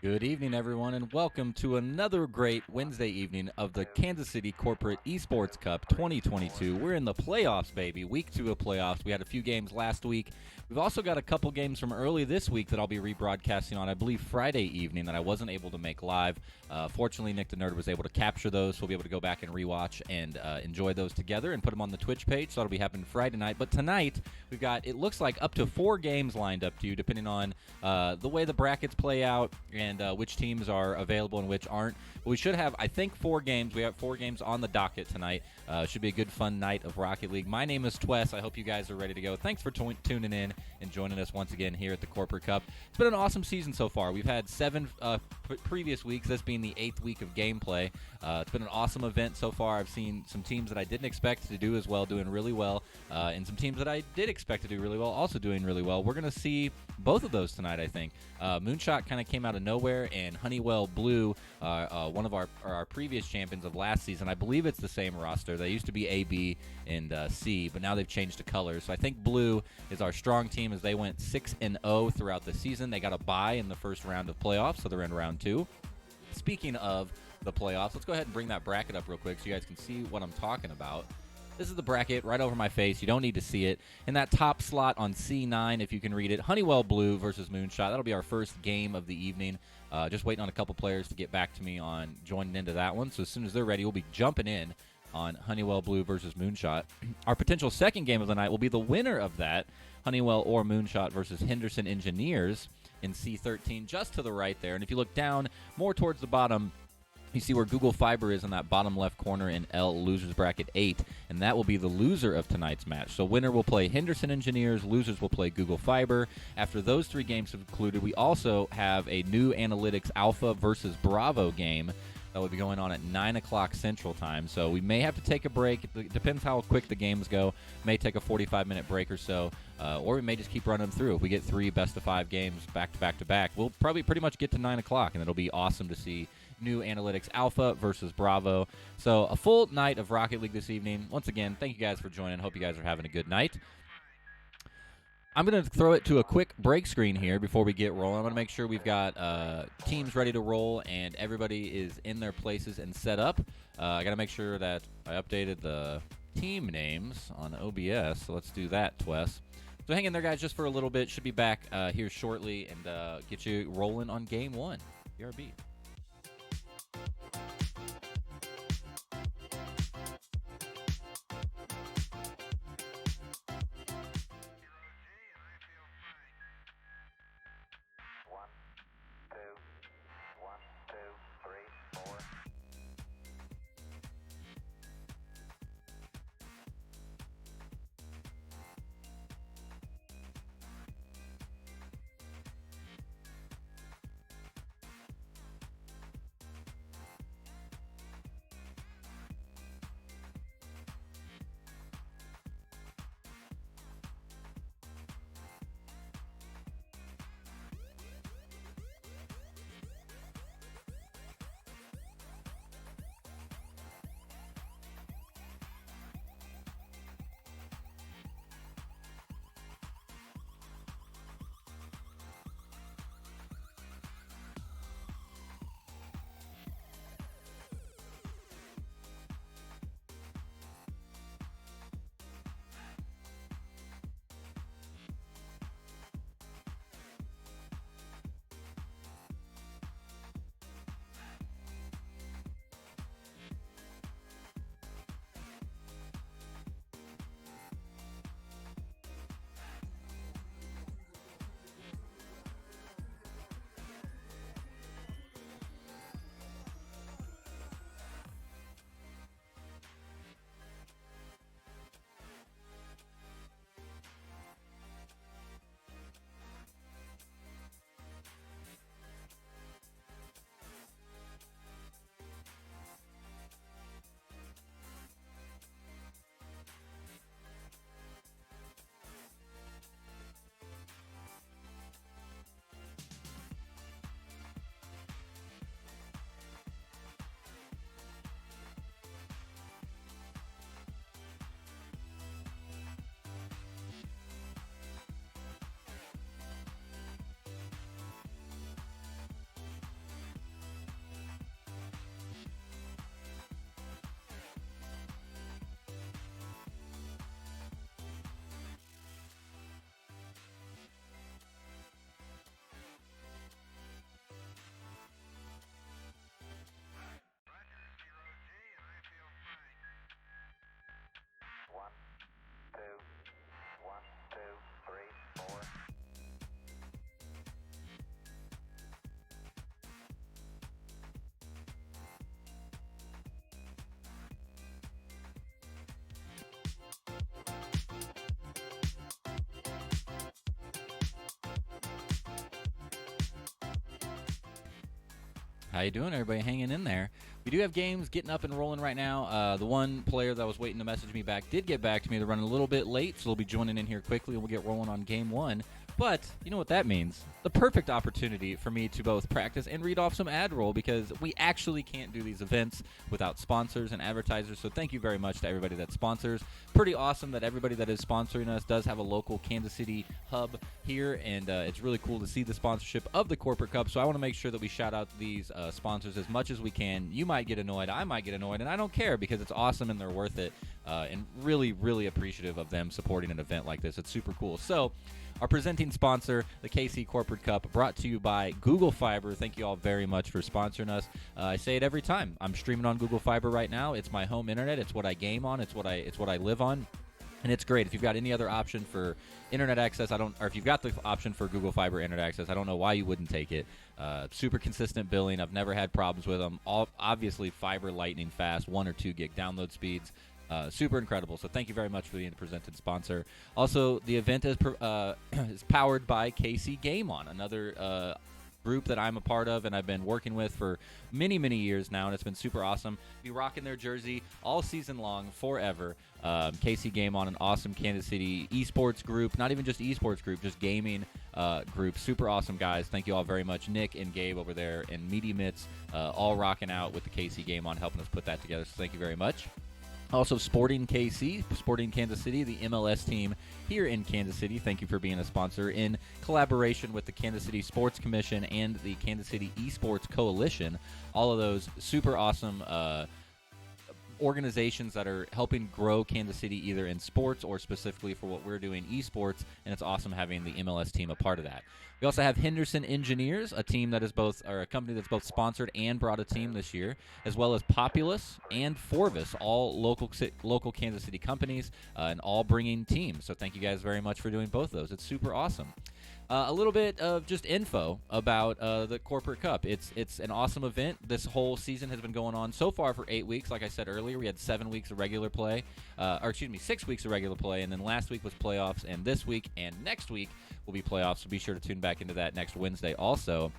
Good evening, everyone, and welcome to another great Wednesday evening of the Kansas City Corporate Esports Cup 2022. We're in the playoffs, baby. Week 2 of playoffs. We had a few games last week. We've also got a couple games from early this week that I'll be rebroadcasting on, I believe, Friday evening that I wasn't able to make live. Fortunately, Nick the Nerd was able to capture those, so we'll be able to go back and rewatch and enjoy those together and put them on the Twitch page, so that'll be happening Friday night. But tonight, we've got, it looks like, up to 4 games lined up to you, depending on the way the brackets play out and which teams are available and which aren't. But we should have, I think, 4 games. We have 4 games on the docket tonight. Should be a good, fun night of Rocket League. My name is Twess. I hope you guys are ready to go. Thanks for tuning in and joining us once again here at the Corporate Cup. It's been an awesome season so far. We've had 7 previous weeks, this being the 8th week of gameplay. It's been an awesome event so far. I've seen some teams that I didn't expect to do as well, doing really well, and some teams that I did expect to do really well, also doing really well. We're going to see both of those tonight, I think. Moonshot kind of came out of nowhere, and Honeywell Blue, one of our previous champions of last season. I believe it's the same roster. They used to be A, B, and C, but now they've changed to colors. So I think Blue is our strong team as they went 6-0 throughout the season. They got a bye in the first round of playoffs, so they're in round 2. Speaking of the playoffs, let's go ahead and bring that bracket up real quick so you guys can see what I'm talking about. This is the bracket right over my face. You don't need to see it. In that top slot on C9, if you can read it, Honeywell Blue versus Moonshot. That'll be our first game of the evening. Just waiting on a couple players to get back to me on joining into that one. So as soon as they're ready, we'll be jumping in on Honeywell Blue versus Moonshot. Our potential second game of the night will be the winner of that, Honeywell or Moonshot versus Henderson Engineers. in C13, just to the right there. And if you look down more towards the bottom, you see where Google Fiber is in that bottom left corner in L, losers bracket 8, and that will be the loser of tonight's match. So winner will play Henderson Engineers, losers will play Google Fiber. After those 3 games have concluded, we also have a NeuAnaltyics Alpha versus Bravo game that will be going on at 9 o'clock Central Time. So we may have to take a break. It depends how quick the games go. May take a 45-minute break or so, or we may just keep running through. If we get 3 best-of-5 games back-to-back-to-back, we'll probably pretty much get to 9 o'clock, and it'll be awesome to see NeuAnaltyics Alpha versus Bravo. So a full night of Rocket League this evening. Once again, thank you guys for joining. Hope you guys are having a good night. I'm going to throw it to a quick break screen here before we get rolling. I'm going to make sure we've got teams ready to roll and everybody is in their places and set up. I got to make sure that I updated the team names on OBS, so let's do that, Twess. So hang in there, guys, just for a little bit. Should be back here shortly and get you rolling on Game 1. BRB. How you doing, everybody? Hanging in there. We do have games getting up and rolling right now. The one player that was waiting to message me back did get back to me. They're running a little bit late, so they'll be joining in here quickly, and we'll get rolling on Game 1. But you know what that means? The perfect opportunity for me to both practice and read off some ad roll, because we actually can't do these events without sponsors and advertisers. So thank you very much to everybody that sponsors. Pretty awesome that everybody that is sponsoring us does have a local Kansas City hub here, and it's really cool to see the sponsorship of the Corporate Cup. So I want to make sure that we shout out these sponsors as much as we can. You might get annoyed, I might get annoyed, and I don't care, because it's awesome and they're worth it, and really, really appreciative of them supporting an event like this. It's super cool. So our presenting sponsor, the KC Corporate Cup, brought to you by Google Fiber. Thank you all very much for sponsoring us. I say it every time. I'm streaming on Google Fiber right now. It's my home internet. It's what I game on. It's what I live on. And it's great. If you've got any other option for internet access, or if you've got the option for Google Fiber internet access, I don't know why you wouldn't take it. Super consistent billing. I've never had problems with them. Obviously, fiber lightning fast, 1 or 2 gig download speeds. Super incredible. So thank you very much for being the presented sponsor. Also, the event is powered by KC Game On, another group that I'm a part of and I've been working with for many, many years now, and it's been super awesome. Be rocking their jersey all season long, forever. KC Game On, an awesome Kansas City esports group, not even just esports group, just gaming group. Super awesome guys. Thank you all very much. Nick and Gabe over there and Media Mitts, all rocking out with the KC Game On, helping us put that together. So thank you very much. Also, Sporting KC, Sporting Kansas City, the MLS team here in Kansas City. Thank you for being a sponsor in collaboration with the Kansas City Sports Commission and the Kansas City Esports Coalition. All of those super awesome organizations that are helping grow Kansas City either in sports or specifically for what we're doing, esports, and it's awesome having the MLS team a part of that. We also have Henderson Engineers, a team that is both, or a company that's both sponsored and brought a team this year, as well as Populous and Forvis, all local Kansas City companies, and all bringing teams. So thank you guys very much for doing both of those. It's super awesome. A little bit of just info about the Corporate Cup. It's an awesome event. This whole season has been going on so far for 8 weeks. Like I said earlier, we had 7 weeks of regular play, 6 weeks of regular play, and then last week was playoffs, and this week and next week will be playoffs, so be sure to tune back into that next Wednesday also.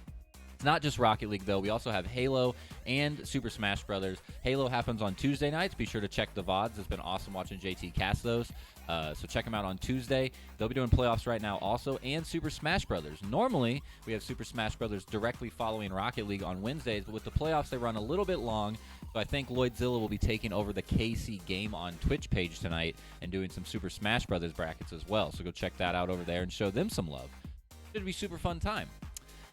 It's not just Rocket League, though. We also have Halo and Super Smash Brothers. Halo happens on Tuesday nights. Be sure to check the VODs. It's been awesome watching JT cast those. So check them out on Tuesday. They'll be doing playoffs right now also, and Super Smash Brothers. Normally, we have Super Smash Brothers directly following Rocket League on Wednesdays, but with the playoffs, they run a little bit long. So I think Lloydzilla will be taking over the KC Game On Twitch page tonight and doing some Super Smash Brothers brackets as well. So go check that out over there and show them some love. Should be a super fun time.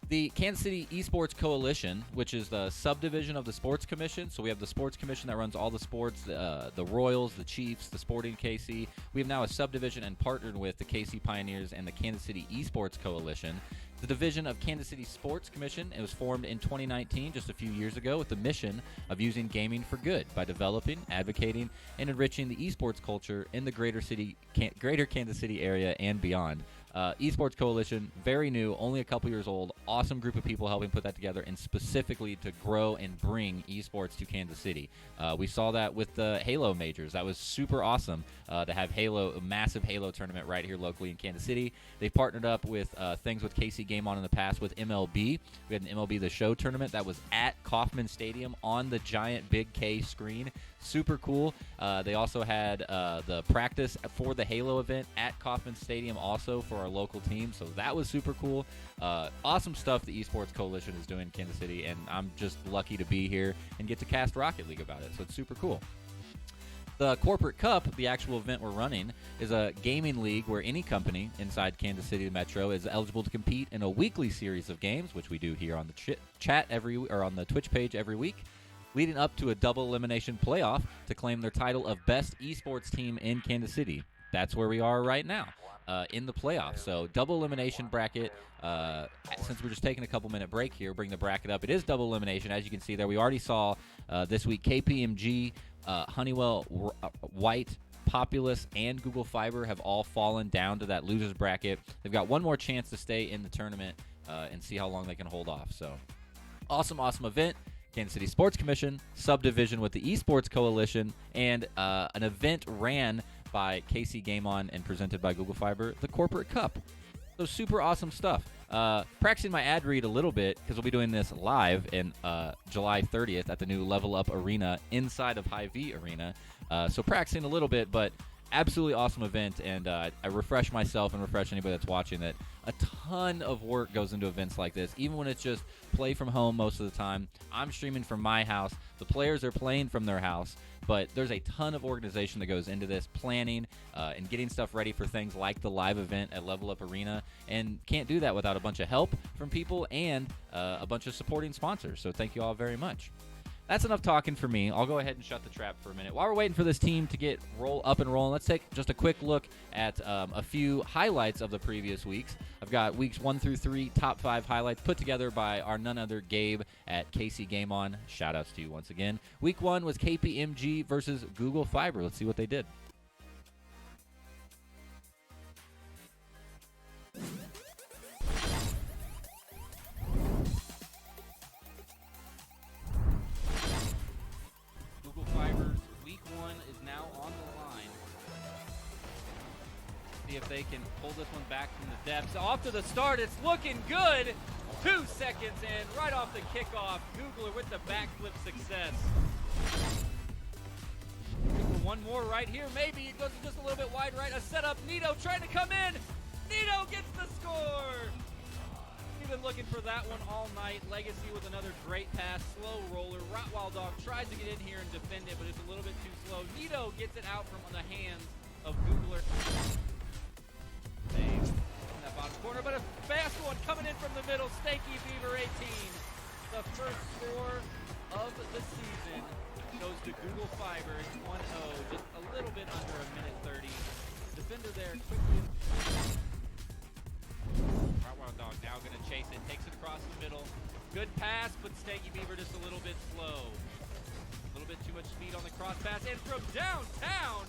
The Kansas City Esports Coalition, which is the subdivision of the Sports Commission. So we have the Sports Commission that runs all the sports, the Royals, the Chiefs, the Sporting KC. We have now a subdivision and partnered with the KC Pioneers and the Kansas City Esports Coalition. The division of Kansas City Sports Commission. It was formed in 2019, just a few years ago, with the mission of using gaming for good by developing, advocating, and enriching the esports culture in the greater Kansas City area and beyond. Esports Coalition, very new, only a couple years old. Awesome group of people helping put that together, and specifically to grow and bring esports to Kansas City. We saw that with the Halo majors. That was super awesome to have a massive Halo tournament right here locally in Kansas City. They've partnered up with things with KC Game On in the past with MLB. We had an MLB The Show tournament that was at Kauffman Stadium on the giant Big K screen. Super cool. They also had the practice for the Halo event at Kauffman Stadium also for our local team, so that was super cool. Awesome stuff the Esports Coalition is doing in Kansas City, and I'm just lucky to be here and get to cast Rocket League about it, so it's super cool. The Corporate Cup, the actual event we're running, is a gaming league where any company inside Kansas City Metro is eligible to compete in a weekly series of games, which we do here on the chat on the Twitch page every week, leading up to a double elimination playoff to claim their title of best esports team in Kansas City. That's where we are right now in the playoffs. So double elimination bracket. Since we're just taking a couple-minute break here, bring the bracket up. It is double elimination. As you can see there, we already saw this week KPMG, Honeywell, White, Populous, and Google Fiber have all fallen down to that losers bracket. They've got one more chance to stay in the tournament and see how long they can hold off. So awesome event. Kansas City Sports Commission, subdivision with the Esports Coalition, and an event ran by KC Game On and presented by Google Fiber, the Corporate Cup. So super awesome stuff. Practicing my ad read a little bit because we'll be doing this live in July 30th at the new Level Up Arena inside of Hy-Vee Arena. So practicing a little bit, but absolutely awesome event, and I refresh myself and refresh anybody that's watching that a ton of work goes into events like this, even when it's just play from home most of the time. I'm streaming from my house. The players are playing from their house, but there's a ton of organization that goes into this, planning and getting stuff ready for things like the live event at Level Up Arena, and can't do that without a bunch of help from people and a bunch of supporting sponsors. So thank you all very much. That's enough talking for me. I'll go ahead and shut the trap for a minute. While we're waiting for this team to get up and rolling, let's take just a quick look at a few highlights of the previous weeks. I've got weeks 1 through 3 top 5 highlights put together by our none other Gabe at KC Game On. Shout-outs to you once again. Week 1 was KPMG versus Google Fiber. Let's see what they did. if they can pull this one back from the depths. Off to the start, it's looking good. 2 seconds in, right off the kickoff. Googler with the backflip success. One more right here, maybe. It goes just a little bit wide right. A setup, Nito trying to come in. Nito gets the score. He's been looking for that one all night. Legacy with another great pass. Slow roller. Rottweiler Dog tries to get in here and defend it, but it's a little bit too slow. Nito gets it out from the hands of Googler. Save in that bottom corner, but a fast one coming in from the middle. Stanky Beaver 18. The first score of the season goes to Google Fiber. It's 1-0, just a little bit under a minute 30. Defender there quickly. Rottweiler Dog now going to chase it, takes it across the middle. Good pass, but Stanky Beaver just a little bit slow. A little bit too much speed on the cross pass, and from downtown,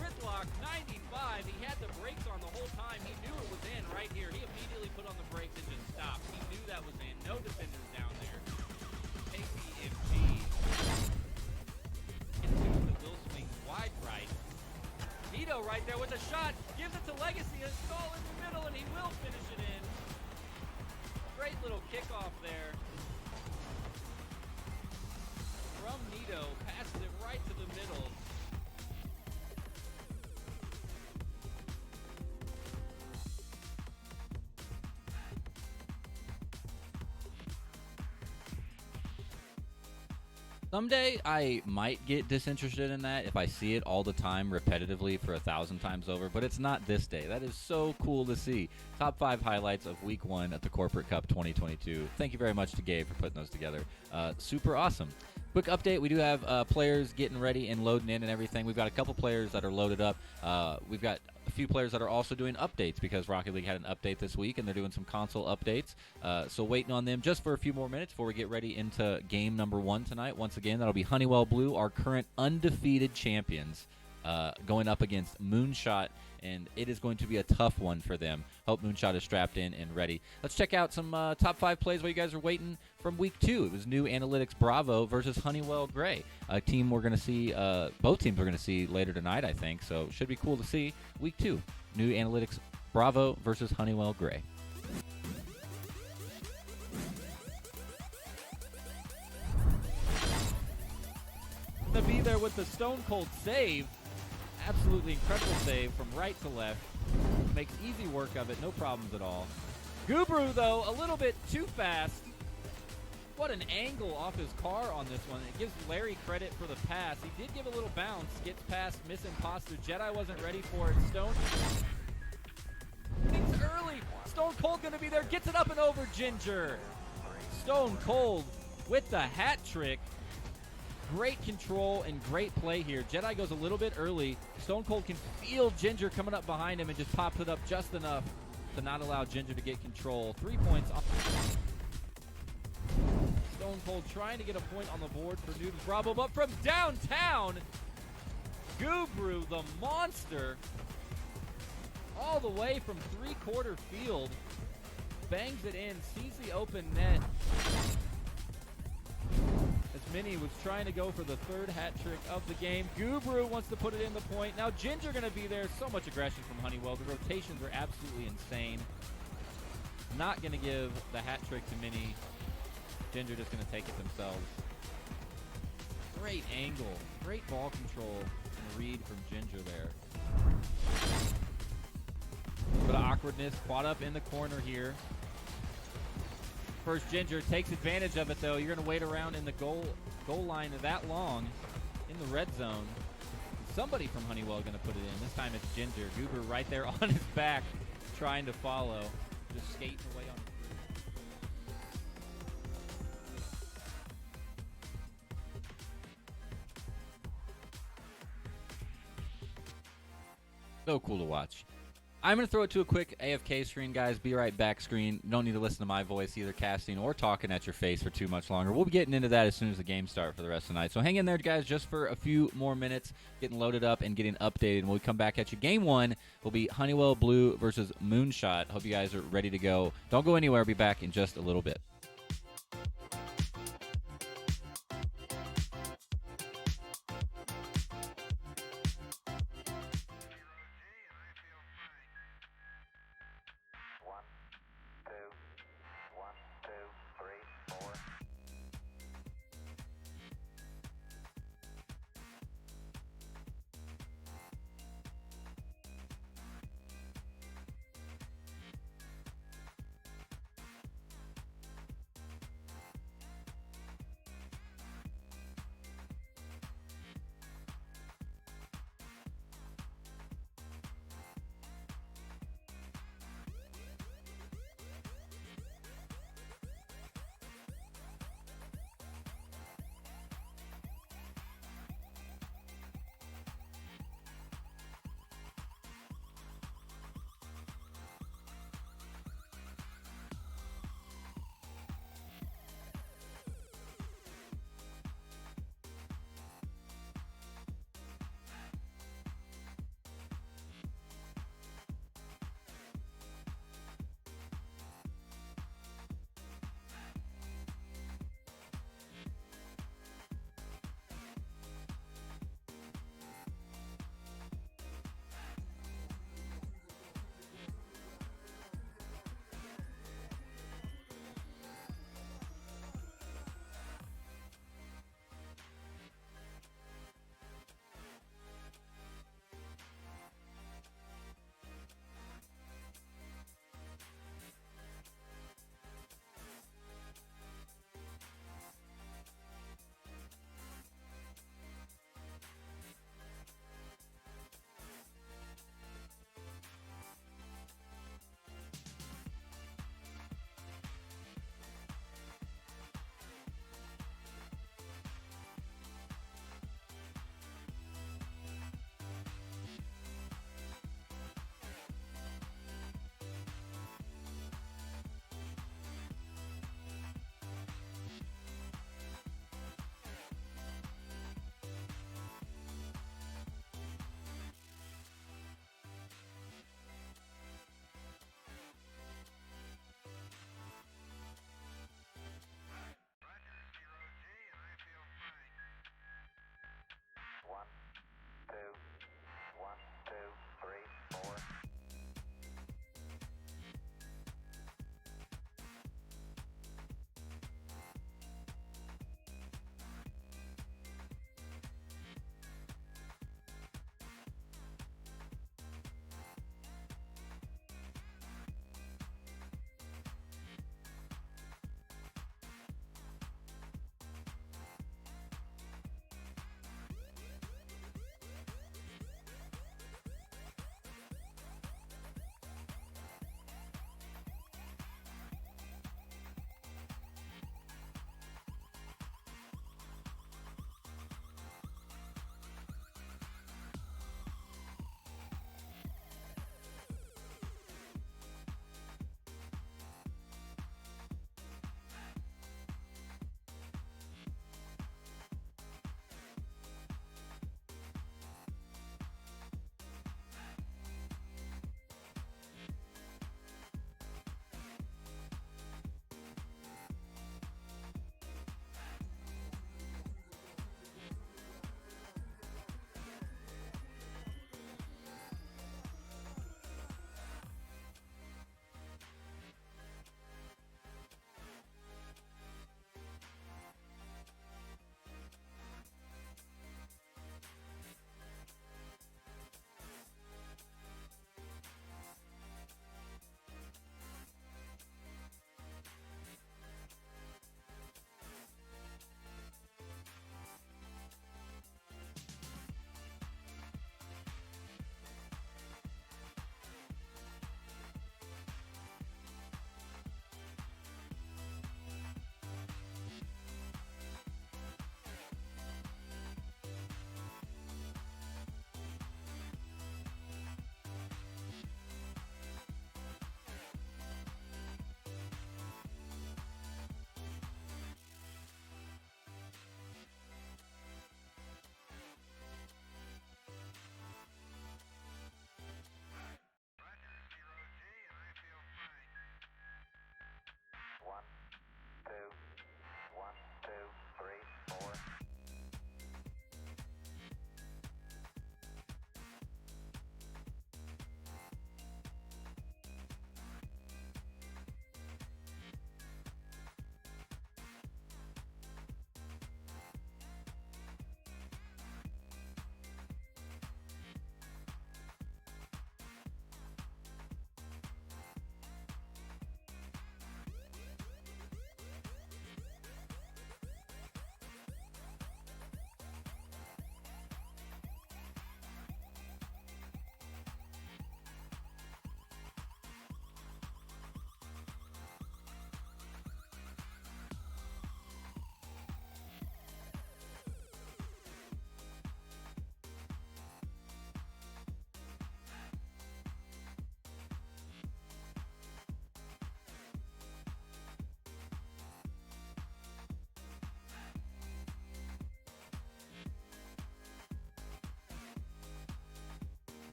Gridlock 95. He had the brakes on the whole time. He knew it was in right here. He immediately put on the brakes and just stopped. He knew that was in. No defenders down there. KPMG into the Will swing wide right. Nito right there with a shot. Gives it to Legacy. A stall in the middle, and he will finish it in. Great little kickoff there. From Nito. Passes it right to the middle. Someday I might get disinterested in that if I see it all the time repetitively for 1,000 times over, but it's not this day. That is so cool to see. Top 5 highlights of Week 1 at the Corporate Cup 2022. Thank you very much to Gabe for putting those together. Super awesome. Quick update, we do have players getting ready and loading in and everything. We've got a couple players that are loaded up. We've got a few players that are also doing updates because Rocket League had an update this week, and they're doing some console updates. So waiting on them just for a few more minutes before we get ready into game number 1 tonight. Once again, that'll be Honeywell Blue, our current undefeated champions, going up against Moonshot, and it is going to be a tough one for them. Hope Moonshot is strapped in and ready. Let's check out some top 5 plays while you guys are waiting from Week 2. It was NeuAnaltyics Bravo versus Honeywell Gray, a team we're going to see, both teams we're going to see later tonight, I think, so should be cool to see. Week 2, NeuAnaltyics Bravo versus Honeywell Gray. To be there with the Stone Cold save. Absolutely incredible save from right to left. Makes easy work of it, no problems at all. Gubru, though, a little bit too fast. What an angle off his car on this one. It gives Larry credit for the pass. He did give a little bounce. Gets past Miss Imposter. Jedi wasn't ready for it. Stone thinks early. Stone Cold going to be there. Gets it up and over Ginger. Stone Cold with the hat trick. Great control and great play here. Jedi goes a little bit early. Stone Cold can feel Ginger coming up behind him and just pops it up just enough to not allow Ginger to get control. 3 points. Stone Cold trying to get a point on the board for Noobs Bravo, but from downtown, Gubru, the monster, all the way from three-quarter field, bangs it in, sees the open net. As Minnie was trying to go for the third hat trick of the game. Gubru wants to put it in the point. Now Ginger going to be there. So much aggression from Honeywell. The rotations are absolutely insane. Not going to give the hat trick to Minnie. Ginger just going to take it themselves. Great angle. Great ball control and read from Ginger there. A little bit of awkwardness. Caught up in the corner here. First Ginger takes advantage of it, though. You're going to wait around in the goal line that long in the red zone. Somebody from Honeywell going to put it in. This time it's Ginger. Goober right there on his back trying to follow. Just skating away on the So cool to watch. I'm going to throw it to a quick AFK screen, guys. Be right back screen. You don't need to listen to my voice, either casting or talking at your face for too much longer. We'll be getting into that as soon as the games start for the rest of the night. So hang in there, guys, just for a few more minutes, getting loaded up and getting updated. And when we come back at you, game 1 will be Honeywell Blue versus Moonshot. Hope you guys are ready to go. Don't go anywhere. I'll be back in just a little bit.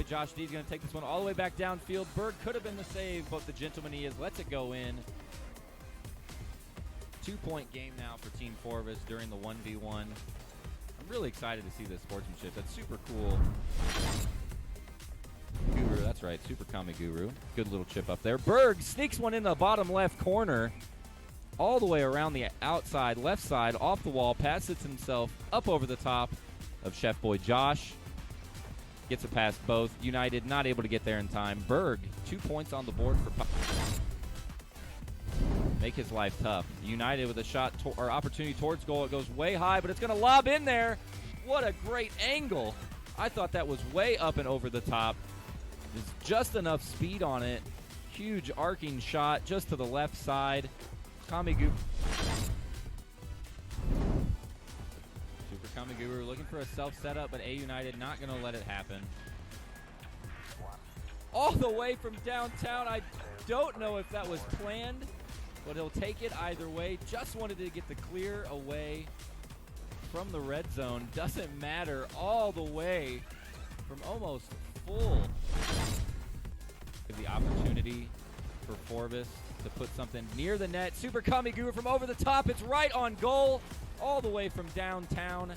Josh D is going to take this one all the way back downfield. Berg could have been the save, but the gentleman he is lets it go in. 2-point game now for Team Forvis during the 1v1. I'm really excited to see this sportsmanship. That's super cool. Guru, that's right, Super Kami Guru. Good little chip up there. Berg sneaks one in the bottom left corner, all the way around the outside, left side, off the wall, passes himself up over the top of Chef Boy Josh. Gets it past both. United not able to get there in time. Berg, 2 points on the board for make his life tough. United with a shot or opportunity towards goal. It goes way high, but it's going to lob in there. What a great angle. I thought that was way up and over the top. There's just enough speed on it. Huge arcing shot just to the left side. Kamiguru. Super Kamiguru looking for a self-setup, but A United not going to let it happen. All the way from downtown. I don't know if that was planned, but he'll take it either way. Just wanted to get the clear away from the red zone. Doesn't matter. All the way from almost full. The opportunity for Forvis to put something near the net. Super Kamiguru from over the top. It's right on goal. All the way from downtown.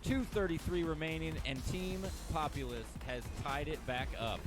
2:33 remaining, and Team Populous has tied it back up.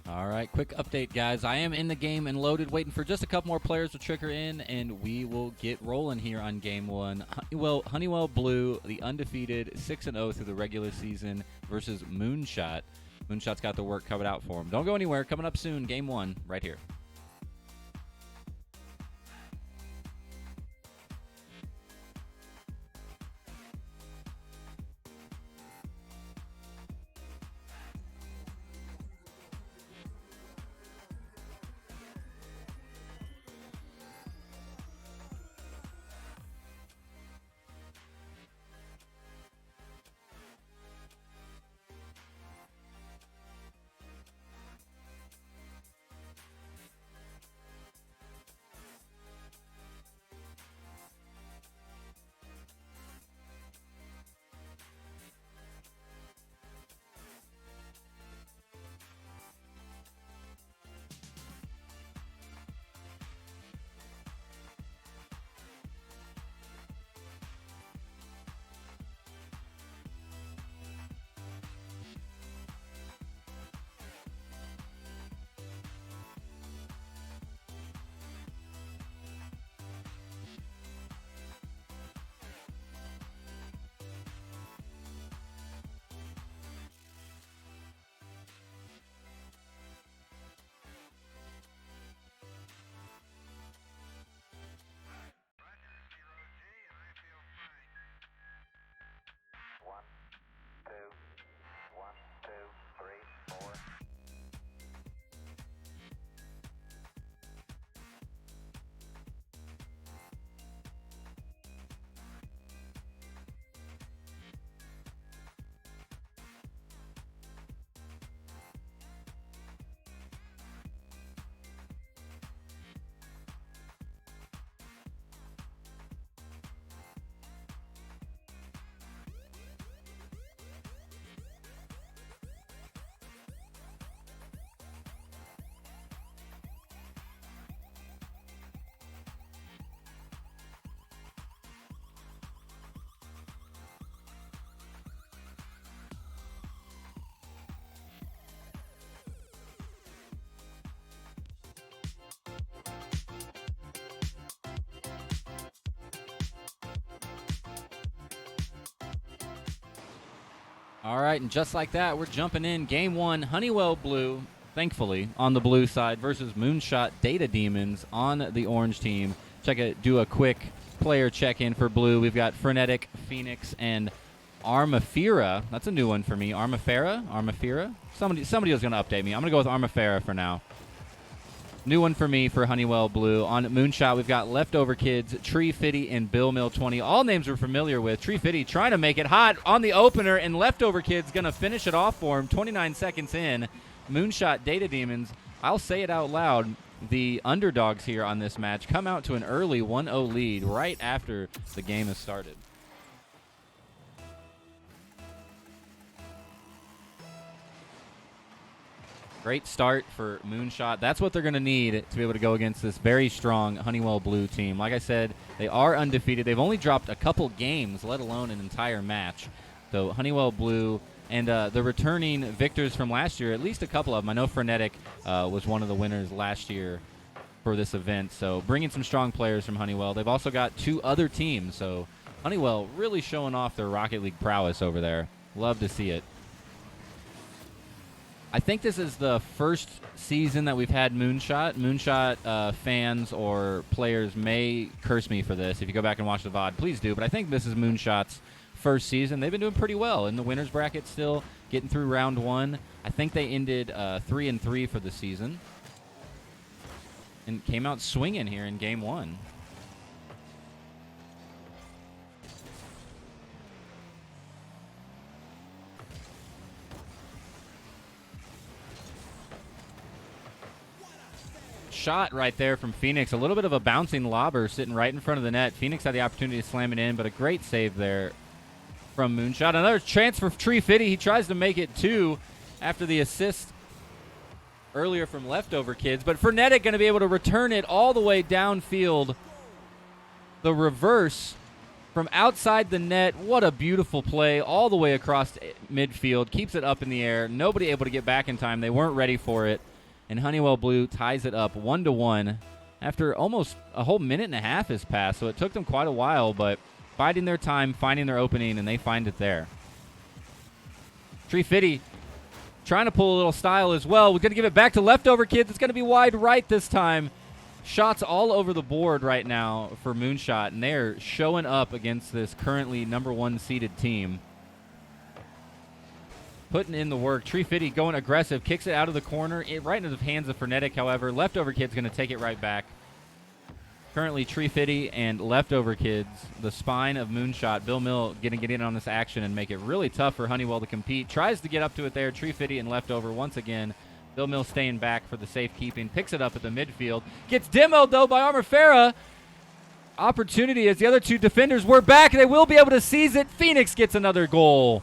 All right, quick update, guys. I am in the game and loaded, waiting for just a couple more players to trickle in, and we will get rolling here on Game 1. Honeywell Blue, the undefeated 6-0 through the regular season versus Moonshot. Moonshot's got the work covered out for him. Don't go anywhere. Coming up soon, Game 1, right here. All right, and just like that, we're jumping in. Game 1, Honeywell Blue, thankfully, on the blue side versus Moonshot Data Demons on the orange team. Do a quick player check-in for blue. We've got Frenetic, Phoenix, and Armafira. That's a new one for me. Armafira? Somebody was going to update me. I'm going to go with Armafira for now. New one for me for Honeywell Blue. On Moonshot, we've got Leftover Kids, Tree Fitty, and Bill Mill 20. All names we're familiar with. Tree Fitty trying to make it hot on the opener, and Leftover Kids going to finish it off for him 29 seconds in. Moonshot Data Demons, I'll say it out loud, the underdogs here on this match come out to an early 1-0 lead right after the game has started. Great start for Moonshot. That's what they're going to need to be able to go against this very strong Honeywell Blue team. Like I said, they are undefeated. They've only dropped a couple games, let alone an entire match. So Honeywell Blue and the returning victors from last year, at least a couple of them. I know Frenetic was one of the winners last year for this event. So bringing some strong players from Honeywell. They've also got 2 other teams. So Honeywell really showing off their Rocket League prowess over there. Love to see it. I think this is the first season that we've had Moonshot. Moonshot fans or players may curse me for this. If you go back and watch the VOD, please do. But I think this is Moonshot's first season. They've been doing pretty well in the winners bracket still, getting through round 1. I think they ended 3-3 for the season and came out swinging here in game 1. Shot right there from Phoenix. A little bit of a bouncing lobber sitting right in front of the net. Phoenix had the opportunity to slam it in, but a great save there from Moonshot. Another chance for Tree Fitty. He tries to make it 2 after the assist earlier from Leftover Kids, but Frenetic going to be able to return it all the way downfield. The reverse from outside the net. What a beautiful play all the way across midfield. Keeps it up in the air. Nobody able to get back in time. They weren't ready for it. And Honeywell Blue ties it up 1-1 after almost a whole minute and a half has passed. So it took them quite a while, but biding their time, finding their opening, and they find it there. Tree Fitty trying to pull a little style as well. We're going to give it back to Leftover Kids. It's going to be wide right this time. Shots all over the board right now for Moonshot, and they're showing up against this currently number 1 seeded team. Putting in the work. Tree Fitty going aggressive. Kicks it out of the corner. Right into the hands of Frenetic, however. Leftover Kid's going to take it right back. Currently, Tree Fitty and Leftover Kids, the spine of Moonshot. Bill Mill going to get in on this action and make it really tough for Honeywell to compete. Tries to get up to it there. Tree Fitty and Leftover once again. Bill Mill staying back for the safekeeping. Picks it up at the midfield. Gets demoed, though, by Armafera. Opportunity as the other 2 defenders were back. They will be able to seize it. Phoenix gets another goal.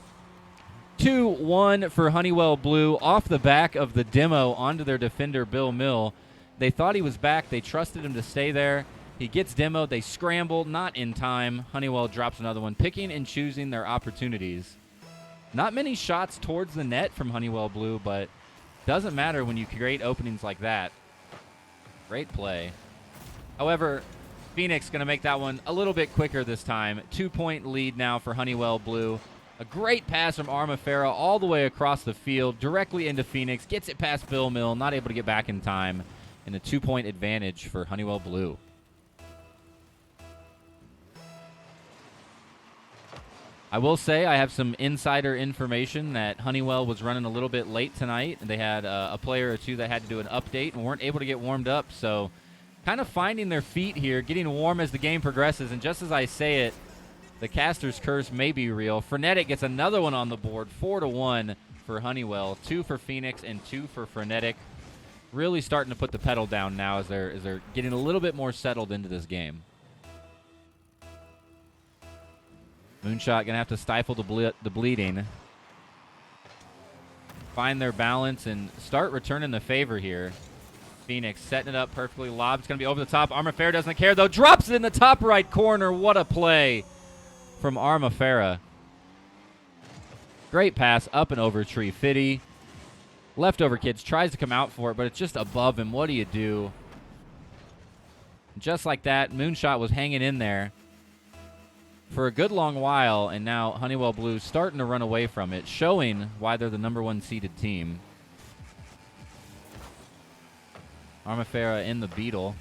2-1 for Honeywell Blue off the back of the demo onto their defender, Bill Mill. They thought he was back. They trusted him to stay there. He gets demoed. They scramble, not in time. Honeywell drops another one, picking and choosing their opportunities. Not many shots towards the net from Honeywell Blue, but doesn't matter when you create openings like that. Great play. However, Phoenix going to make that one a little bit quicker this time. 2-point lead now for Honeywell Blue. A great pass from Armafera all the way across the field, directly into Phoenix. Gets it past Bill Mill, not able to get back in time. And a 2-point advantage for Honeywell Blue. I will say I have some insider information that Honeywell was running a little bit late tonight. They had a player or 2 that had to do an update and weren't able to get warmed up. So kind of finding their feet here, getting warm as the game progresses. And just as I say it, the caster's curse may be real. Frenetic gets another one on the board, 4-1 for Honeywell, 2 for Phoenix and 2 for Frenetic. Really starting to put the pedal down now as they're getting a little bit more settled into this game. Moonshot gonna have to stifle the bleeding, find their balance, and start returning the favor here. Phoenix setting it up perfectly. Lob's gonna be over the top. Armafera doesn't care though. Drops it in the top right corner. What a play from Armafera. Great pass up and over Tree Fitty. Leftover Kids tries to come out for it, but it's just above him. What do you do? Just like that, Moonshot was hanging in there. for a good long while, and now Honeywell Blue starting to run away from it, showing why they're the #1 seeded team. Armafera in the Beetle.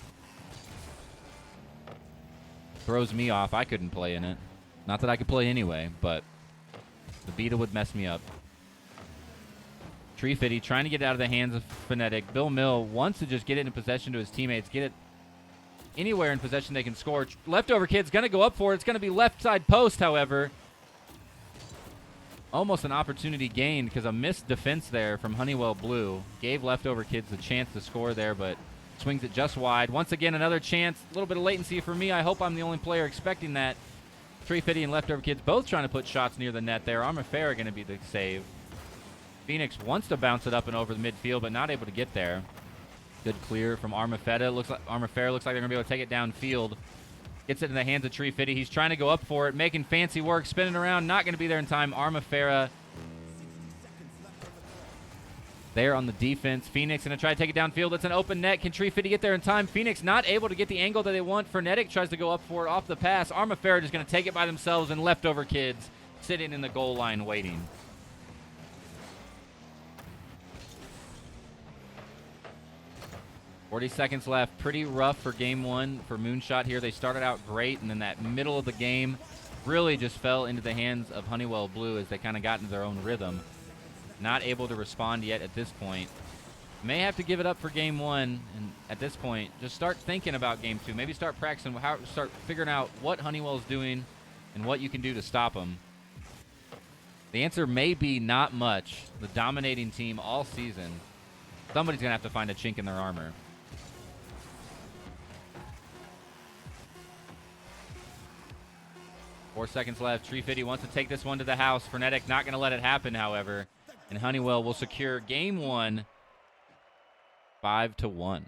Throws me off. I couldn't play in it. Not that I could play anyway, but the Beetle would mess me up. Tree Fitty trying to get it out of the hands of Phonetic. Bill Mill wants to just get it in possession to his teammates. Get it anywhere in possession they can score. Leftover Kid's going to go up for it. It's going to be left side post, however. Almost an opportunity gained because a missed defense there from Honeywell Blue. Gave Leftover Kids the chance to score there, but swings it just wide. Once again, another chance. A little bit of latency for me. I hope I'm the only player expecting that. Tree Fitty and Leftover Kids both trying to put shots near the net there. Armafera going to be the save. Phoenix wants to bounce it up and over the midfield, but not able to get there. Good clear from Armafera. Looks like they're going to be able to take it downfield. Gets it in the hands of Tree Fitty. He's trying to go up for it, making fancy work, spinning around. Not going to be there in time. Armafera there on the defense. Phoenix going to try to take it downfield. It's an open net. Can Tree Fitty get there in time? Phoenix not able to get the angle that they want. Frenetic tries to go up for it off the pass. Armafera just going to take it by themselves, and Leftover Kids sitting in the goal line waiting. 40 seconds left. Pretty rough for game one for Moonshot here. They started out great, and then that middle of the game really just fell into the hands of Honeywell Blue as they kind of got into their own rhythm. Not able to respond yet at this point. May have to give it up for game one, and at this point, just start thinking about game two. Maybe start practicing, start figuring out what Honeywell's doing and what you can do to stop them. The answer may be not much. The dominating team all season. Somebody's going to have to find a chink in their armor. Four seconds left. Tree Fitty wants to take this one to the house. Frenetic not going to let it happen, however. And Honeywell will secure game one 5-1.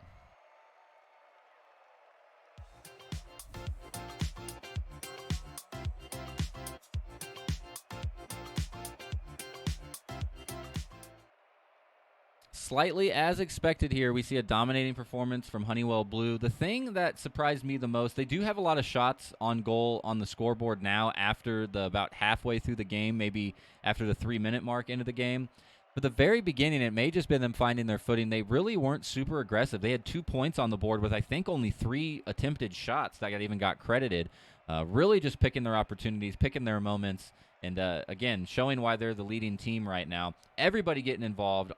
Slightly as expected here, we see a dominating performance from Honeywell Blue. The thing that surprised me the most, they do have a lot of shots on goal on the scoreboard now after about halfway through the game, maybe after the 3-minute mark into the game. But the very beginning, it may just been them finding their footing. They really weren't super aggressive. They had 2 points on the board with, I think, only 3 attempted shots that even got credited. Really just picking their opportunities, picking their moments, and again, showing why they're the leading team right now. Everybody getting involved.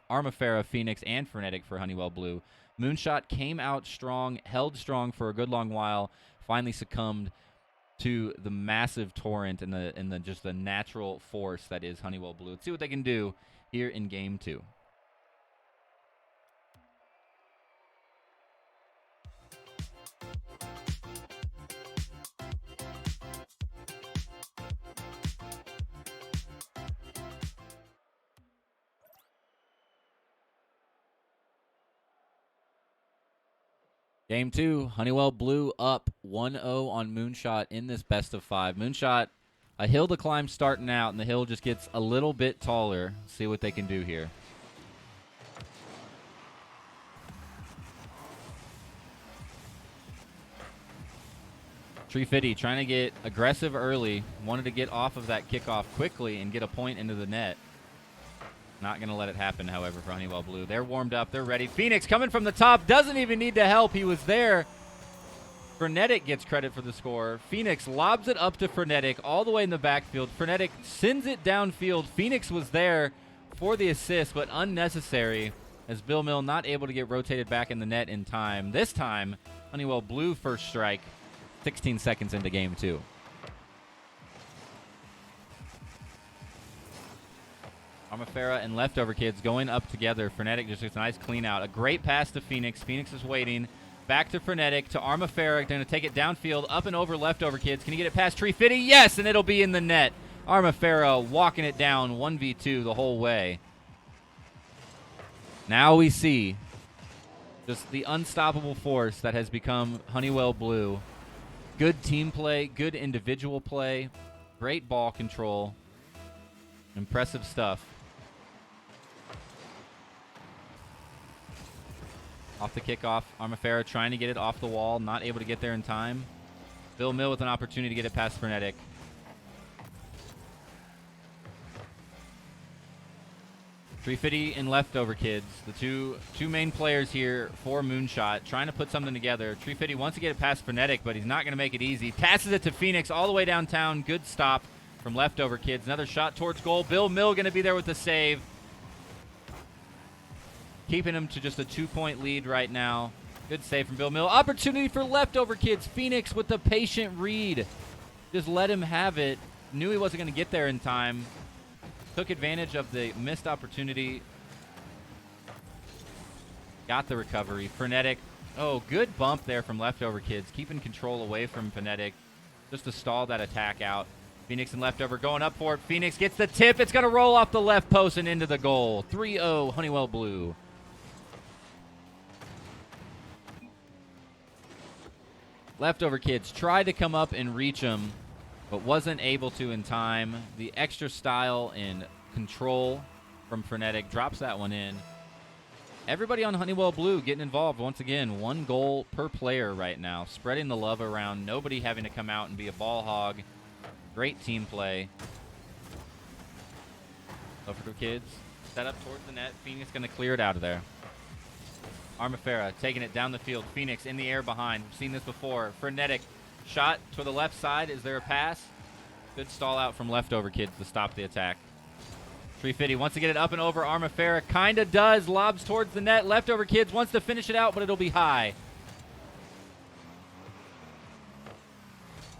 Armafera, Phoenix, and Frenetic for Honeywell Blue. Moonshot came out strong, held strong for a good long while, finally succumbed to the massive torrent and just the natural force that is Honeywell Blue. Let's see what they can do here in game two. Game two, Honeywell Blue up 1-0 on Moonshot in this best of 5. Moonshot, a hill to climb starting out, and the hill just gets a little bit taller. See what they can do here. Tree Fitty trying to get aggressive early. Wanted to get off of that kickoff quickly and get a point into the net. Not going to let it happen, however, for Honeywell Blue. They're warmed up. They're ready. Phoenix coming from the top. Doesn't even need to help. He was there. Frenetic gets credit for the score. Phoenix lobs it up to Frenetic all the way in the backfield. Frenetic sends it downfield. Phoenix was there for the assist, but unnecessary as Bill Mill not able to get rotated back in the net in time. This time, Honeywell Blue first strike 16 seconds into game two. Armafera and Leftover Kids going up together. Frenetic just gets a nice clean out. A great pass to Phoenix. Phoenix is waiting. Back to Frenetic, to Armafera. They're going to take it downfield, up and over Leftover Kids. Can he get it past Tree Fitty? Yes, and it'll be in the net. Armafera walking it down 1v2 the whole way. Now we see just the unstoppable force that has become Honeywell Blue. Good team play, good individual play, great ball control. Impressive stuff. Off the kickoff, Armafera trying to get it off the wall, not able to get there in time. Bill Mill with an opportunity to get it past Frenetic. Tree and Leftover Kids, the two main players here for Moonshot, trying to put something together. Tree wants to get it past Frenetic, but he's not going to make it easy. Passes it to Phoenix all the way downtown. Good stop from Leftover Kids. Another shot towards goal. Bill Mill going to be there with the save. Keeping him to just a 2-point lead right now. Good save from Bill Mill. Opportunity for Leftover Kids. Phoenix with the patient read. Just let him have it. Knew he wasn't going to get there in time. Took advantage of the missed opportunity. Got the recovery. Frenetic. Oh, good bump there from Leftover Kids. Keeping control away from Frenetic. Just to stall that attack out. Phoenix and Leftover going up for it. Phoenix gets the tip. It's going to roll off the left post and into the goal. 3-0 Honeywell Blue. Leftover Kids tried to come up and reach him, but wasn't able to in time. The extra style and control from Frenetic drops that one in. Everybody on Honeywell Blue getting involved once again. 1 goal per player right now. Spreading the love around. Nobody having to come out and be a ball hog. Great team play. Leftover Kids set up towards the net. Phoenix going to clear it out of there. Armafera taking it down the field. Phoenix in the air behind. We've seen this before. Frenetic shot to the left side. Is there a pass? Good stall out from Leftover Kids to stop the attack. Tree wants to get it up and over. Armafera kind of does. Lobs towards the net. Leftover Kids wants to finish it out, but it'll be high.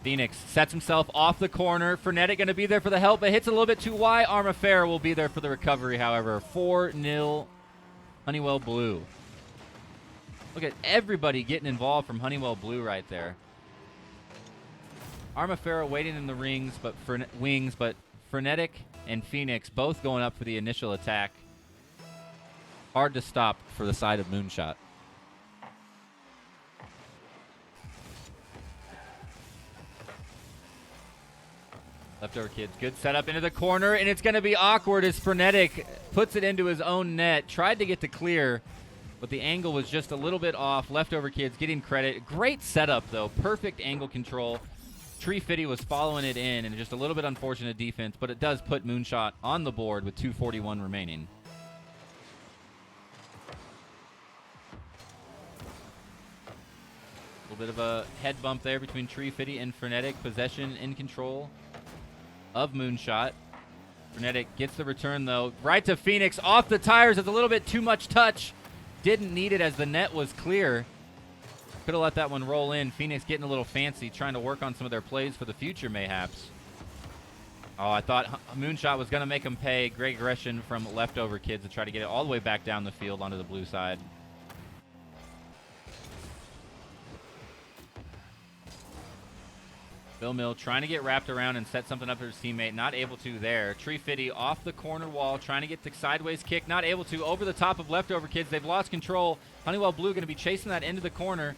Phoenix sets himself off the corner. Frenetic going to be there for the help, but hits a little bit too wide. Armafera will be there for the recovery, however. 4-0 Honeywell Blue. Look at everybody getting involved from Honeywell Blue right there. Armafera waiting in the wings, but Frenetic and Phoenix both going up for the initial attack. Hard to stop for the side of Moonshot. Leftover Kids, good setup into the corner, and it's going to be awkward as Frenetic puts it into his own net. Tried to get to clear, but the angle was just a little bit off. Leftover Kids getting credit. Great setup, though. Perfect angle control. Tree was following it in, and just a little bit unfortunate defense, but it does put Moonshot on the board with 2:41 remaining. A little bit of a head bump there between Tree and Frenetic. Possession in control of Moonshot. Frenetic gets the return, though. Right to Phoenix. Off the tires. It's a little bit too much touch. Didn't need it as the net was clear. Could have let that one roll in. Phoenix getting a little fancy, trying to work on some of their plays for the future, mayhaps. Oh, I thought Moonshot was going to make him pay. Great aggression from Leftover Kids to try to get it all the way back down the field onto the blue side. Bill Mill trying to get wrapped around and set something up for his teammate. Not able to there. Tree off the corner wall, trying to get the sideways kick. Not able to. Over the top of Leftover Kids. They've lost control. Honeywell Blue going to be chasing that into the corner.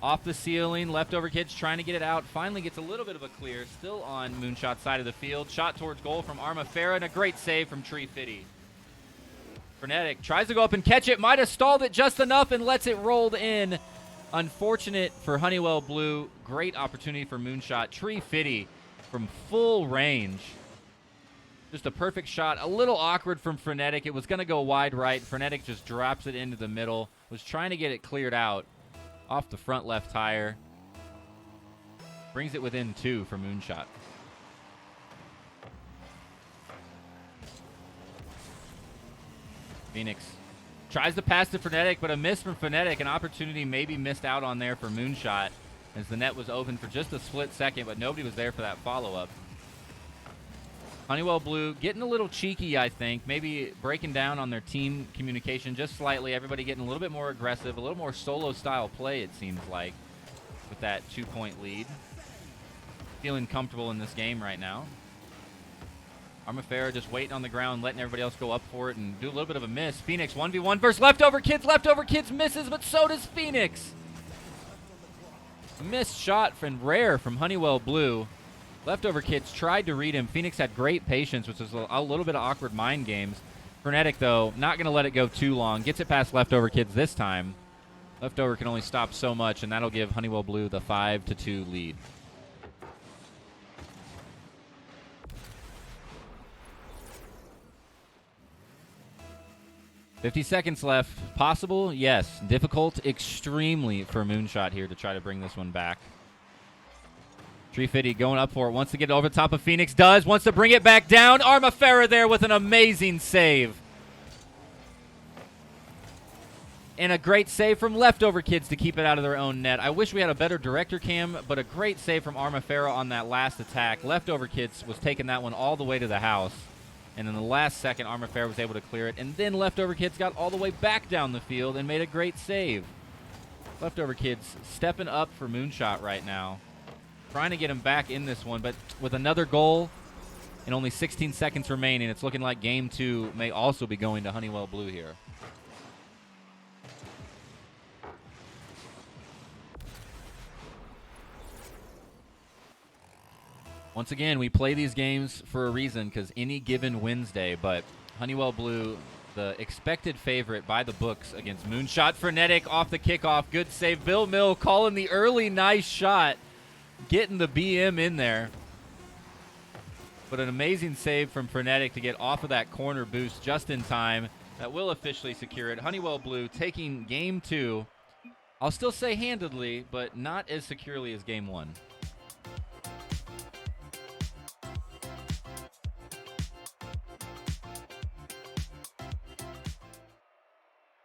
Off the ceiling. Leftover Kids trying to get it out. Finally gets a little bit of a clear. Still on Moonshot's side of the field. Shot towards goal from Armafera, and a great save from Tree. Frenetic tries to go up and catch it. Might have stalled it just enough and lets it roll in. Unfortunate for Honeywell Blue. Great opportunity for Moonshot. Tree from full range. Just a perfect shot. A little awkward from Frenetic. It was going to go wide right. Frenetic just drops it into the middle. Was trying to get it cleared out off the front left tire. Brings it within 2 for Moonshot. Phoenix tries to pass to Frenetic, but a miss from Frenetic. An opportunity maybe missed out on there for Moonshot as the net was open for just a split second, but nobody was there for that follow-up. Honeywell Blue getting a little cheeky, I think. Maybe breaking down on their team communication just slightly. Everybody getting a little bit more aggressive, a little more solo-style play, it seems like, with that 2-point lead. Feeling comfortable in this game right now. Armafera just waiting on the ground, letting everybody else go up for it and do a little bit of a miss. Phoenix 1v1 versus Leftover Kids. Leftover Kids misses, but so does Phoenix. Missed shot from rare from Honeywell Blue. Leftover Kids tried to read him. Phoenix had great patience, which was a little bit of awkward mind games. Frenetic, though, not going to let it go too long. Gets it past Leftover Kids this time. Leftover can only stop so much, and that'll give Honeywell Blue the 5-2 lead. $50 seconds left. Possible? Yes. Difficult extremely for Moonshot here to try to bring this one back. Tree Fitty going up for it. Wants to get over the top of Phoenix. Does. Wants to bring it back down. Armafera there with an amazing save. And a great save from Leftover Kids to keep it out of their own net. I wish we had a better director cam, but a great save from Armafera on that last attack. Leftover Kids was taking that one all the way to the house. And in the last second, Armafera was able to clear it. And then Leftover Kids got all the way back down the field and made a great save. Leftover Kids stepping up for Moonshot right now. Trying to get him back in this one, but with another goal and only 16 seconds remaining, it's looking like Game 2 may also be going to Honeywell Blue here. Once again, we play these games for a reason, because any given Wednesday, but Honeywell Blue, the expected favorite by the books against Moonshot. Frenetic off the kickoff. Good save. Bill Mill calling the early nice shot. Getting the BM in there. But an amazing save from Frenetic to get off of that corner boost just in time. That will officially secure it. Honeywell Blue taking Game 2. I'll still say handedly, but not as securely as Game 1.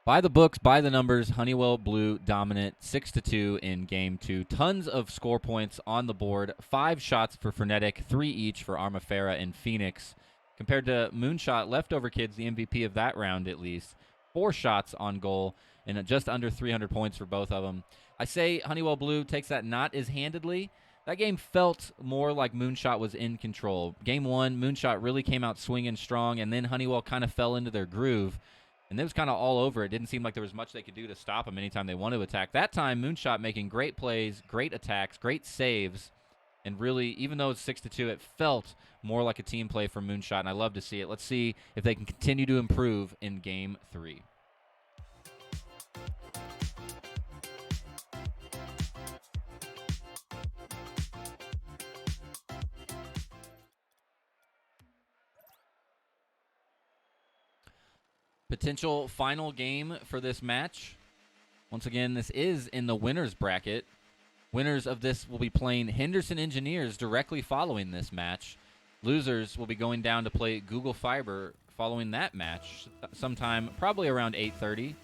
By the books, by the numbers, Honeywell Blue dominant 6-2 in Game 2. Tons of score points on the board. 5 shots for Frenetic, 3 each for Armafera and Phoenix. Compared to Moonshot, Leftover Kids, the MVP of that round at least. 4 shots on goal and just under 300 points for both of them. I say Honeywell Blue takes that not as handedly. That game felt more like Moonshot was in control. Game 1, Moonshot really came out swinging strong, and then Honeywell kind of fell into their groove. And it was kind of all over. It didn't seem like there was much they could do to stop them anytime they wanted to attack. That time, Moonshot making great plays, great attacks, great saves. And really, even though it's 6-2, it felt more like a team play from Moonshot, and I love to see it. Let's see if they can continue to improve in Game 3. Potential final game for this match. Once again, this is in the winners bracket. Winners of this will be playing Henderson Engineers directly following this match. Losers will be going down to play Google Fiber following that match sometime probably around 8:30.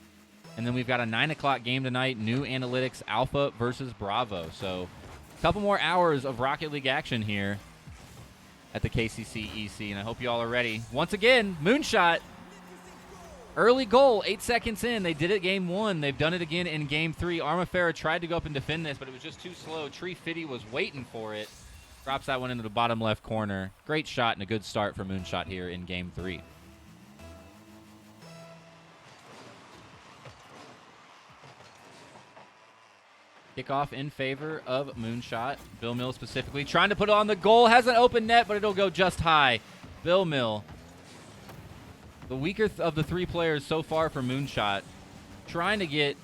And then we've got a 9 o'clock game tonight, NeuAnaltyics Alpha versus Bravo. So a couple more hours of Rocket League action here at the KCC EC, and I hope you all are ready. Once again, Moonshot. Early goal, 8 seconds in. They did it Game 1. They've done it again in Game 3. Armafera tried to go up and defend this, but it was just too slow. Tree Fitty was waiting for it. Drops that one into the bottom left corner. Great shot and a good start for Moonshot here in Game 3. Kickoff in favor of Moonshot. Bill Mill specifically trying to put it on the goal. Has an open net, but it'll go just high. Bill Mill, the weaker of the 3 players so far for Moonshot, trying to get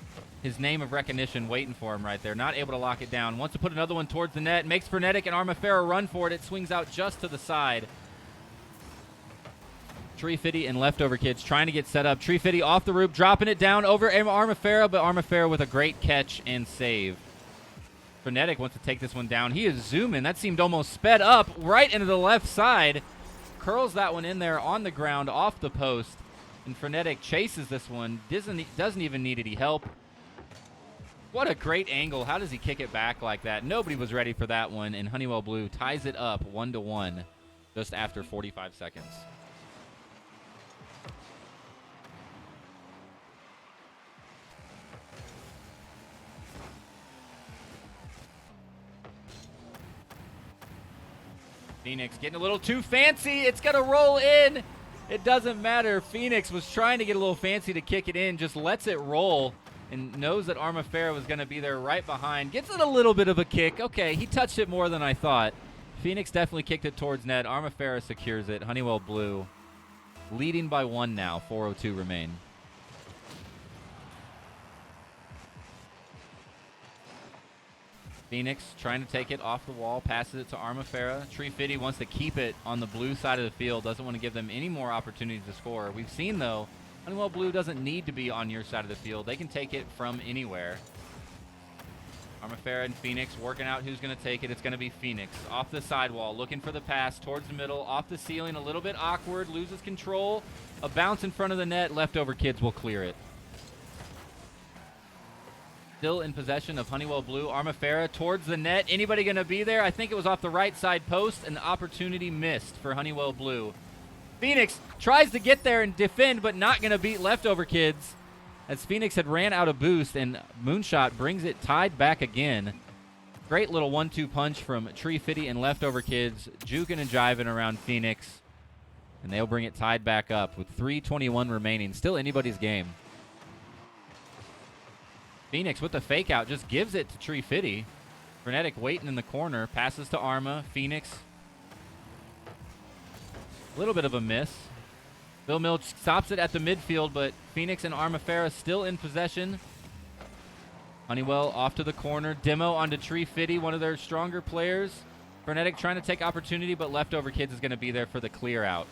his name of recognition waiting for him right there. Not able to lock it down. Wants to put another one towards the net. Makes Frenetic and Armafera run for it. It swings out just to the side. Tree Fitty and Leftover Kids trying to get set up. Tree Fitty off the roof, dropping it down over Armafera, but Armafera with a great catch and save. Frenetic wants to take this one down. He is zooming. That seemed almost sped up right into the left side. Curls that one in there on the ground off the post, and Frenetic chases this one. Doesn't even need any help. What a great angle. How does he kick it back like that? Nobody was ready for that one, and Honeywell Blue ties it up 1-1 just after 45 seconds. Phoenix getting a little too fancy. It's going to roll in. It doesn't matter. Phoenix was trying to get a little fancy to kick it in, just lets it roll and knows that Armafera was going to be there right behind. Gets it a little bit of a kick. Okay, he touched it more than I thought. Phoenix definitely kicked it towards net. Armafera secures it. Honeywell Blue leading by 1 now. 4:02 remain. Phoenix trying to take it off the wall, passes it to Armafera. Tree Fitty wants to keep it on the blue side of the field, doesn't want to give them any more opportunities to score. We've seen, though, Honeywell Blue doesn't need to be on your side of the field. They can take it from anywhere. Armafera and Phoenix working out who's going to take it. It's going to be Phoenix. Off the sidewall, looking for the pass towards the middle. Off the ceiling, a little bit awkward. Loses control. A bounce in front of the net. Leftover kids will clear it. Still in possession of Honeywell Blue. Armafera towards the net. Anybody going to be there? I think it was off the right side post. An opportunity missed for Honeywell Blue. Phoenix tries to get there and defend, but not going to beat Leftover Kids, as Phoenix had ran out of boost, and Moonshot brings it tied back again. Great little 1-2 punch from Tree Fitty and Leftover Kids, juking and jiving around Phoenix, and they'll bring it tied back up with 3:21 remaining. Still anybody's game. Phoenix with the fake out just gives it to Tree Fitty. Frenetic waiting in the corner, passes to Arma. Phoenix, a little bit of a miss. Bill Mill stops it at the midfield, but Phoenix and Armafera still in possession. Honeywell off to the corner. Demo onto Tree Fitty, one of their stronger players. Frenetic trying to take opportunity, but Leftover Kids is going to be there for the clear out.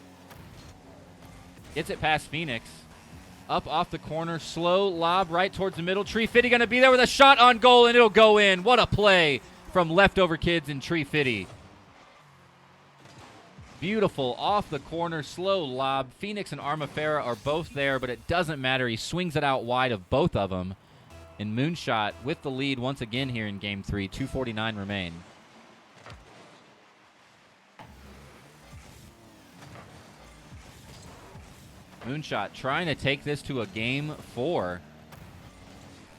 Gets it past Phoenix. Up off the corner. Slow lob right towards the middle. Tree Fitty going to be there with a shot on goal, and it'll go in. What a play from Leftover Kids and Tree Fitty. Beautiful off the corner, slow lob. Phoenix and Armafera are both there, but it doesn't matter. He swings it out wide of both of them. And Moonshot with the lead once again here in Game 3. 2:49 remain. Moonshot trying to take this to a Game 4.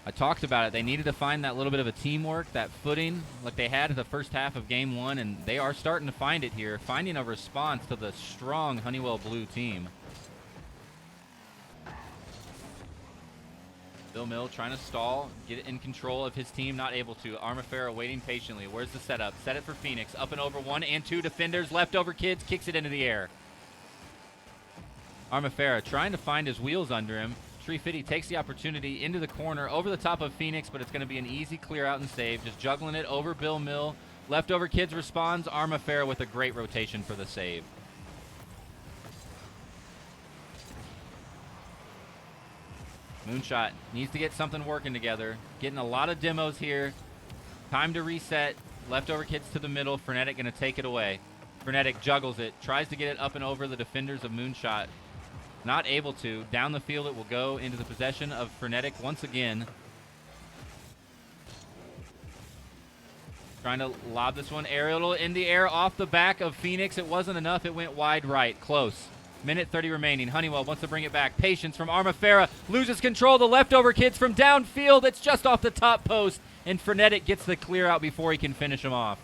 I talked about it. They needed to find that little bit of a teamwork, that footing like they had in the first half of Game 1, and they are starting to find it here, finding a response to the strong Honeywell Blue team. Bill Mill trying to stall, get it in control of his team, not able to. Armafera waiting patiently. Where's the setup? Set it for Phoenix. Up and over 1 and 2 defenders. Leftover Kids kicks it into the air. Armafera trying to find his wheels under him. Tree Fitty takes the opportunity into the corner, over the top of Phoenix, but it's going to be an easy clear out and save. Just juggling it over Bill Mill. Leftover Kids responds. Armafera with a great rotation for the save. Moonshot needs to get something working together. Getting a lot of demos here. Time to reset. Leftover Kids to the middle. Frenetic going to take it away. Frenetic juggles it. Tries to get it up and over the defenders of Moonshot. Not able to. Down the field, it will go into the possession of Frenetic once again. Trying to lob this one aerial in the air off the back of Phoenix. It wasn't enough. It went wide right. Close. Minute 30 remaining. Honeywell wants to bring it back. Patience from Armafera. Loses control. The Leftover Kids from downfield. It's just off the top post. And Frenetic gets the clear out before he can finish him off.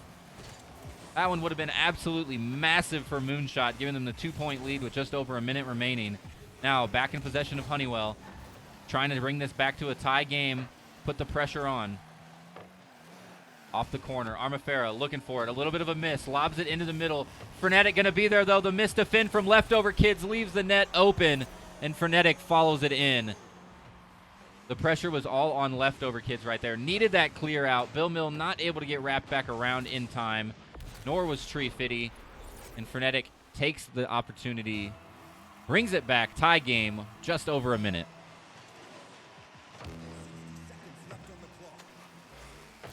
That one would have been absolutely massive for Moonshot, giving them the 2-point lead with just over a minute remaining. Now back in possession of Honeywell. Trying to bring this back to a tie game. Put the pressure on. Off the corner. Armafera looking for it. A little bit of a miss. Lobs it into the middle. Frenetic going to be there, though. The missed defend from Leftover Kids leaves the net open, and Frenetic follows it in. The pressure was all on Leftover Kids right there. Needed that clear out. Bill Mill not able to get wrapped back around in time, nor was Tree Fitty. And Frenetic takes the opportunity, brings it back. Tie game, just over a minute.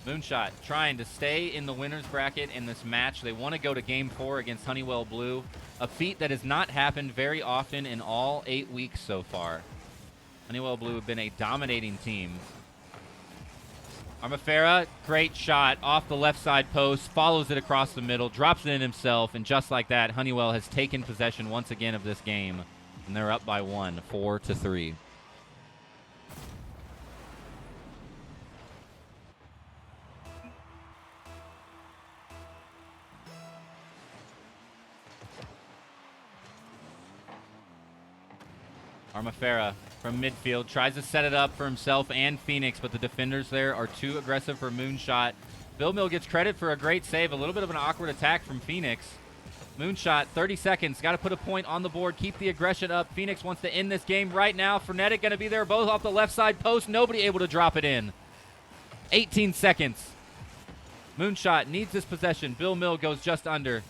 Moonshot trying to stay in the winner's bracket in this match. They want to go to Game 4 against Honeywell Blue, a feat that has not happened very often in all 8 weeks so far. Honeywell Blue have been a dominating team. Armafera, great shot off the left side post, follows it across the middle, drops it in himself, and just like that, Honeywell has taken possession once again of this game, and they're up by 1, 4-3. Armafera from midfield tries to set it up for himself and Phoenix, but the defenders there are too aggressive for Moonshot. Bill Mill gets credit for a great save. A little bit of an awkward attack from Phoenix. Moonshot, 30 seconds. Got to put a point on the board. Keep the aggression up. Phoenix wants to end this game right now. Frenetic going to be there both off the left side post. Nobody able to drop it in. 18 seconds. Moonshot needs this possession. Bill Mill goes just under.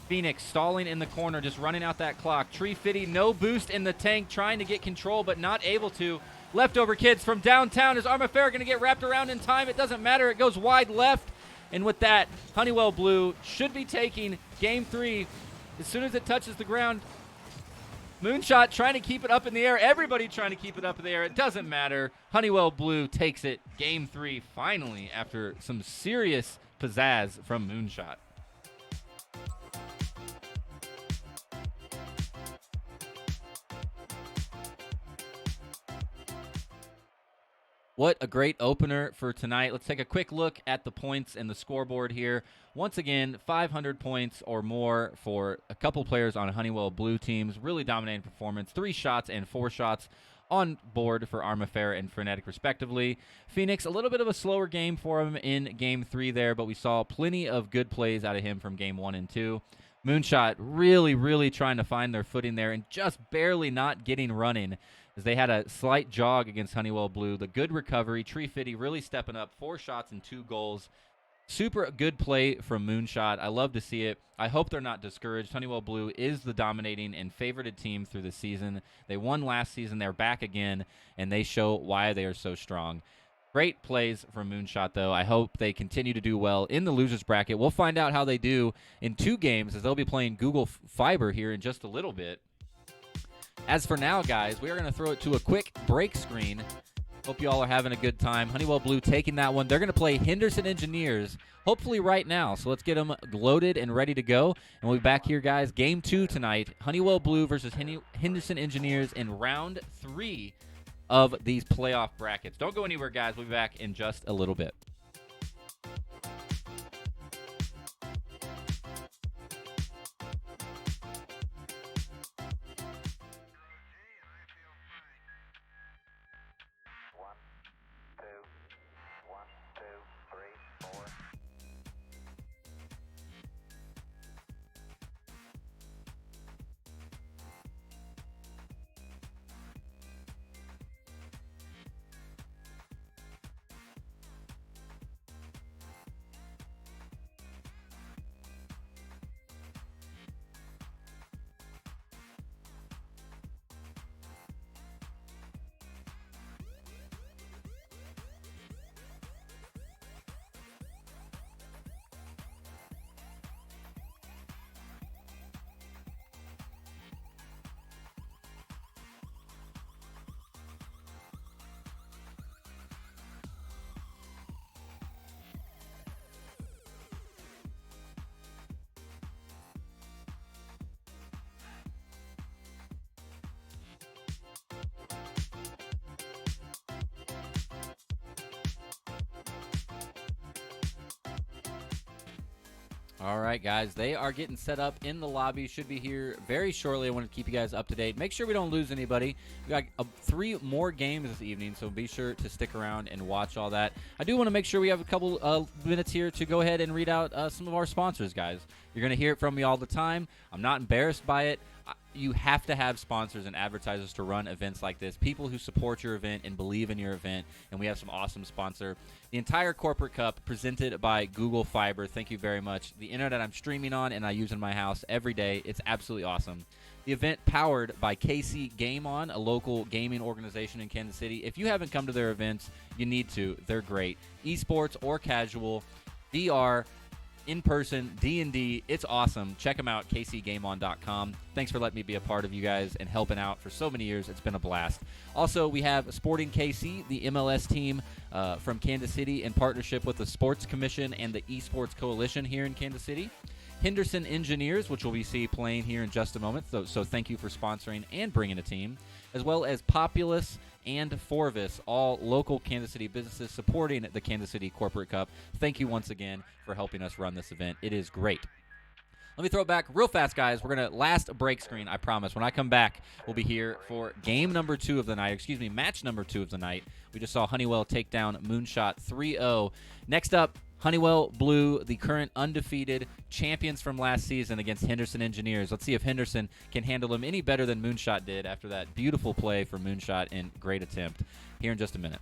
Phoenix stalling in the corner, just running out that clock. Tree Fitty, no boost in the tank, trying to get control, but not able to. Leftover kids from downtown. Is Armafair going to get wrapped around in time? It doesn't matter. It goes wide left. And with that, Honeywell Blue should be taking Game 3 as soon as it touches the ground. Moonshot trying to keep it up in the air. Everybody trying to keep it up in the air. It doesn't matter. Honeywell Blue takes it. Game 3 finally after some serious pizzazz from Moonshot. What a great opener for tonight. Let's take a quick look at the points and the scoreboard here. Once again, 500 points or more for a couple players on Honeywell Blue teams. Really dominating performance. 3 shots and 4 shots on board for Armafair and Frenetic respectively. Phoenix, a little bit of a slower game for him in Game 3 there, but we saw plenty of good plays out of him from Game 1 and 2. Moonshot really trying to find their footing there and just barely not getting running, as they had a slight jog against Honeywell Blue. The good recovery, Tree Fitty really stepping up, 4 shots and 2 goals. Super good play from Moonshot. I love to see it. I hope they're not discouraged. Honeywell Blue is the dominating and favorited team through the season. They won last season. They're back again, and they show why they are so strong. Great plays from Moonshot, though. I hope they continue to do well in the losers bracket. We'll find out how they do in 2 games, as they'll be playing Google Fiber here in just a little bit. As for now, guys, we are going to throw it to a quick break screen. Hope you all are having a good time. Honeywell Blue taking that one. They're going to play Henderson Engineers, hopefully right now. So let's get them loaded and ready to go. And we'll be back here, guys. Game 2 tonight. Honeywell Blue versus Henderson Engineers in round 3 of these playoff brackets. Don't go anywhere, guys. We'll be back in just a little bit. All right, guys, they are getting set up in the lobby. Should be here very shortly. I want to keep you guys up to date. Make sure we don't lose anybody. We got 3 more games this evening, so be sure to stick around and watch all that. I do want to make sure we have a couple minutes here to go ahead and read out some of our sponsors, guys. You're going to hear it from me all the time. I'm not embarrassed by it. You have to have sponsors and advertisers to run events like this, people who support your event and believe in your event, and we have some awesome sponsor. The entire Corporate Cup presented by Google Fiber. Thank you very much. The internet I'm streaming on and I use in my house every day. It's absolutely awesome. The event powered by KC Game On, a local gaming organization in Kansas City. If you haven't come to their events, you need to. They're great. Esports or casual, VR, in-person, D&D, it's awesome. Check them out, kcgameon.com. Thanks for letting me be a part of you guys and helping out for so many years. It's been a blast. Also, we have Sporting KC, the MLS team from Kansas City, in partnership with the Sports Commission and the Esports Coalition here in Kansas City. Henderson Engineers, which we'll be playing here in just a moment, so thank you for sponsoring and bringing a team, as well as Populous and Forvis, all local Kansas City businesses supporting the Kansas City Corporate Cup. Thank you once again for helping us run this event. It is great. Let me throw it back real fast, guys. We're going to last break screen, I promise. When I come back, we'll be here for game number 2 of the night. Match number 2 of the night. We just saw Honeywell take down Moonshot 3-0. Next up, Honeywell Blue, the current undefeated champions from last season, against Henderson Engineers. Let's see if Henderson can handle them any better than Moonshot did after that beautiful play for Moonshot and great attempt. Here in just a minute.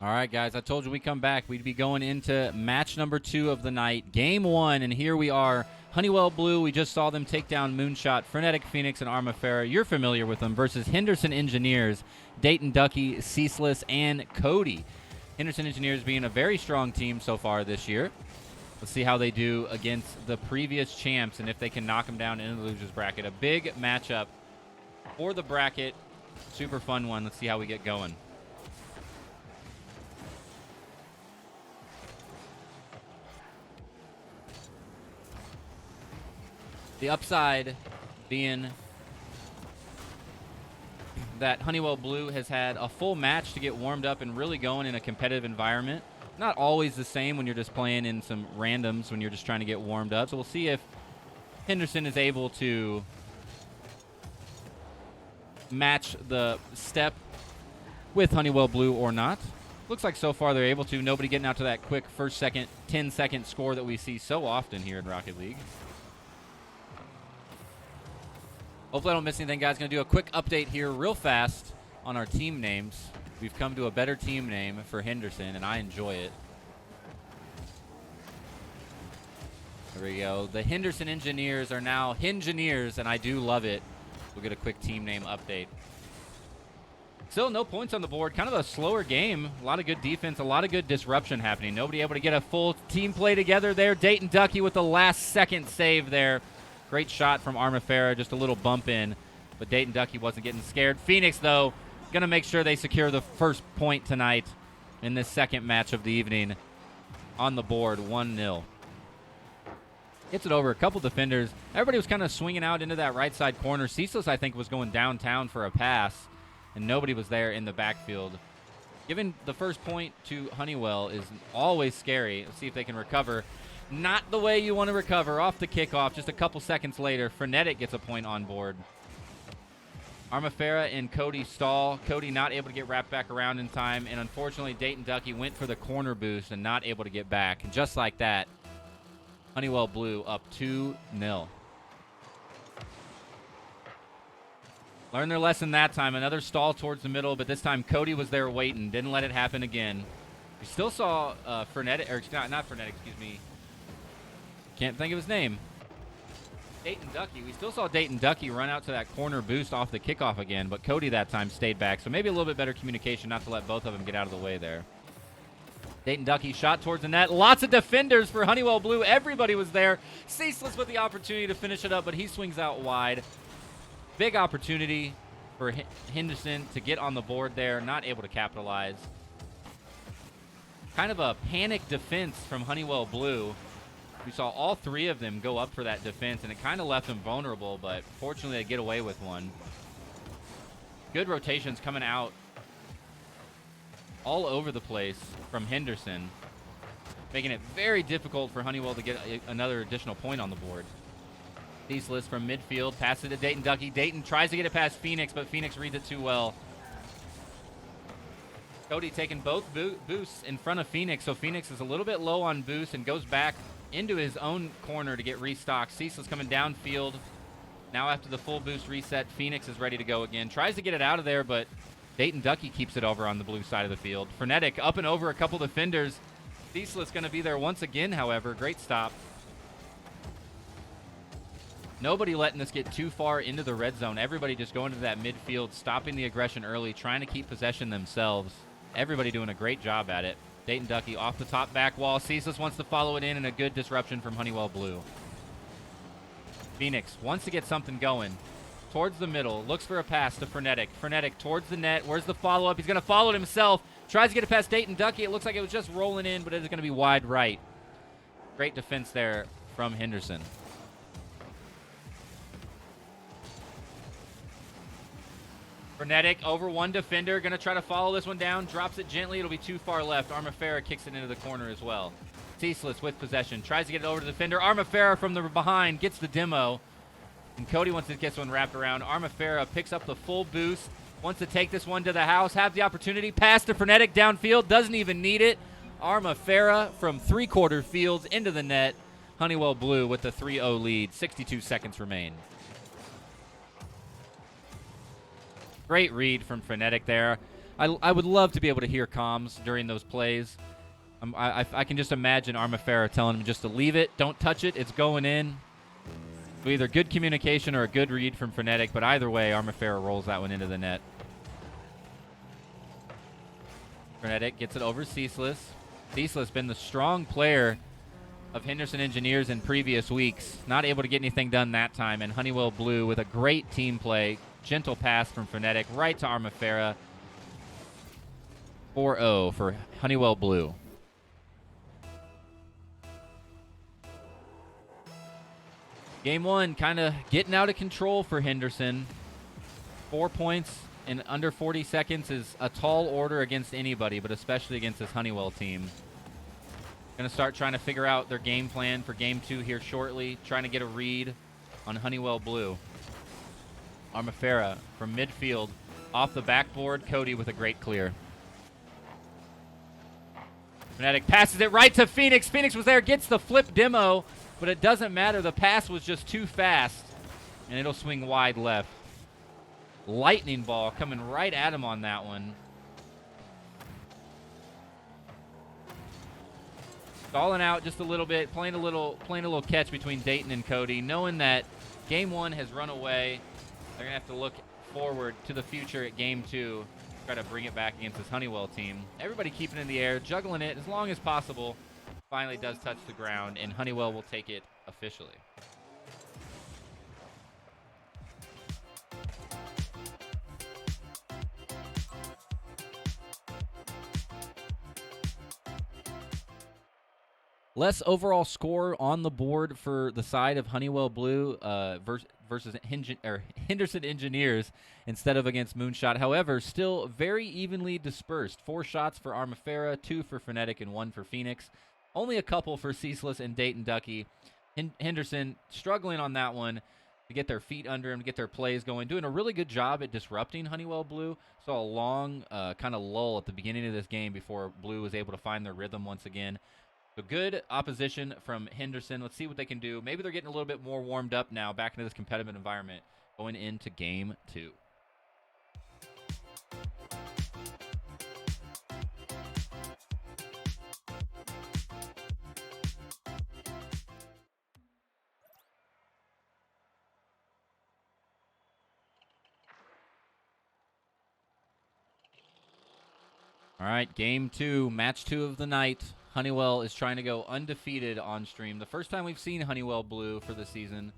All right, guys, I told you we come back. We'd be going into match number 2 of the night, game 1, and here we are. Honeywell Blue, we just saw them take down Moonshot, Frenetic Phoenix, and Armafera. You're familiar with them, versus Henderson Engineers, Dayton Ducky, Ceaseless, and Cody. Henderson Engineers being a very strong team so far this year. Let's see how they do against the previous champs and if they can knock them down into the losers bracket. A big matchup for the bracket. Super fun one. Let's see how we get going. The upside being that Honeywell Blue has had a full match to get warmed up and really going in a competitive environment. Not always the same when you're just playing in some randoms when you're just trying to get warmed up. So we'll see if Henderson is able to match the step with Honeywell Blue or not. Looks like so far they're able to. Nobody getting out to that quick first second, 10-second score that we see so often here in Rocket League. Hopefully I don't miss anything, guys. Going to do a quick update here real fast on our team names. We've come to a better team name for Henderson, and I enjoy it. There we go. The Henderson Engineers are now Hengineers, and I do love it. We'll get a quick team name update. Still no points on the board. Kind of a slower game. A lot of good defense, a lot of good disruption happening. Nobody able to get a full team play together there. Dayton Ducky with the last second save there. Great shot from Armafera, just a little bump in, but Dayton Ducky wasn't getting scared. Phoenix, though, going to make sure they secure the first point tonight in this second match of the evening on the board, 1-0. Hits it over a couple defenders. Everybody was kind of swinging out into that right side corner. Ceaseless, I think, was going downtown for a pass, and nobody was there in the backfield. Giving the first point to Honeywell is always scary. Let's see if they can recover. Not the way you want to recover. Off the kickoff, just a couple seconds later, Frenetic gets a point on board. Armafera and Cody stall. Cody not able to get wrapped back around in time, and unfortunately Dayton Ducky went for the corner boost and not able to get back. And just like that, Honeywell Blue up 2-0. Learned their lesson that time. Another stall towards the middle, but this time Cody was there waiting. Didn't let it happen again. We still saw Frenetic, or not Frenetic, excuse me. Can't think of his name. Dayton Ducky. We still saw Dayton Ducky run out to that corner boost off the kickoff again, but Cody that time stayed back. So maybe a little bit better communication not to let both of them get out of the way there. Dayton Ducky shot towards the net. Lots of defenders for Honeywell Blue. Everybody was there. Ceaseless with the opportunity to finish it up, but he swings out wide. Big opportunity for Henderson to get on the board there. Not able to capitalize. Kind of a panic defense from Honeywell Blue. We saw all three of them go up for that defense, and it kind of left them vulnerable, but fortunately they get away with one. Good rotations coming out all over the place from Henderson, making it very difficult for Honeywell to get another additional point on the board. Ceaseless from midfield, passes it to Dayton Ducky. Dayton tries to get it past Phoenix, but Phoenix reads it too well. Cody taking both boosts in front of Phoenix, so Phoenix is a little bit low on boost and goes back into his own corner to get restocked. Ceaseless coming downfield. Now after the full boost reset, Phoenix is ready to go again. Tries to get it out of there, but Dayton Ducky keeps it over on the blue side of the field. Frenetic up and over a couple defenders. Ceaseless going to be there once again, however. Great stop. Nobody letting us get too far into the red zone. Everybody just going to that midfield, stopping the aggression early, trying to keep possession themselves. Everybody doing a great job at it. Dayton Ducky off the top back wall. Ceaseless wants to follow it in, and a good disruption from Honeywell Blue. Phoenix wants to get something going. Towards the middle. Looks for a pass to Frenetic. Frenetic towards the net. Where's the follow-up? He's going to follow it himself. Tries to get it past Dayton Ducky. It looks like it was just rolling in, but it is going to be wide right. Great defense there from Henderson. Frenetic over one defender. Going to try to follow this one down. Drops it gently. It'll be too far left. Armafera kicks it into the corner as well. Ceaseless with possession. Tries to get it over to the defender. Armafera from the behind gets the demo. And Cody wants to get this one wrapped around. Armafera picks up the full boost. Wants to take this one to the house. Have the opportunity. Pass to Frenetic downfield. Doesn't even need it. Armafera from three-quarter fields into the net. Honeywell Blue with the 3-0 lead. 62 seconds remain. Great read from Frenetic there. I would love to be able to hear comms during those plays. I can just imagine Armafera telling him just to leave it, don't touch it, it's going in. So either good communication or a good read from Fnatic, but either way, Armafera rolls that one into the net. Fnatic gets it over Ceaseless. Ceaseless been the strong player of Henderson Engineers in previous weeks. Not able to get anything done that time, and Honeywell Blue with a great team play. Gentle pass from Fnatic right to Armafera. 4-0 for Honeywell Blue. Game 1 kind of getting out of control for Henderson. 4 points in under 40 seconds is a tall order against anybody, but especially against this Honeywell team. Going to start trying to figure out their game plan for Game 2 here shortly. Trying to get a read on Honeywell Blue. Armafera from midfield. Off the backboard, Cody with a great clear. Fnatic passes it right to Phoenix. Phoenix was there, gets the flip demo, but it doesn't matter. The pass was just too fast, and it'll swing wide left. Lightning ball coming right at him on that one. Stalling out just a little bit, playing a little catch between Dayton and Cody, knowing that Game 1 has run away. They're going to have to look forward to the future at Game 2, try to bring it back against this Honeywell team. Everybody keeping it in the air, juggling it as long as possible. Finally does touch the ground, and Honeywell will take it officially. Less overall score on the board for the side of Honeywell Blue versus Henderson Engineers instead of against Moonshot. However, still very evenly dispersed. 4 shots for Armafera, 2 for Fnatic, and 1 for Phoenix. Only a couple for Ceaseless and Dayton Ducky. Henderson struggling on that one to get their feet under him, to get their plays going. Doing a really good job at disrupting Honeywell Blue. Saw a long kind of lull at the beginning of this game before Blue was able to find their rhythm once again. So good opposition from Henderson. Let's see what they can do. Maybe they're getting a little bit more warmed up now back into this competitive environment going into Game 2. All right, Game 2, Match 2 of the night. Honeywell is trying to go undefeated on stream. The first time we've seen Honeywell Blue for the season.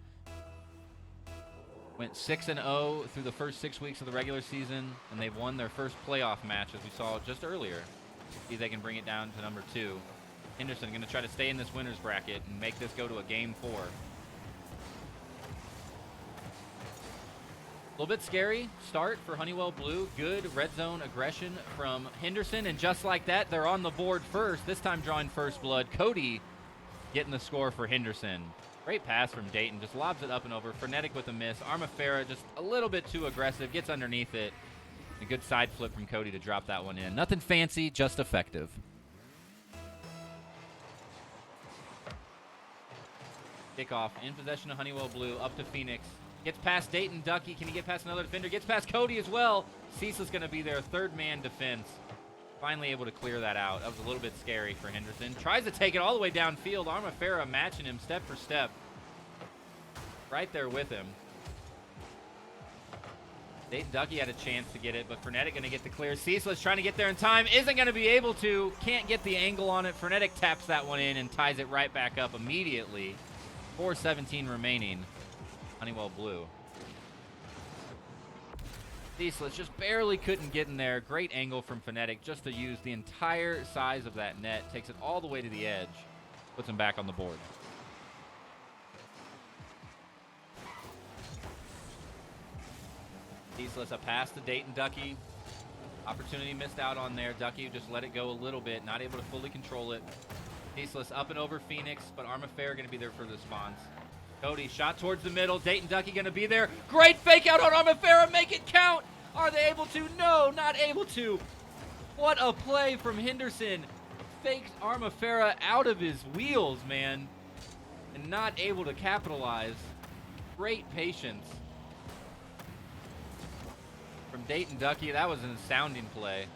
Went 6-0 through the first 6 weeks of the regular season, and they've won their first playoff match, as we saw just earlier. See if they can bring it down to number 2. Henderson going to try to stay in this winner's bracket and make this go to a Game 4. A little bit scary start for Honeywell Blue. Good red zone aggression from Henderson, and just like that, they're on the board first, this time drawing first blood. Cody getting the score for Henderson. Great pass from Dayton, just lobs it up and over. Fnatic with a miss. Armafera just a little bit too aggressive, gets underneath it. A good side flip from Cody to drop that one in. Nothing fancy, just effective. Kickoff in possession of Honeywell Blue, up to Phoenix. Gets past Dayton Ducky. Can he get past another defender? Gets past Cody as well. Ceaseless going to be their third man defense. Finally able to clear that out. That was a little bit scary for Henderson. Tries to take it all the way downfield. Armafera matching him step for step. Right there with him. Dayton Ducky had a chance to get it, but Fnatic going to get the clear. Ceaseless trying to get there in time. Isn't going to be able to. Can't get the angle on it. Fnatic taps that one in and ties it right back up immediately. 4:17 remaining. Honeywell Blue. Ceaseless just barely couldn't get in there. Great angle from Fnatic just to use the entire size of that net. Takes it all the way to the edge. Puts him back on the board. Ceaseless a pass to Dayton Ducky. Opportunity missed out on there. Ducky just let it go a little bit. Not able to fully control it. Ceaseless up and over Phoenix, but Armafera going to be there for the response. Cody shot towards the middle. Dayton Ducky going to be there. Great fake out on Armafera. Make it count. Are they able to? No, not able to. What a play from Henderson. Fakes Armafera out of his wheels, man. And not able to capitalize. Great patience. from Dayton Ducky. That was an astounding play.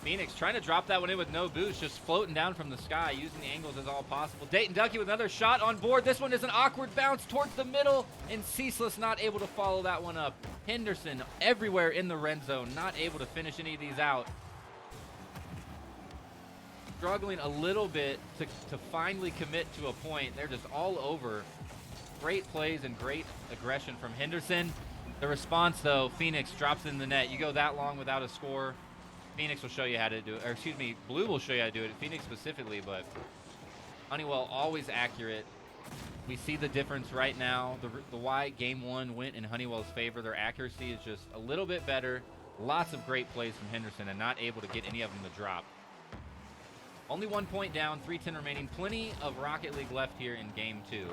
Phoenix trying to drop that one in with no boost, just floating down from the sky, using the angles as all possible. Dayton Ducky with another shot on board. This one is an awkward bounce towards the middle, and Ceaseless not able to follow that one up. Henderson everywhere in the red zone, not able to finish any of these out. Struggling a little bit to finally commit to a point. They're just all over. Great plays and great aggression from Henderson. The response, though, Phoenix drops it in the net. You go that long without a score, Phoenix will show you how to do it. Or excuse me, Blue will show you how to do it, Phoenix specifically, but Honeywell always accurate. We see the difference right now. The why game one went in Honeywell's favor. Their accuracy is just a little bit better. Lots of great plays from Henderson and not able to get any of them to drop. Only 1 point down, 3:10 remaining. Plenty of Rocket League left here in game two.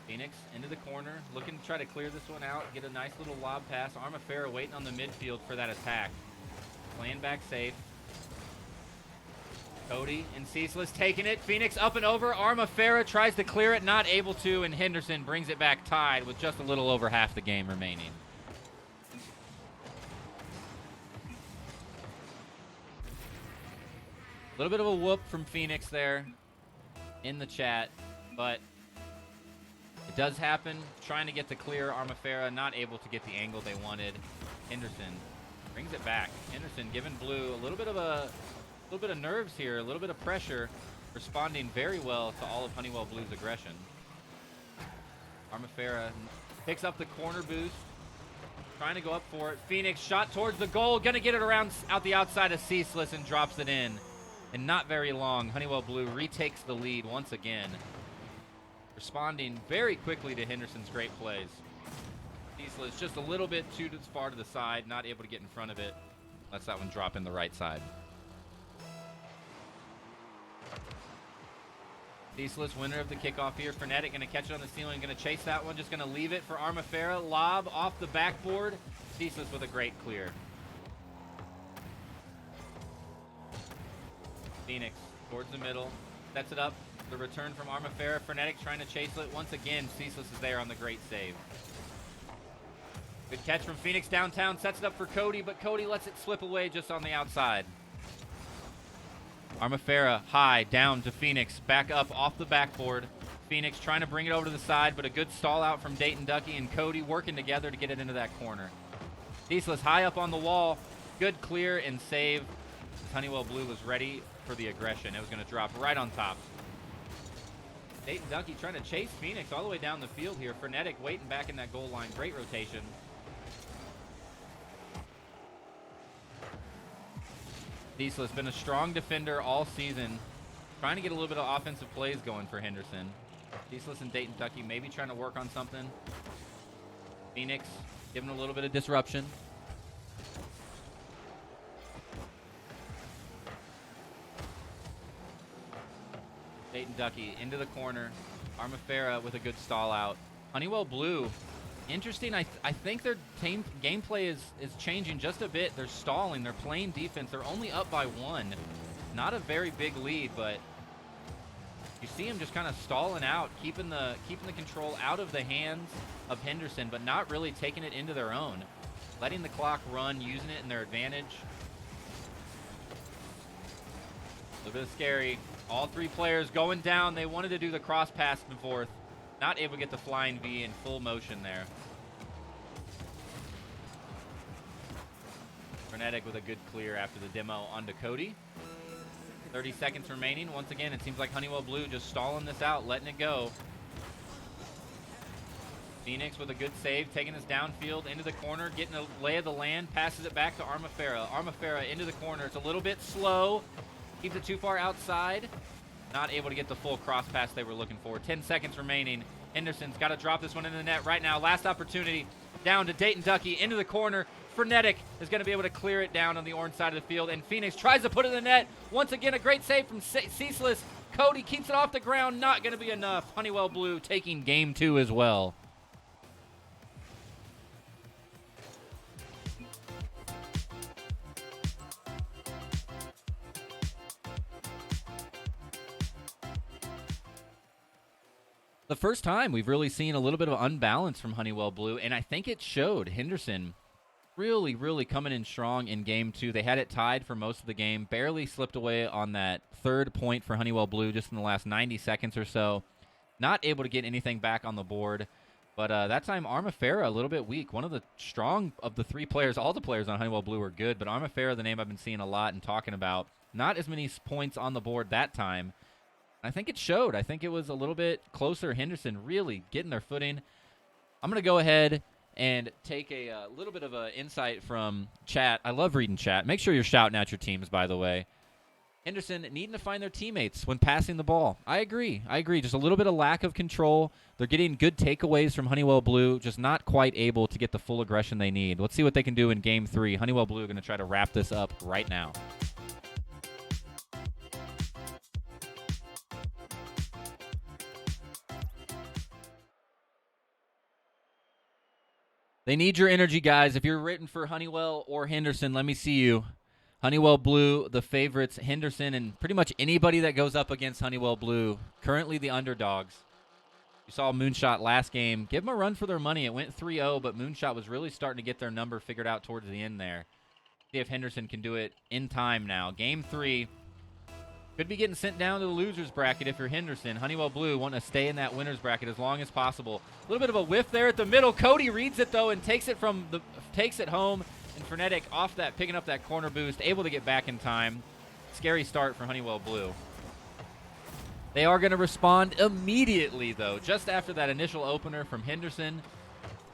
Phoenix into the corner, looking to try to clear this one out, get a nice little lob pass. Armafera waiting on the midfield for that attack. Playing back safe. Cody and Ceaseless taking it. Phoenix up and over. Armafera tries to clear it, not able to, and Henderson brings it back tied with just a little over half the game remaining. A little bit of a whoop from Phoenix there in the chat, but it does happen. Trying to get the clear. Armafera not able to get the angle they wanted. Henderson brings it back. Henderson giving Blue a little bit of nerves here, a little bit of pressure, responding very well to all of Honeywell Blue's aggression. Armafera picks up the corner boost, trying to go up for it. Phoenix shot towards the goal, gonna get it around out the outside of Ceaseless and drops it in. And not very long, Honeywell Blue retakes the lead once again, responding very quickly to Henderson's great plays. Ceaseless just a little bit too far to the side, not able to get in front of it. Lets that one drop in the right side. Ceaseless, winner of the kickoff here. Frenetic gonna catch it on the ceiling, gonna chase that one, just gonna leave it for Armafera. Lob off the backboard. Ceaseless with a great clear. Phoenix towards the middle, sets it up. The return from Armafera. Frenetic trying to chase it once again. Ceaseless is there on the great save. Good catch from Phoenix downtown, sets it up for Cody, but Cody lets it slip away just on the outside. Armafera high, down to Phoenix, back up off the backboard. Phoenix trying to bring it over to the side, but a good stall out from Dayton Ducky and Cody working together to get it into that corner. Ceaseless high up on the wall, good clear and save. Honeywell Blue was ready for the aggression. It was going to drop right on top. Dayton Ducky trying to chase Phoenix all the way down the field here. Frenetic waiting back in that goal line. Great rotation. Ceaseless been a strong defender all season. Trying to get a little bit of offensive plays going for Henderson. Ceaseless and Dayton Ducky maybe trying to work on something. Phoenix giving a little bit of disruption. Dayton Ducky into the corner. Armafera with a good stall out. Honeywell Blue, interesting. I think their team gameplay is changing just a bit. They're stalling. They're playing defense. They're only up by one. Not a very big lead, but you see them just kind of stalling out, keeping the control out of the hands of Henderson, but not really taking it into their own. Letting the clock run, using it in their advantage. A little bit of scary. All three players going down. They wanted to do the cross pass and forth. Not able to get the flying V in full motion there. Frenetic with a good clear after the demo onto Cody. 30 seconds remaining. Once again, it seems like Honeywell Blue just stalling this out, letting it go. Phoenix with a good save, taking this downfield into the corner, getting a lay of the land, passes it back to Armafera. Armafera into the corner. It's a little bit slow. Keeps it too far outside. Not able to get the full cross pass they were looking for. 10 seconds remaining. Henderson's got to drop this one in the net right now. Last opportunity. Down to Dayton Ducky into the corner. Frenetic is going to be able to clear it down on the orange side of the field. And Phoenix tries to put it in the net. Once again, a great save from Ceaseless. Cody keeps it off the ground. Not going to be enough. Honeywell Blue taking game two as well. The first time we've really seen a little bit of unbalance from Honeywell Blue, and I think it showed. Henderson really coming in strong in game 2. They had it tied for most of the game, barely slipped away on that third point for Honeywell Blue just in the last 90 seconds or so. Not able to get anything back on the board. But that time, Armafera a little bit weak. One of the strong of the 3 players. All the players on Honeywell Blue are good, but Armafera, the name I've been seeing a lot and talking about. Not as many points on the board that time. I think it showed. I think it was a little bit closer. Henderson really getting their footing. I'm going to go ahead and take a little bit of an insight from chat. I love reading chat. Make sure you're shouting out your teams, by the way. Henderson needing to find their teammates when passing the ball. I agree. Just a little bit of lack of control. They're getting good takeaways from Honeywell Blue, just not quite able to get the full aggression they need. Let's see what they can do in Game 3. Honeywell Blue are going to try to wrap this up right now. They need your energy, guys. If you're written for Honeywell or Henderson, let me see you. Honeywell Blue, the favorites. Henderson and pretty much anybody that goes up against Honeywell Blue, currently the underdogs. You saw Moonshot last game. Give them a run for their money. It went 3-0, but Moonshot was really starting to get their number figured out towards the end there. See if Henderson can do it in time now. Game 3. Could be getting sent down to the loser's bracket if you're Henderson. Honeywell Blue want to stay in that winner's bracket as long as possible. A little bit of a whiff there at the middle. Cody reads it, though, and takes it home. And Frenetic off that, picking up that corner boost, able to get back in time. Scary start for Honeywell Blue. They are going to respond immediately, though, just after that initial opener from Henderson.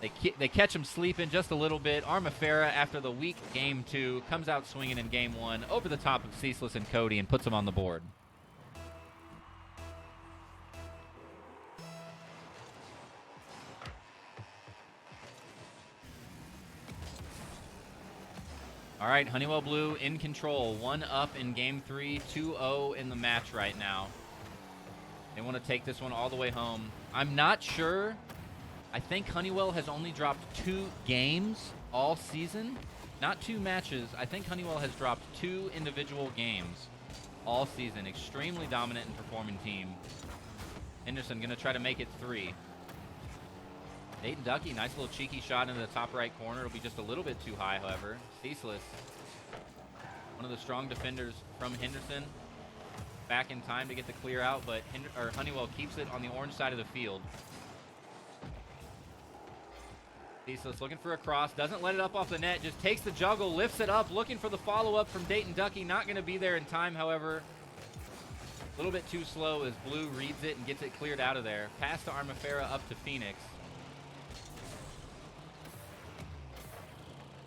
They catch him sleeping just a little bit. Armafera, after the weak Game 2, comes out swinging in Game 1 over the top of Ceaseless and Cody and puts him on the board. All right, Honeywell Blue in control. 1 up in Game 3, 2-0 in the match right now. They want to take this one all the way home. I'm not sure. I think Honeywell has only dropped 2 games all season. Not 2 matches. I think Honeywell has dropped 2 individual games all season. Extremely dominant and performing team. Henderson going to try to make it 3. Dayton Ducky, nice little cheeky shot into the top right corner. It'll be just a little bit too high, however. Ceaseless, one of the strong defenders from Henderson. Back in time to get the clear out, but Honeywell keeps it on the orange side of the field. Ceaseless looking for a cross, doesn't let it up off the net, just takes the juggle, lifts it up, looking for the follow-up from Dayton Ducky. Not going to be there in time, however. A little bit too slow as Blue reads it and gets it cleared out of there. Pass to Armafera up to Phoenix.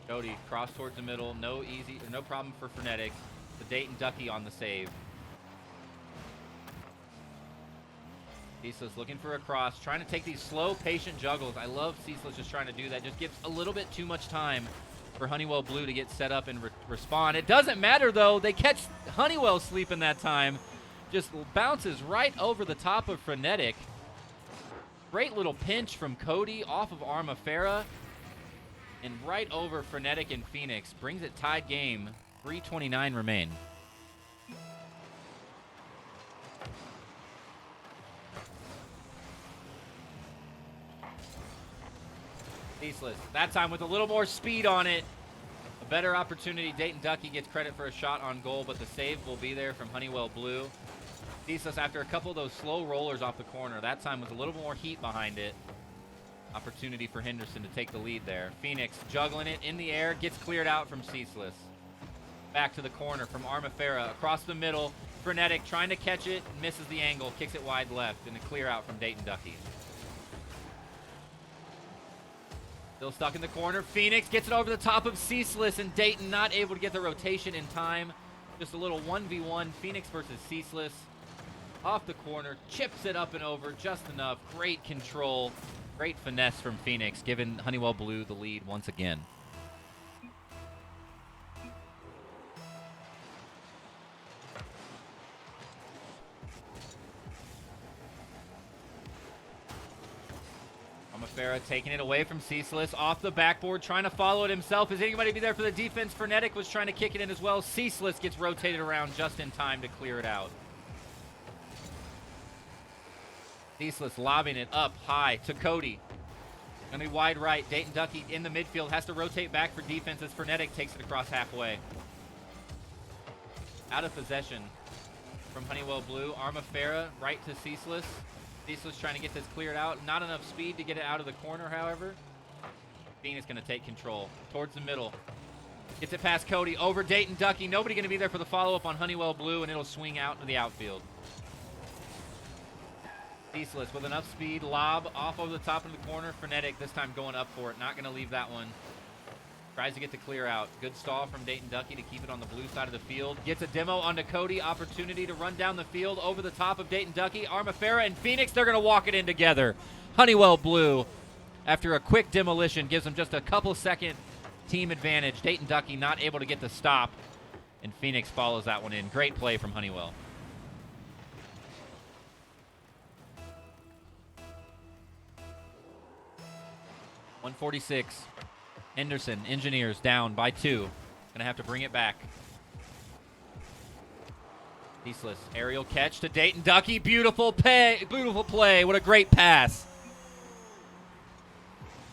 Cody, cross towards the middle, no problem for Frenetic. The Dayton Ducky on the save. Ceaseless looking for a cross, trying to take these slow, patient juggles. I love Ceaseless just trying to do that. Just gives a little bit too much time for Honeywell Blue to get set up and respond. It doesn't matter, though. They catch Honeywell sleeping that time. Just bounces right over the top of Frenetic. Great little pinch from Cody off of Armafera. And right over Frenetic and Phoenix. Brings it tied game. 3:29 remain. Ceaseless. That time with a little more speed on it. A better opportunity. Dayton Ducky gets credit for a shot on goal, but the save will be there from Honeywell Blue. Ceaseless, after a couple of those slow rollers off the corner, that time with a little more heat behind it. Opportunity for Henderson to take the lead there. Phoenix juggling it in the air, gets cleared out from Ceaseless. Back to the corner from Armafera, across the middle. Frenetic trying to catch it, misses the angle, kicks it wide left, and a clear out from Dayton Ducky. Still stuck in the corner. Phoenix gets it over the top of Ceaseless, and Dayton not able to get the rotation in time. Just a little 1v1, Phoenix versus Ceaseless. Off the corner, chips it up and over just enough. Great control. Great finesse from Phoenix, giving Honeywell Blue the lead once again. Armafera taking it away from Ceaseless, off the backboard, trying to follow it himself. Is anybody be there for the defense? Frenetic was trying to kick it in as well. Ceaseless gets rotated around just in time to clear it out. Ceaseless lobbing it up high to Cody. Gonna be wide right. Dayton Ducky in the midfield. Has to rotate back for defense as Frenetic takes it across halfway. Out of possession from Honeywell Blue. Arma Farah right to Ceaseless. Ceaseless trying to get this cleared out. Not enough speed to get it out of the corner, however. Phoenix going to take control towards the middle. Gets it past Cody over Dayton Ducky. Nobody going to be there for the follow-up on Honeywell Blue, and it'll swing out to the outfield. Ceaseless with enough speed. Lob off over the top of the corner. Frenetic this time going up for it. Not going to leave that one. Tries to get the clear out. Good stall from Dayton Ducky to keep it on the blue side of the field. Gets a demo onto Cody. Opportunity to run down the field over the top of Dayton Ducky. Arma Farah and Phoenix, they're going to walk it in together. Honeywell Blue, after a quick demolition, gives them just a couple second team advantage. Dayton Ducky not able to get the stop, and Phoenix follows that one in. Great play from Honeywell. .146. Henderson, Engineers down by 2. Gonna have to bring it back. Ceaseless, aerial catch to Dayton Ducky. Beautiful play. What a great pass.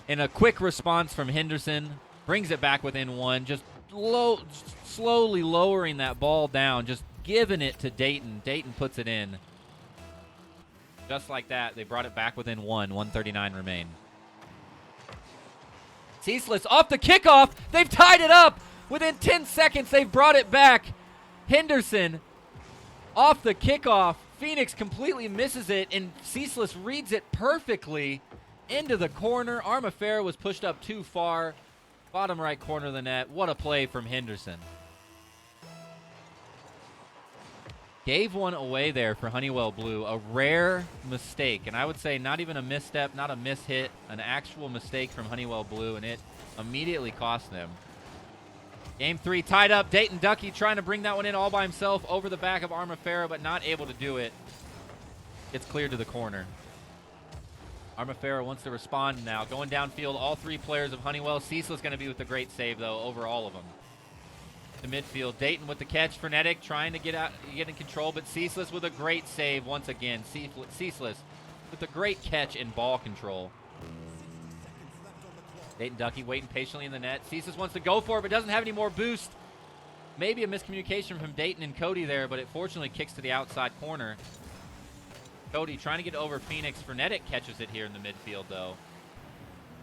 And a quick response from Henderson. Brings it back within 1. Just slowly lowering that ball down. Just giving it to Dayton. Dayton puts it in. Just like that, they brought it back within 1. 1:39 remain. Ceaseless off the kickoff. They've tied it up. Within 10 seconds, they've brought it back. Henderson off the kickoff. Phoenix completely misses it, and Ceaseless reads it perfectly into the corner. Arma Farah was pushed up too far. Bottom right corner of the net. What a play from Henderson. Gave one away there for Honeywell Blue. A rare mistake, and I would say not even a misstep, not a mishit, an actual mistake from Honeywell Blue, and it immediately cost them. Game 3 tied up. Dayton Ducky trying to bring that one in all by himself over the back of Arma Farah, but not able to do it. It's cleared to the corner. Arma Farah wants to respond now. Going downfield, all 3 players of Honeywell. Ceaseless going to be with the great save, though, over all of them. The midfield, Dayton with the catch. Frenetic trying to get in control, but Ceaseless with a great save once again. Ceaseless with a great catch and ball control. Dayton Ducky waiting patiently in the net. Ceaseless wants to go for it, but doesn't have any more boost. Maybe a miscommunication from Dayton and Cody there, but it fortunately kicks to the outside corner. Cody trying to get over Phoenix. Frenetic catches it here in the midfield, though.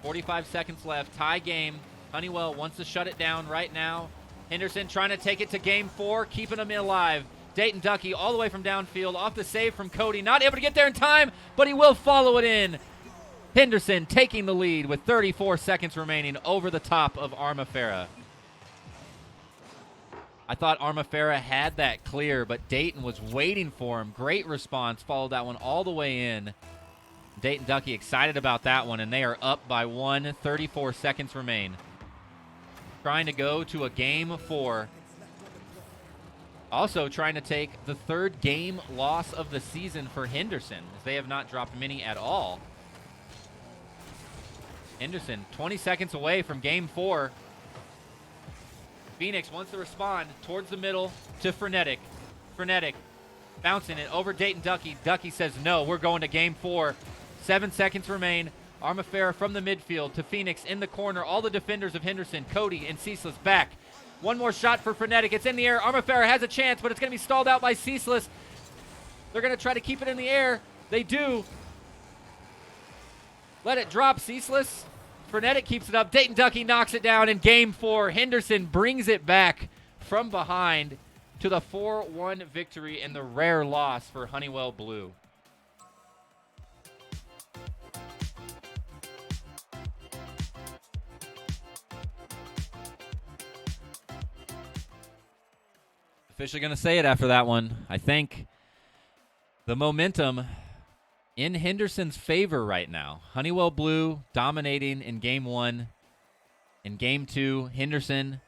45 seconds left. Tie game. Honeywell wants to shut it down right now. Henderson trying to take it to game 4, keeping them alive. Dayton Ducky all the way from downfield, off the save from Cody. Not able to get there in time, but he will follow it in. Henderson taking the lead with 34 seconds remaining over the top of Arma Farah. I thought Arma Farah had that clear, but Dayton was waiting for him. Great response, followed that one all the way in. Dayton Ducky excited about that one, and they are up by 1. 34 seconds remain. Trying to go to a game 4. Also trying to take the 3rd game loss of the season for Henderson, as they have not dropped many at all. Henderson 20 seconds away from game 4. Phoenix wants to respond towards the middle to Frenetic. Frenetic bouncing it over Dayton Ducky. Ducky says no, we're going to game 4. 7 seconds remain. Arma Farah from the midfield to Phoenix in the corner. All the defenders of Henderson, Cody and Ceaseless back. One more shot for Frenetic. It's in the air. Arma Farah has a chance, but it's going to be stalled out by Ceaseless. They're going to try to keep it in the air. They do. Let it drop, Ceaseless. Frenetic keeps it up. Dayton Ducky knocks it down in game 4. Henderson brings it back from behind to the 4-1 victory and the rare loss for Honeywell Blue. Officially going to say it after that one. I think the momentum in Henderson's favor right now. Honeywell Blue dominating in game 1. In game 2, Henderson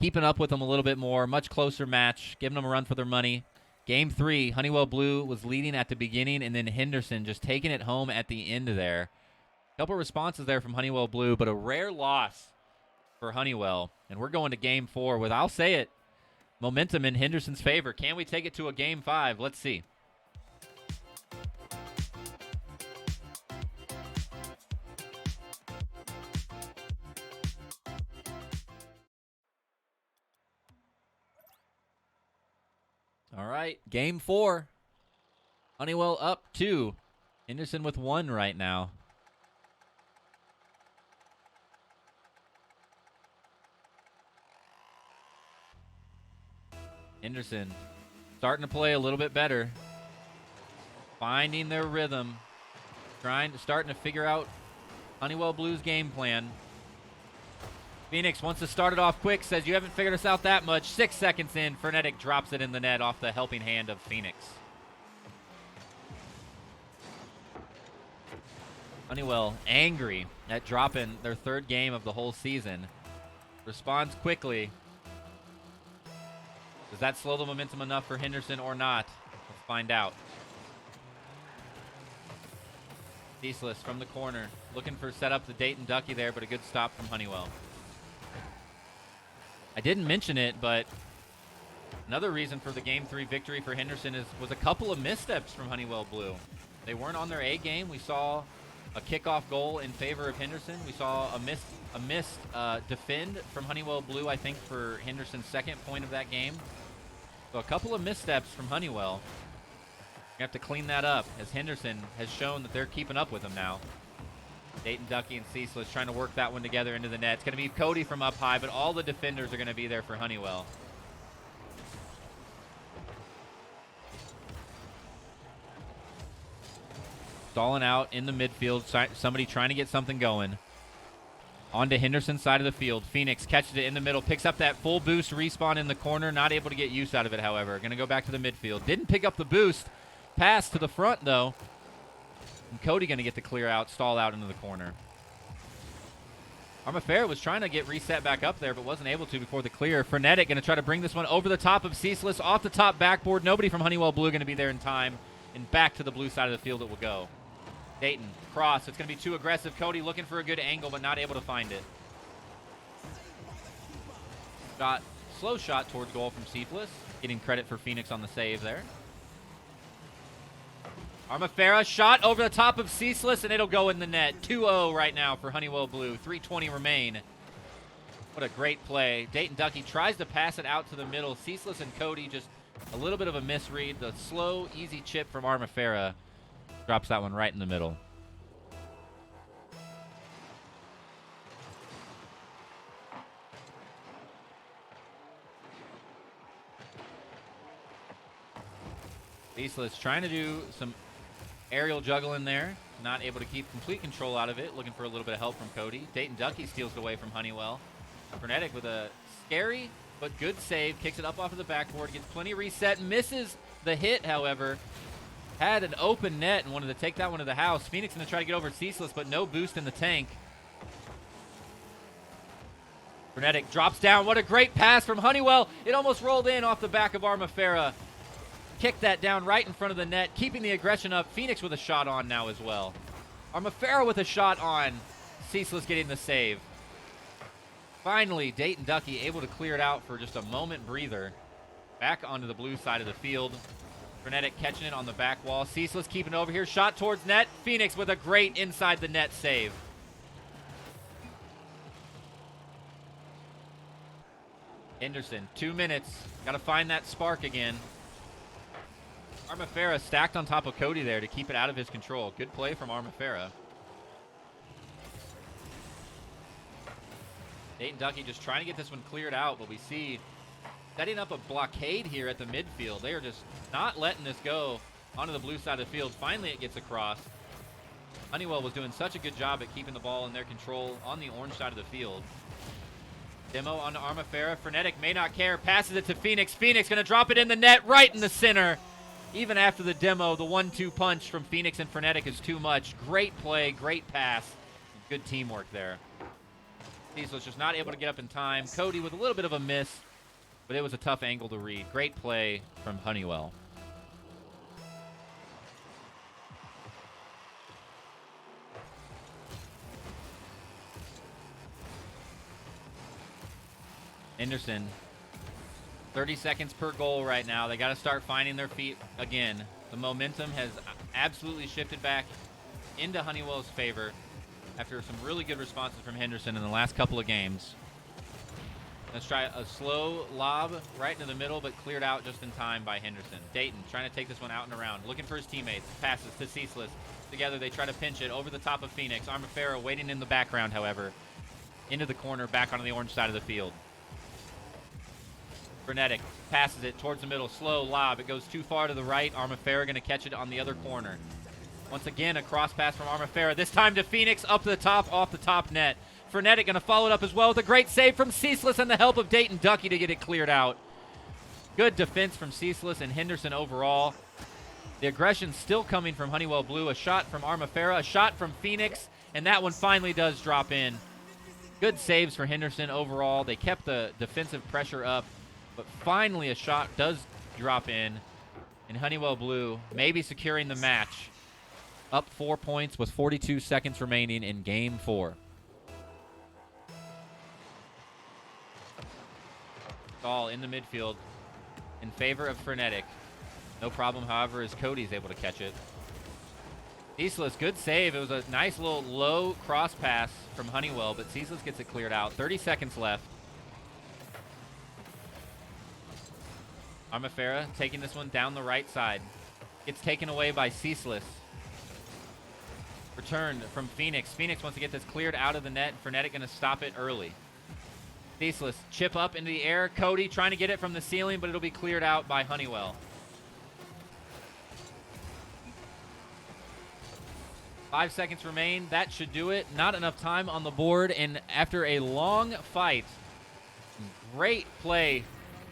keeping up with them a little bit more. Much closer match, giving them a run for their money. Game 3, Honeywell Blue was leading at the beginning, and then Henderson just taking it home at the end there. A couple responses there from Honeywell Blue, but a rare loss for Honeywell. And we're going to game 4 with, I'll say it, momentum in Henderson's favor. Can we take it to a game 5? Let's see. All right, game 4. Honeywell up 2. Henderson with 1 right now. Henderson starting to play a little bit better. Finding their rhythm. Starting to figure out Honeywell Blue's game plan. Phoenix wants to start it off quick, says you haven't figured us out that much. 6 seconds in, Frenetic drops it in the net off the helping hand of Phoenix. Honeywell angry at dropping their 3rd game of the whole season. Responds quickly. Does that slow the momentum enough for Henderson or not? Let's find out. Ceaseless from the corner. Looking for set up the Dayton Ducky there, but a good stop from Honeywell. I didn't mention it, but another reason for the Game 3 victory for Henderson was a couple of missteps from Honeywell Blue. They weren't on their A game. We saw a kickoff goal in favor of Henderson. We saw a missed defend from Honeywell Blue, I think, for Henderson's 2nd point of that game. So a couple of missteps from Honeywell. You have to clean that up, as Henderson has shown that they're keeping up with them now. Dayton Ducky and Ceaseless trying to work that one together into the net. It's going to be Cody from up high, but all the defenders are going to be there for Honeywell. Stalling out in the midfield. Somebody trying to get something going. On to Henderson's side of the field. Phoenix catches it in the middle. Picks up that full boost respawn in the corner. Not able to get use out of it, however. Going to go back to the midfield. Didn't pick up the boost. Pass to the front, though. And Cody going to get the clear out. Stall out into the corner. Armafera was trying to get reset back up there, but wasn't able to before the clear. Frenetic going to try to bring this one over the top of Ceaseless. Off the top backboard. Nobody from Honeywell Blue going to be there in time. And back to the blue side of the field it will go. Dayton, cross. It's going to be too aggressive. Cody looking for a good angle, but not able to find it. Slow shot towards goal from Ceaseless. Getting credit for Phoenix on the save there. Armafera shot over the top of Ceaseless, and it'll go in the net. 2-0 right now for Honeywell Blue. 3:20 remain. What a great play. Dayton Ducky tries to pass it out to the middle. Ceaseless and Cody just a little bit of a misread. The slow, easy chip from Armafera drops that one right in the middle. Ceaseless trying to do some aerial juggling there. Not able to keep complete control out of it. Looking for a little bit of help from Cody. Dayton Ducky steals it away from Honeywell. Frenetic with a scary but good save. Kicks it up off of the backboard. Gets plenty of reset. Misses the hit, however. Had an open net and wanted to take that one to the house. Phoenix going to try to get over Ceaseless, but no boost in the tank. Frenetic drops down. What a great pass from Honeywell. It almost rolled in off the back of Armafera. Kicked that down right in front of the net, keeping the aggression up. Phoenix with a shot on now as well. Armafera with a shot on. Ceaseless getting the save. Finally, Dayton Ducky able to clear it out for just a moment breather. Back onto the blue side of the field. Frenetic catching it on the back wall. Ceaseless keeping it over here. Shot towards net. Phoenix with a great inside the net save. Henderson, 2 minutes. Got to find that spark again. Armafera stacked on top of Cody there to keep it out of his control. Good play from Armafera. Dayton Ducky just trying to get this one cleared out, but we see setting up a blockade here at the midfield. They are just not letting this go onto the blue side of the field. Finally, it gets across. Honeywell was doing such a good job at keeping the ball in their control on the orange side of the field. Demo onto Armafera. Frenetic may not care. Passes it to Phoenix. Phoenix going to drop it in the net right in the center. Even after the demo, the 1-2 punch from Phoenix and Frenetic is too much. Great play, great pass. Good teamwork there. Ceaseless just not able to get up in time. Cody with a little bit of a miss, but it was a tough angle to read. Great play from Honeywell. Henderson, 30 seconds per goal right now. They got to start finding their feet again. The momentum has absolutely shifted back into Honeywell's favor after some really good responses from Henderson in the last couple of games. Let's try a slow lob right into the middle, but cleared out just in time by Henderson. Dayton trying to take this one out and around, looking for his teammates. Passes to Ceaseless. Together they try to pinch it over the top of Phoenix. Armafera waiting in the background, however. Into the corner, back onto the orange side of the field. Frenetic passes it towards the middle. Slow lob. It goes too far to the right. Armafera going to catch it on the other corner. Once again, a cross pass from Armafera. This time to Phoenix, up to the top, off the top net. Frenetic going to follow it up as well with a great save from Ceaseless and the help of Dayton Ducky to get it cleared out. Good defense from Ceaseless and Henderson overall. The aggression still coming from Honeywell Blue. A shot from Armafera, a shot from Phoenix, and that one finally does drop in. Good saves for Henderson overall. They kept the defensive pressure up, but finally a shot does drop in. And Honeywell Blue maybe securing the match. Up 4 points with 42 seconds remaining in Game 4. Ball in the midfield in favor of Frenetic. No problem, however, as Cody's able to catch it. Ceaseless, good save. It was a nice little low cross pass from Honeywell, but Ceaseless gets it cleared out. 30 seconds left. Armafera taking this one down the right side. Gets taken away by Ceaseless. Returned from Phoenix. Phoenix wants to get this cleared out of the net. Frenetic going to stop it early. Ceaseless, chip up into the air. Cody trying to get it from the ceiling, but it'll be cleared out by Honeywell. 5 seconds remain. That should do it. Not enough time on the board, and after a long fight, great play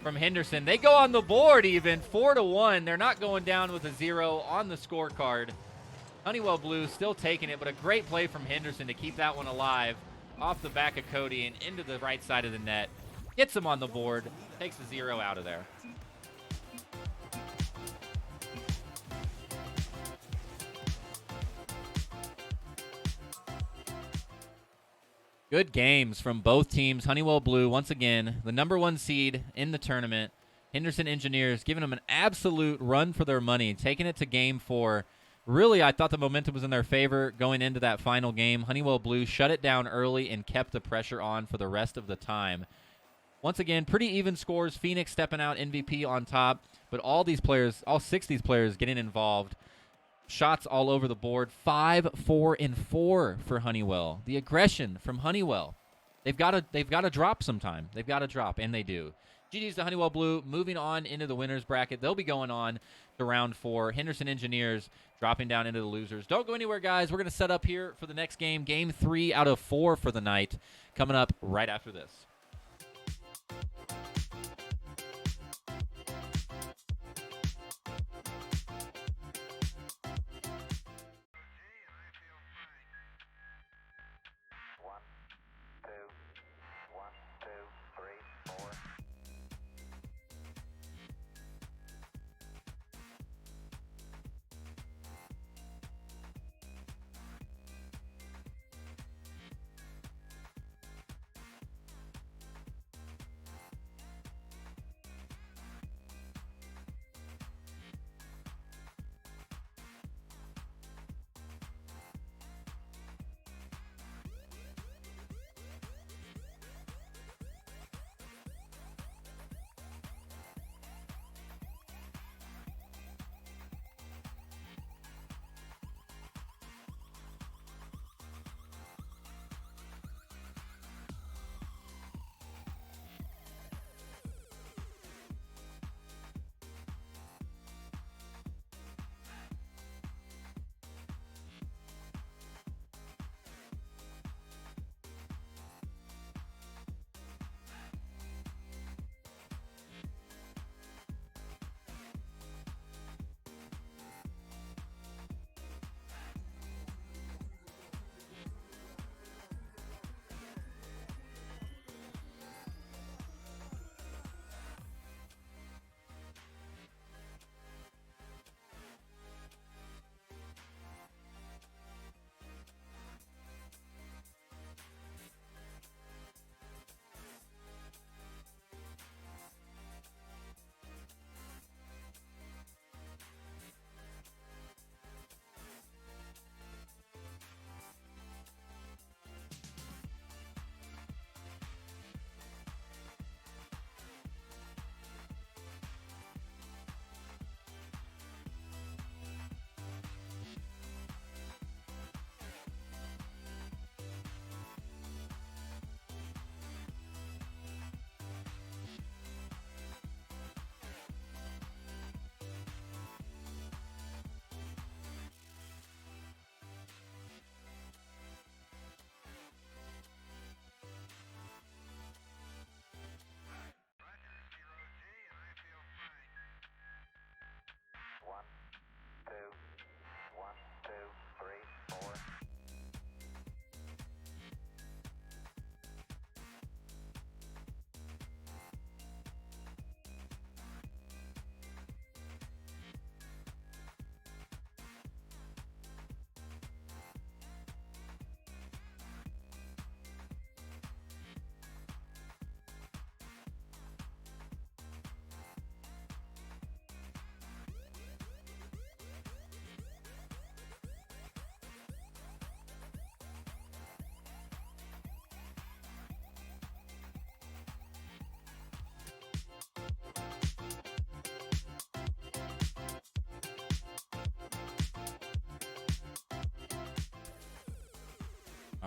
from Henderson. They go on the board even, 4-1. They're not going down with a 0 on the scorecard. Honeywell Blue still taking it, but a great play from Henderson to keep that one alive. Off the back of Cody and into the right side of the net. Gets him on the board. Takes the 0 out of there. Good games from both teams. Honeywell Blue, once again, the #1 seed in the tournament. Henderson Engineers giving them an absolute run for their money, taking it to Game 4. Really, I thought the momentum was in their favor going into that final game. Honeywell Blue shut it down early and kept the pressure on for the rest of the time. Once again, pretty even scores. Phoenix stepping out, MVP on top, but all these players, all 6 of these players getting involved. Shots all over the board. 5, 4, and 4 for Honeywell. The aggression from Honeywell. They've got to drop sometime. They've got to drop, and they do. GG's to Honeywell Blue, moving on into the winners bracket. They'll be going on to round 4. Henderson Engineers dropping down into the losers. Don't go anywhere, guys. We're going to set up here for the next game. Game 3 out of 4 for the night. Coming up right after this.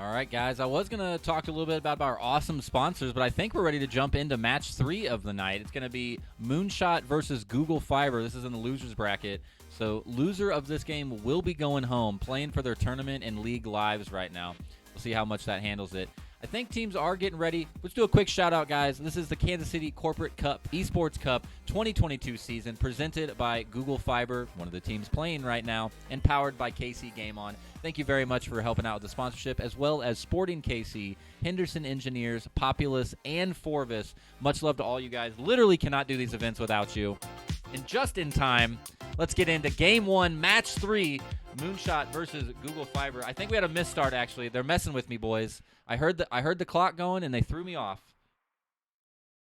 All right, guys, I was going to talk a little bit about our awesome sponsors, but I think we're ready to jump into match 3 of the night. It's going to be Moonshot versus Google Fiber. This is in the losers bracket. So loser of this game will be going home, playing for their tournament and league lives right now. We'll see how much that handles it. I think teams are getting ready. Let's do a quick shout-out, guys. This is the Kansas City Corporate Esports Cup 2022 season, presented by Google Fiber, one of the teams playing right now, and powered by KC Game On. Thank you very much for helping out with the sponsorship, as well as Sporting KC, Henderson Engineers, Populous, and Forvis. Much love to all you guys. Literally cannot do these events without you. And just in time, let's get into Game 1, Match 3, Moonshot versus Google Fiber. I think we had a misstart, actually. They're messing with me, boys. I heard the clock going, and they threw me off.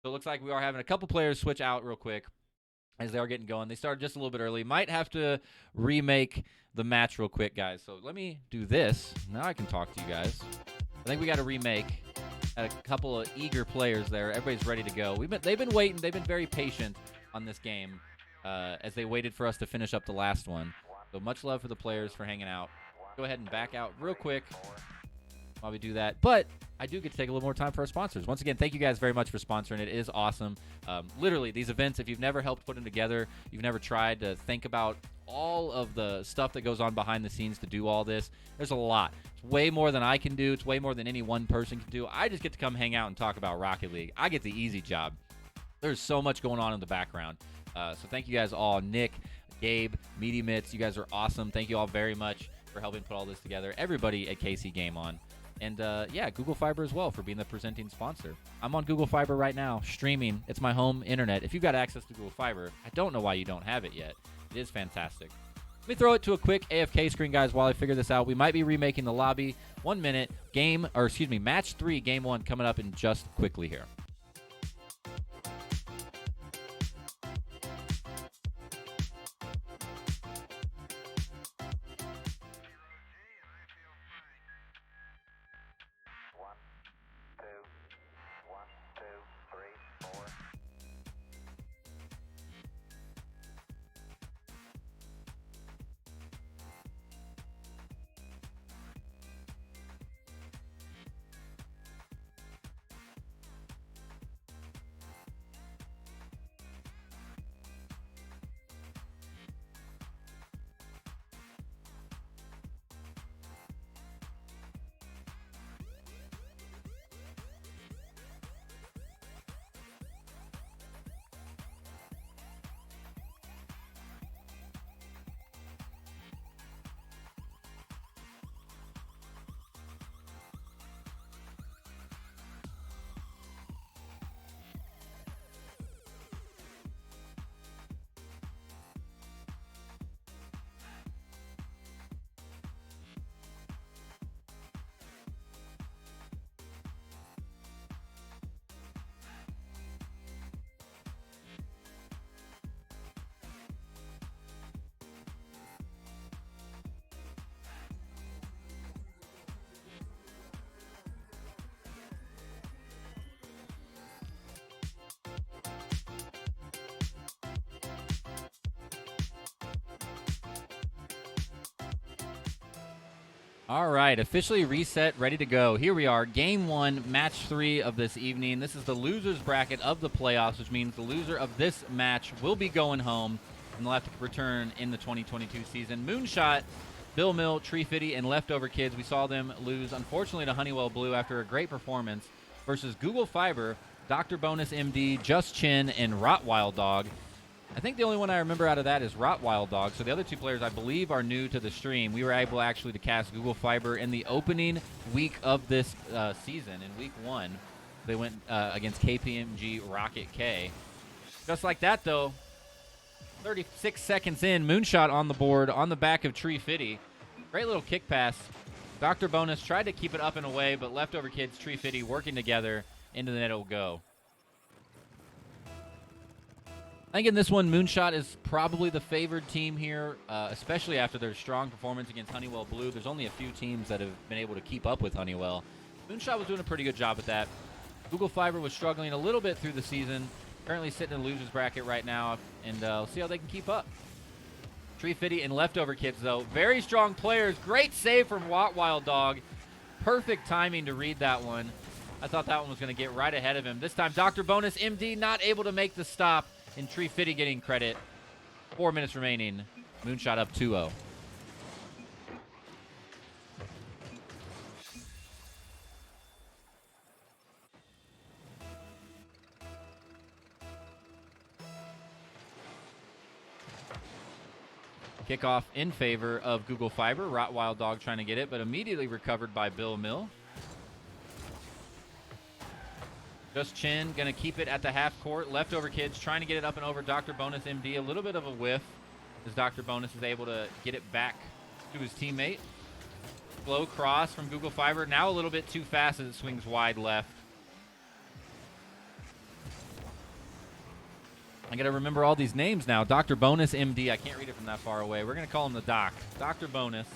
So it looks like we are having a couple players switch out real quick as they are getting going. They started just a little bit early. Might have to remake the match real quick, guys. So let me do this. Now I can talk to you guys. I think we got to remake. Had a couple of eager players there. Everybody's ready to go. They've been waiting. They've been very patient on this game as they waited for us to finish up the last one. So much love for the players for hanging out. Go ahead and back out real quick while we do that. But I do get to take a little more time for our sponsors. Once again, thank you guys very much for sponsoring. It is awesome. Literally, these events, if you've never helped put them together, you've never tried to think about all of the stuff that goes on behind the scenes to do all this, there's a lot. It's way more than I can do. It's way more than any one person can do. I just get to come hang out and talk about Rocket League. I get the easy job. There's so much going on in the background. So thank you guys all. Nick, Gabe, Meaty Mitts, you guys are awesome. Thank you all very much for helping put all this together. Everybody at KC Game On. And, yeah, Google Fiber as well for being the presenting sponsor. I'm on Google Fiber right now, streaming. It's my home internet. If you've got access to Google Fiber, I don't know why you don't have it yet. It is fantastic. Let me throw it to a quick AFK screen, guys, while I figure this out. We might be remaking the lobby. 1 minute, match 3, game 1 coming up in just quickly here. All right, officially reset, ready to go. Here we are, Game 1, Match 3 of this evening. This is the losers bracket of the playoffs, which means the loser of this match will be going home, and they'll have to return in the 2022 season. Moonshot, Bill Mill, Tree Fitty, and Leftover Kids. We saw them lose, unfortunately, to Honeywell Blue after a great performance versus Google Fiber, Dr. Bonus MD, Just Chin, and Rottweil Dog. I think the only one I remember out of that is Rottweil Dog. So the other two players, I believe, are new to the stream. We were able actually to cast Google Fiber in the opening week of this season. In week 1, they went against KPMG Rocket K. Just like that, though, 36 seconds in, Moonshot on the board on the back of Tree Fitty. Great little kick pass. Dr. Bonus tried to keep it up and away, but Leftover Kids, Tree Fitty working together. Into the net it'll go. I think in this one, Moonshot is probably the favored team here, especially after their strong performance against Honeywell Blue. There's only a few teams that have been able to keep up with Honeywell. Moonshot was doing a pretty good job at that. Google Fiber was struggling a little bit through the season. Currently sitting in the losers bracket right now, and we'll see how they can keep up. Tree Fitty and Leftover Kids, though, very strong players. Great save from Rottweil Dog. Perfect timing to read that one. I thought that one was going to get right ahead of him. This time, Dr. Bonus MD not able to make the stop, and Tree Fitty getting credit. 4 minutes remaining. Moonshot up 2-0. Kickoff in favor of Google Fiber. Rottweil Dog trying to get it, but immediately recovered by Bill Mill. Just Chin going to keep it at the half court. Leftover Kids trying to get it up and over Dr. Bonus MD. A little bit of a whiff as Dr. Bonus is able to get it back to his teammate. Slow cross from Google Fiber. Now a little bit too fast as it swings wide left. I got to remember all these names now. Dr. Bonus MD. I can't read it from that far away. We're going to call him the Doc. Dr. Bonus.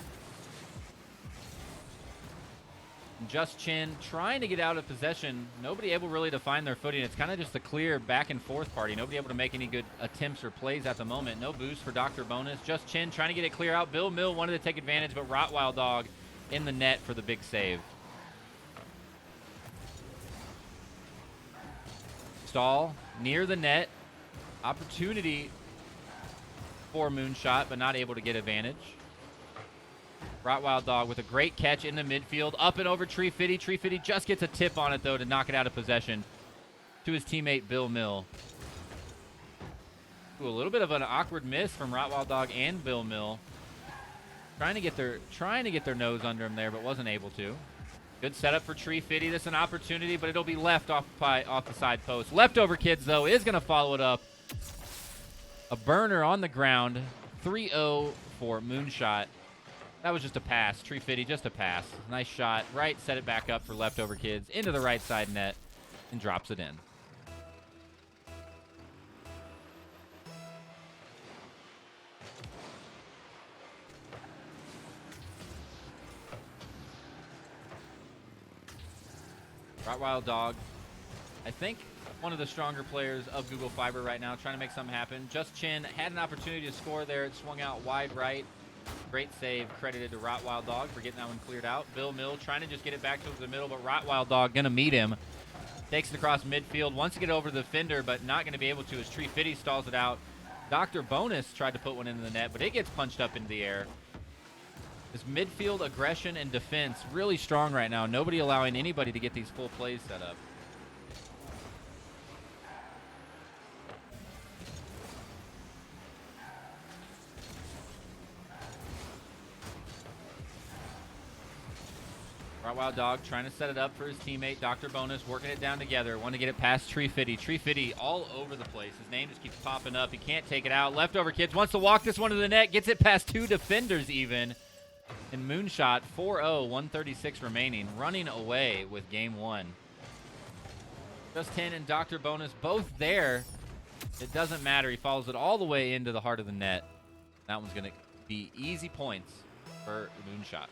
Just Chin trying to get out of possession. Nobody able really to find their footing. It's kind of just a clear back and forth party. Nobody able to make any good attempts or plays at the moment. No boost for Dr. Bonus. Just Chin trying to get it clear out. Bill Mill wanted to take advantage, but Rottweil Dog in the net for the big save. Stall near the net. Opportunity for Moonshot, but not able to get advantage. Rottweil Dog with a great catch in the midfield. Up and over Tree Fitty. Tree Fitty just gets a tip on it, though, to knock it out of possession to his teammate, Bill Mill. Ooh, a little bit of an awkward miss from Rottweil Dog and Bill Mill. Trying to get their nose under him there, but wasn't able to. Good setup for Tree Fitty. This is an opportunity, but it'll be left off the side post. Leftover Kids, though, is going to follow it up. A burner on the ground. 3-0 for Moonshot. That was just a pass. Tree Fitty, just a pass. Nice shot. Right, set it back up for Leftover Kids. Into the right side net and drops it in. Rottweil Dog, I think one of the stronger players of Google Fiber right now, trying to make something happen. Just Chin had an opportunity to score there. It swung out wide right. Great save credited to Rottweil Dog for getting that one cleared out. Bill Mill trying to just get it back to the middle, but Rottweil Dog going to meet him. Takes it across midfield. Wants to get over the defender, but not going to be able to as Tree Fitty stalls it out. Dr. Bonus tried to put one into the net, but it gets punched up into the air. This midfield aggression and defense really strong right now. Nobody allowing anybody to get these full plays set up. Rottweil Dog trying to set it up for his teammate, Dr. Bonus, working it down together. Want to get it past Tree Fitty. Tree Fitty all over the place. His name just keeps popping up. He can't take it out. Leftover Kids wants to walk this one to the net. Gets it past two defenders even. And Moonshot, 4-0, 136 remaining. Running away with game one. Just 10 and Dr. Bonus both there. It doesn't matter. He follows it all the way into the heart of the net. That one's going to be easy points for Moonshot.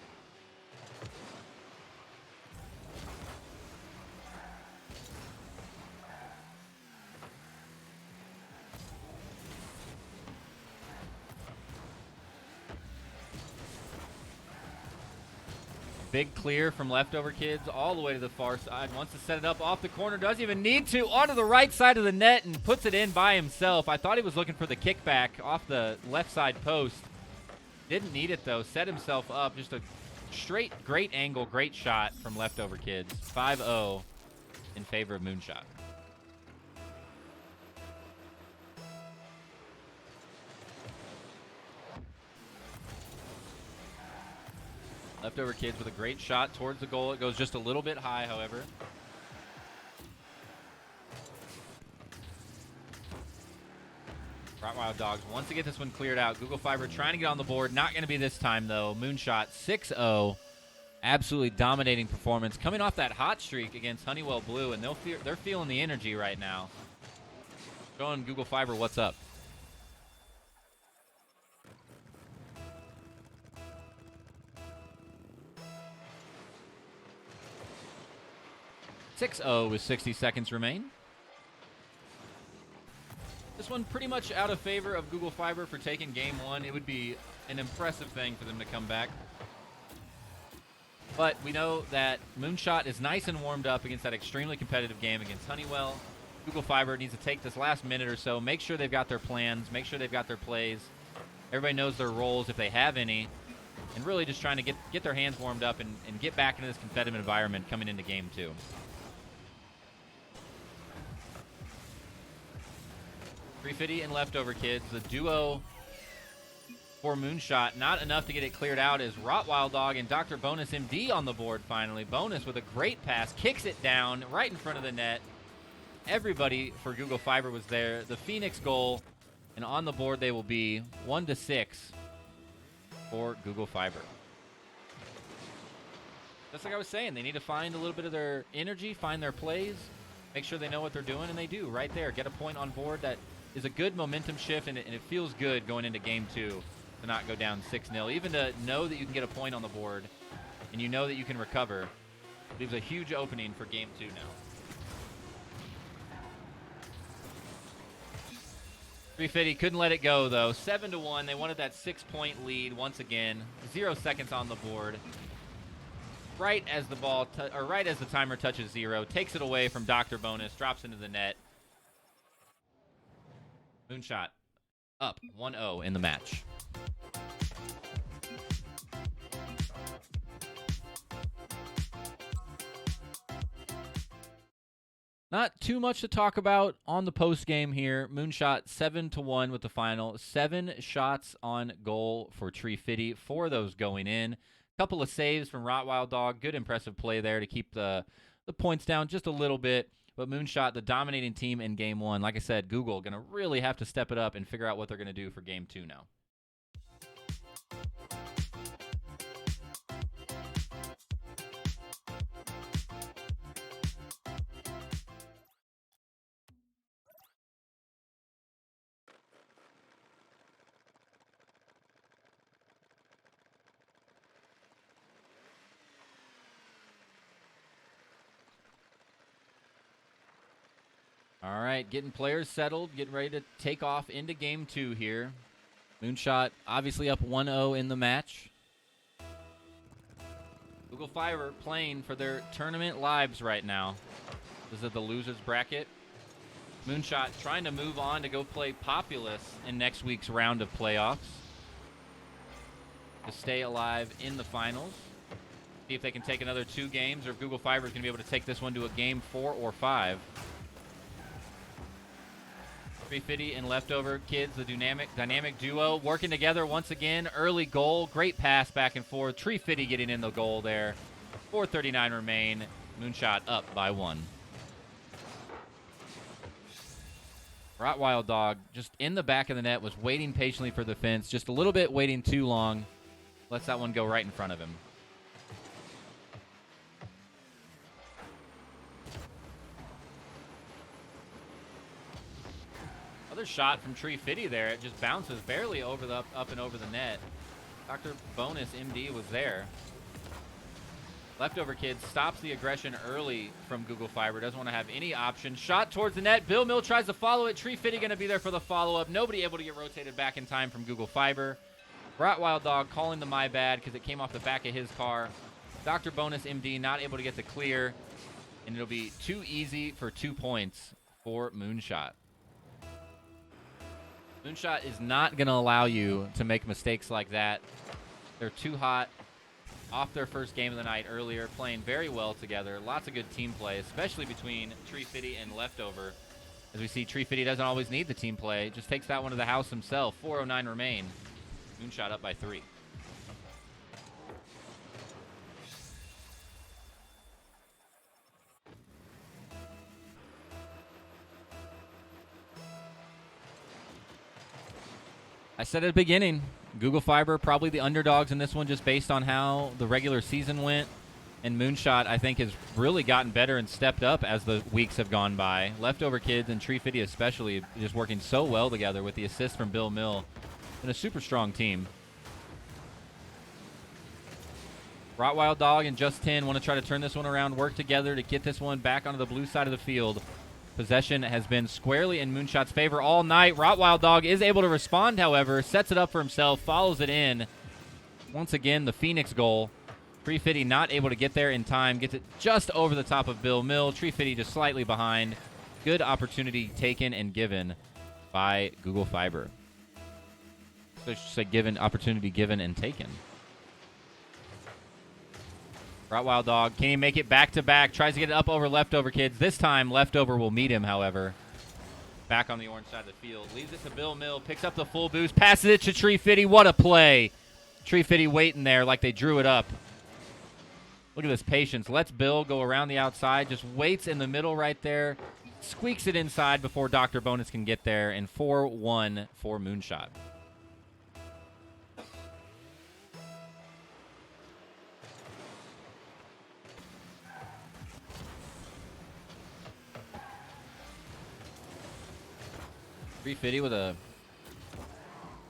Big clear from Leftover Kids all the way to the far side. Wants to set it up off the corner. Doesn't even need to. Onto the right side of the net and puts it in by himself. I thought he was looking for the kickback off the left side post. Didn't need it, though. Set himself up. Just a straight, great angle, great shot from Leftover Kids. 5-0 in favor of Moonshot. Leftover Kids with a great shot towards the goal. It goes just a little bit high, however. Rottweil Dogs wants to get this one cleared out. Google Fiber trying to get on the board. Not going to be this time, though. Moonshot 6-0. Absolutely dominating performance. Coming off that hot streak against Honeywell Blue, and they're feeling the energy right now. Showing Google Fiber what's up. .6-0 with 60 seconds remain. This one pretty much out of favor of Google Fiber for taking game one. It would be an impressive thing for them to come back. But we know that Moonshot is nice and warmed up against that extremely competitive game against Honeywell. Google Fiber needs to take this last minute or so, make sure they've got their plans, make sure they've got their plays. Everybody knows their roles if they have any, and really just trying to get their hands warmed up and get back into this competitive environment coming into game 2. Tree and Leftover Kids, the duo for Moonshot. Not enough to get it cleared out as Rottweil Dog and Dr. Bonus MD on the board finally. Bonus with a great pass, kicks it down right in front of the net. Everybody for Google Fiber was there. The Phoenix goal, and on the board they will be 1-6 for Google Fiber. Just like I was saying, they need to find a little bit of their energy, find their plays, make sure they know what they're doing, and they do right there. Get a point on board that is a good momentum shift, and it feels good going into game 2 to not go down 6-0. Even to know that you can get a point on the board and you know that you can recover leaves a huge opening for game 2 now. Tree couldn't let it go, though. 7-1. They wanted that 6-point lead once again. 0 seconds on the board. Right as the ball, right as the timer touches 0, takes it away from Dr. Bonus, drops into the net. Moonshot up 1-0 in the match. Not too much to talk about on the post game here. Moonshot 7-1 with the final. 7 shots on goal for Tree Fitty. 4 of those going in. Couple of saves from Rottweil Dog. Good impressive play there to keep the points down just a little bit. But Moonshot, the dominating team in game 1. Like I said, Google going to really have to step it up and figure out what they're going to do for game 2 now. All right, getting players settled, getting ready to take off into game 2 here. Moonshot obviously up 1-0 in the match. Google Fiber playing for their tournament lives right now. This is the losers bracket. Moonshot trying to move on to go play Populous in next week's round of playoffs to stay alive in the finals. See if they can take another 2 games or if Google Fiber is going to be able to take this one to a game 4 or 5. Tree Fitty and Leftover Kids, the dynamic duo, working together once again. Early goal, great pass back and forth. Tree Fitty getting in the goal there. 4:39 remain. Moonshot up by 1. Rottweil Dog just in the back of the net, was waiting patiently for the fence. Just a little bit waiting too long. Lets that one go right in front of him. Another shot from Tree Fitty there. It just bounces barely over the up and over the net. Dr. Bonus MD was there. Leftover Kids stops the aggression early from Google Fiber. Doesn't want to have any option. Shot towards the net. Bill Mill tries to follow it. Tree Fitty going to be there for the follow-up. Nobody able to get rotated back in time from Google Fiber. Rottweil Dog calling the my bad because it came off the back of his car. Dr. Bonus MD not able to get the clear. And it'll be too easy for 2 points for Moonshot. Moonshot is not going to allow you to make mistakes like that. They're too hot. Off their first game of the night earlier, playing very well together. Lots of good team play, especially between Tree Fitty and Leftover. As we see, Tree Fitty doesn't always need the team play. Just takes that one to the house himself. 4:09 remain. Moonshot up by 3. I said at the beginning, Google Fiber probably the underdogs in this one just based on how the regular season went. And Moonshot, I think, has really gotten better and stepped up as the weeks have gone by. Leftover Kids and Tree Fitty especially just working so well together with the assist from Bill Mill. And a super strong team. Rottweil Dog and Just 10 want to try to turn this one around, work together to get this one back onto the blue side of the field. Possession has been squarely in Moonshot's favor all night. Rottweil Dog is able to respond, however, sets it up for himself, follows it in. Once again, the Phoenix goal Tree Fitty not able to get there in time. Gets it just over the top of Bill Mill. Tree Fitty just slightly behind. Good opportunity taken and given by Google Fiber. So I should say given, opportunity given and taken. Rottweiler Dog, can he make it back-to-back? Tries to get it up over Leftover Kids. This time, Leftover will meet him, however. Back on the orange side of the field. Leaves it to Bill Mill. Picks up the full boost. Passes it to Tree Fitty. What a play. Tree Fitty waiting there like they drew it up. Look at this patience. Lets Bill go around the outside. Just waits in the middle right there. Squeaks it inside before Dr. Bonus can get there. And 4-1 for Moonshot. Tree Fitty with a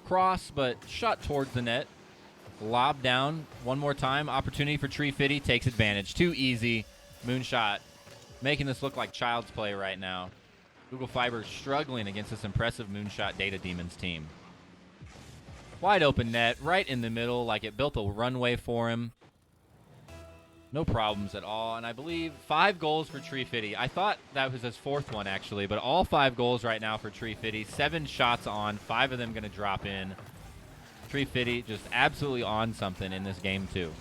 cross, but shot towards the net. Lob down one more time. Opportunity for Tree Fitty. Takes advantage. Too easy. Moonshot making this look like child's play right now. Google Fiber struggling against this impressive Moonshot Data Demons team. Wide open net right in the middle, like it built a runway for him. No problems at all. And I believe 5 goals for Tree Fitty. I thought that was his 4th one, actually. But all 5 goals right now for Tree Fitty. 7 shots on. 5 of them going to drop in. Tree Fitty just absolutely on something in this game, too.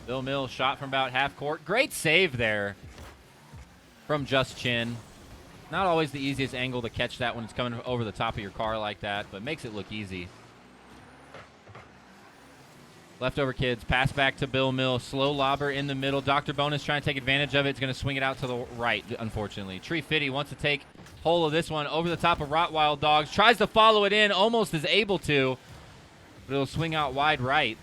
Bill Mill shot from about half court. Great save there from Just Chin. Not always the easiest angle to catch that when it's coming over the top of your car like that, but makes it look easy. Leftover Kids, pass back to Bill Mill. Slow lobber in the middle. Dr. Bonus trying to take advantage of it. It's going to swing it out to the right, unfortunately. Tree Fitty wants to take hold of this one over the top of Rottweiler Dogs. Tries to follow it in. Almost is able to. But it'll swing out wide right.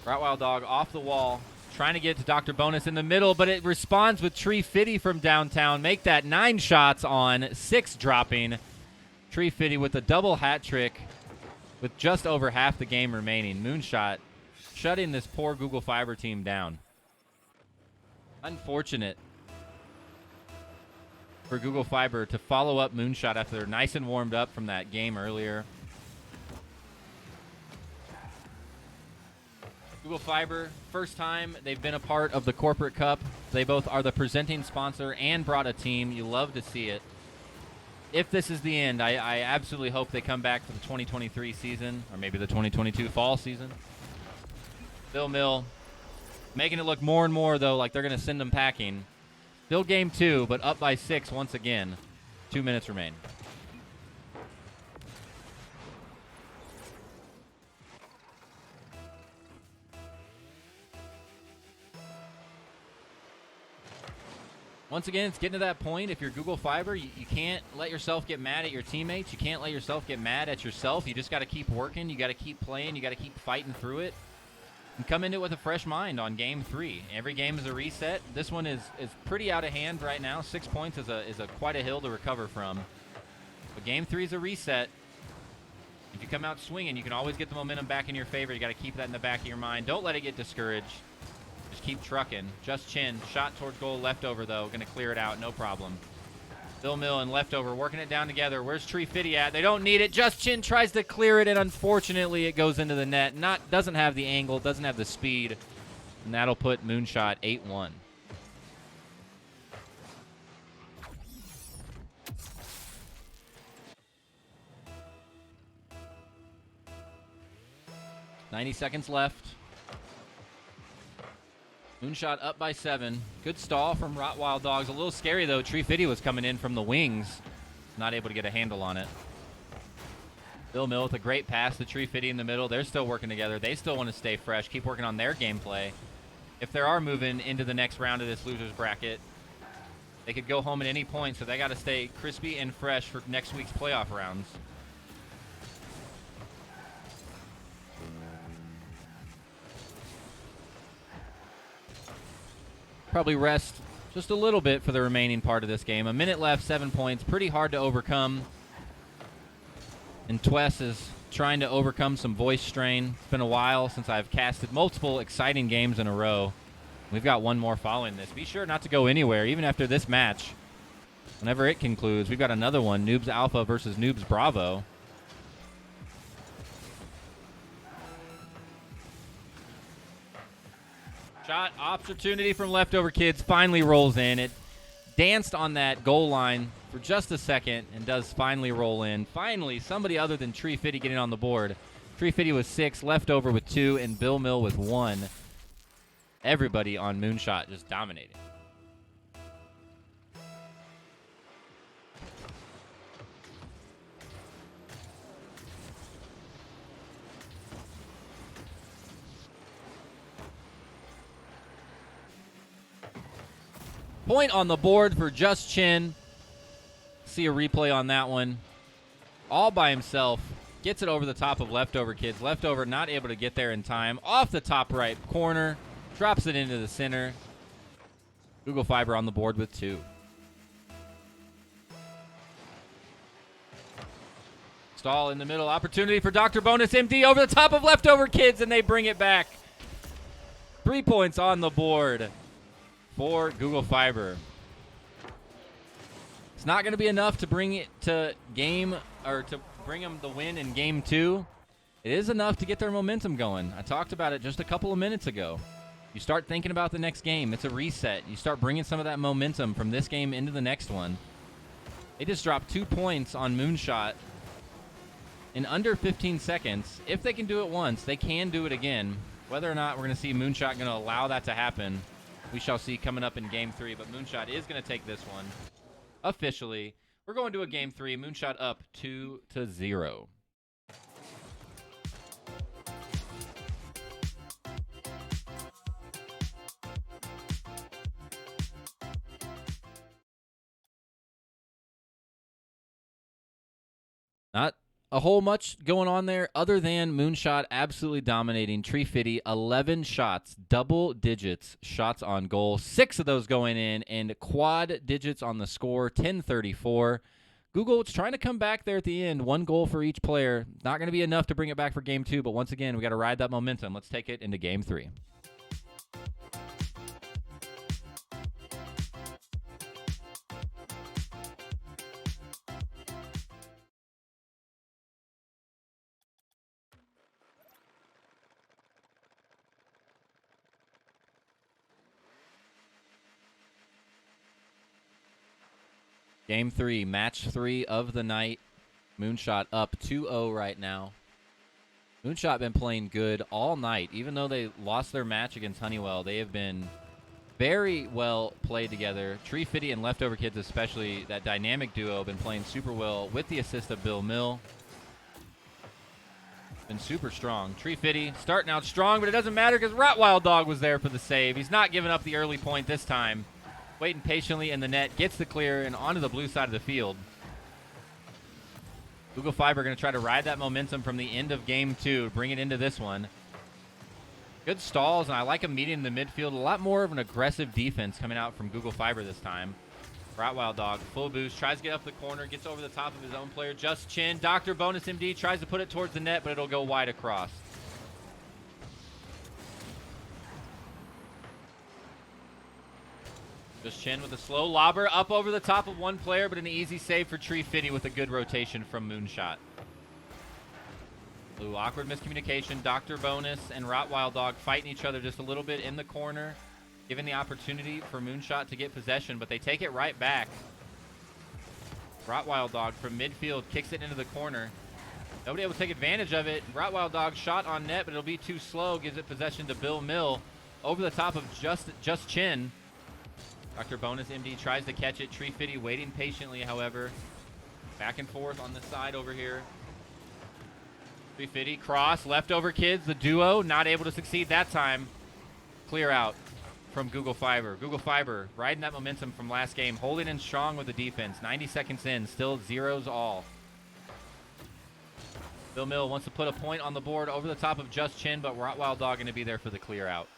Rottweiler Dog off the wall. Trying to get to Dr. Bonus in the middle, but it responds with Tree Fitty from downtown. Make that 9 shots on, 6 dropping. Tree Fitty with a double hat trick. With just over half the game remaining, Moonshot shutting this poor Google Fiber team down. Unfortunate for Google Fiber to follow up Moonshot after they're nice and warmed up from that game earlier. Google Fiber, first time they've been a part of the Corporate Cup. They both are the presenting sponsor and brought a team. You love to see it. If this is the end, I absolutely hope they come back for the 2023 season, or maybe the 2022 fall season. Bill Mill making it look more and more, though, like they're going to send them packing. Still game 2, but up by 6 once again. 2 minutes remain. Once again, it's getting to that point. If you're Google Fiber, you can't let yourself get mad at your teammates. You can't let yourself get mad at yourself. You just got to keep working. You got to keep playing. You got to keep fighting through it. And come into it with a fresh mind on game 3. Every game is a reset. This one is pretty out of hand right now. 6 points is a quite a hill to recover from. But game 3 is a reset. If you come out swinging, you can always get the momentum back in your favor. You got to keep that in the back of your mind. Don't let it get discouraged. Just keep trucking. Just Chin. Shot towards goal. Leftover, though. Going to clear it out. No problem. Bill Mill and Leftover working it down together. Where's Tree Fitty at? They don't need it. Just Chin tries to clear it, and unfortunately it goes into the net. Doesn't have the angle. Doesn't have the speed. And that'll put Moonshot 8-1. .90 seconds left. Moonshot up by 7. Good stall from Rottweiler Dogs. A little scary, though. Tree Fitty was coming in from the wings. Not able to get a handle on it. Bill Mill with a great pass to Tree Fitty in the middle. They're still working together. They still want to stay fresh. Keep working on their gameplay. If they are moving into the next round of this loser's bracket, they could go home at any point, so they got to stay crispy and fresh for next week's playoff rounds. Probably rest just a little bit for the remaining part of this game. A minute left, 7 points. Pretty hard to overcome. And Twess is trying to overcome some voice strain. It's been a while since I've casted multiple exciting games in a row. We've got one more following this. Be sure not to go anywhere, even after this match. Whenever it concludes, we've got another one, Noobs Alpha versus Noobs Bravo. Shot opportunity from Leftover Kids finally rolls in. It danced on that goal line for just a second and does finally roll in. Finally, somebody other than Tree Fitty getting on the board. Tree Fitty with 6, Leftover with 2, and Bill Mill with 1. Everybody on Moonshot just dominating. Point on the board for Just Chin. See a replay on that one. All by himself. Gets it over the top of Leftover Kids. Leftover not able to get there in time. Off the top right corner. Drops it into the center. Google Fiber on the board with 2. Stall in the middle. Opportunity for Dr. Bonus MD over the top of Leftover Kids, and they bring it back. 3 points on the board for Google Fiber. It's not going to be enough to bring it to game, or to bring them the win in game 2. It is enough to get their momentum going. I talked about it just a couple of minutes ago. You start thinking about the next game. It's a reset. You start bringing some of that momentum from this game into the next one. They just dropped 2 points on Moonshot in under 15 seconds. If they can do it once, they can do it again. Whether or not we're going to see Moonshot going to allow that to happen, we shall see coming up in Game 3, but Moonshot is going to take this one officially. We're going to a Game 3. Moonshot up 2-0. Not a whole much going on there other than Moonshot absolutely dominating. Tree Fitty, 11 shots, double digits shots on goal. 6 of those going in, and quad digits on the score, 10-34. Google is trying to come back there at the end. 1 goal for each player. Not going to be enough to bring it back for Game 2, but once again, we got to ride that momentum. Let's take it into Game 3. Game 3, match 3 of the night. Moonshot up 2-0 right now. Moonshot been playing good all night. Even though they lost their match against Honeywell, they have been very well played together. Tree Fitty and Leftover Kids especially, that dynamic duo, been playing super well with the assist of Bill Mill. Been super strong. Tree Fitty starting out strong, but it doesn't matter because Wild Dog was there for the save. He's not giving up the early point this time. Waiting patiently in the net, gets the clear, and onto the blue side of the field. Google Fiber going to try to ride that momentum from the end of Game 2, bring it into this one. Good stalls, and I like him meeting in the midfield. A lot more of an aggressive defense coming out from Google Fiber this time. Wild Dog, full boost, tries to get up the corner, gets over the top of his own player. Just Chin, Dr. Bonus MD tries to put it towards the net, but it'll go wide across. Just Chin with a slow lobber up over the top of one player, but an easy save for Tree Fitty with a good rotation from Moonshot. Blue, awkward miscommunication. Dr. Bonus and Wild Dog fighting each other just a little bit in the corner, giving the opportunity for Moonshot to get possession, but they take it right back. Wild Dog from midfield kicks it into the corner. Nobody able to take advantage of it. Wild Dog shot on net, but it'll be too slow. Gives it possession to Bill Mill over the top of Just Chin. Dr. Bonus MD tries to catch it. Tree Fitty waiting patiently, however. Back and forth on the side over here. Tree Fitty, cross, Leftover Kids, the duo, not able to succeed that time. Clear out from Google Fiber. Google Fiber riding that momentum from last game, holding in strong with the defense. 90 seconds in, still 0s all. Bill Mill wants to put a point on the board over the top of Just Chin, but Wild Dog going to be there for the clear out.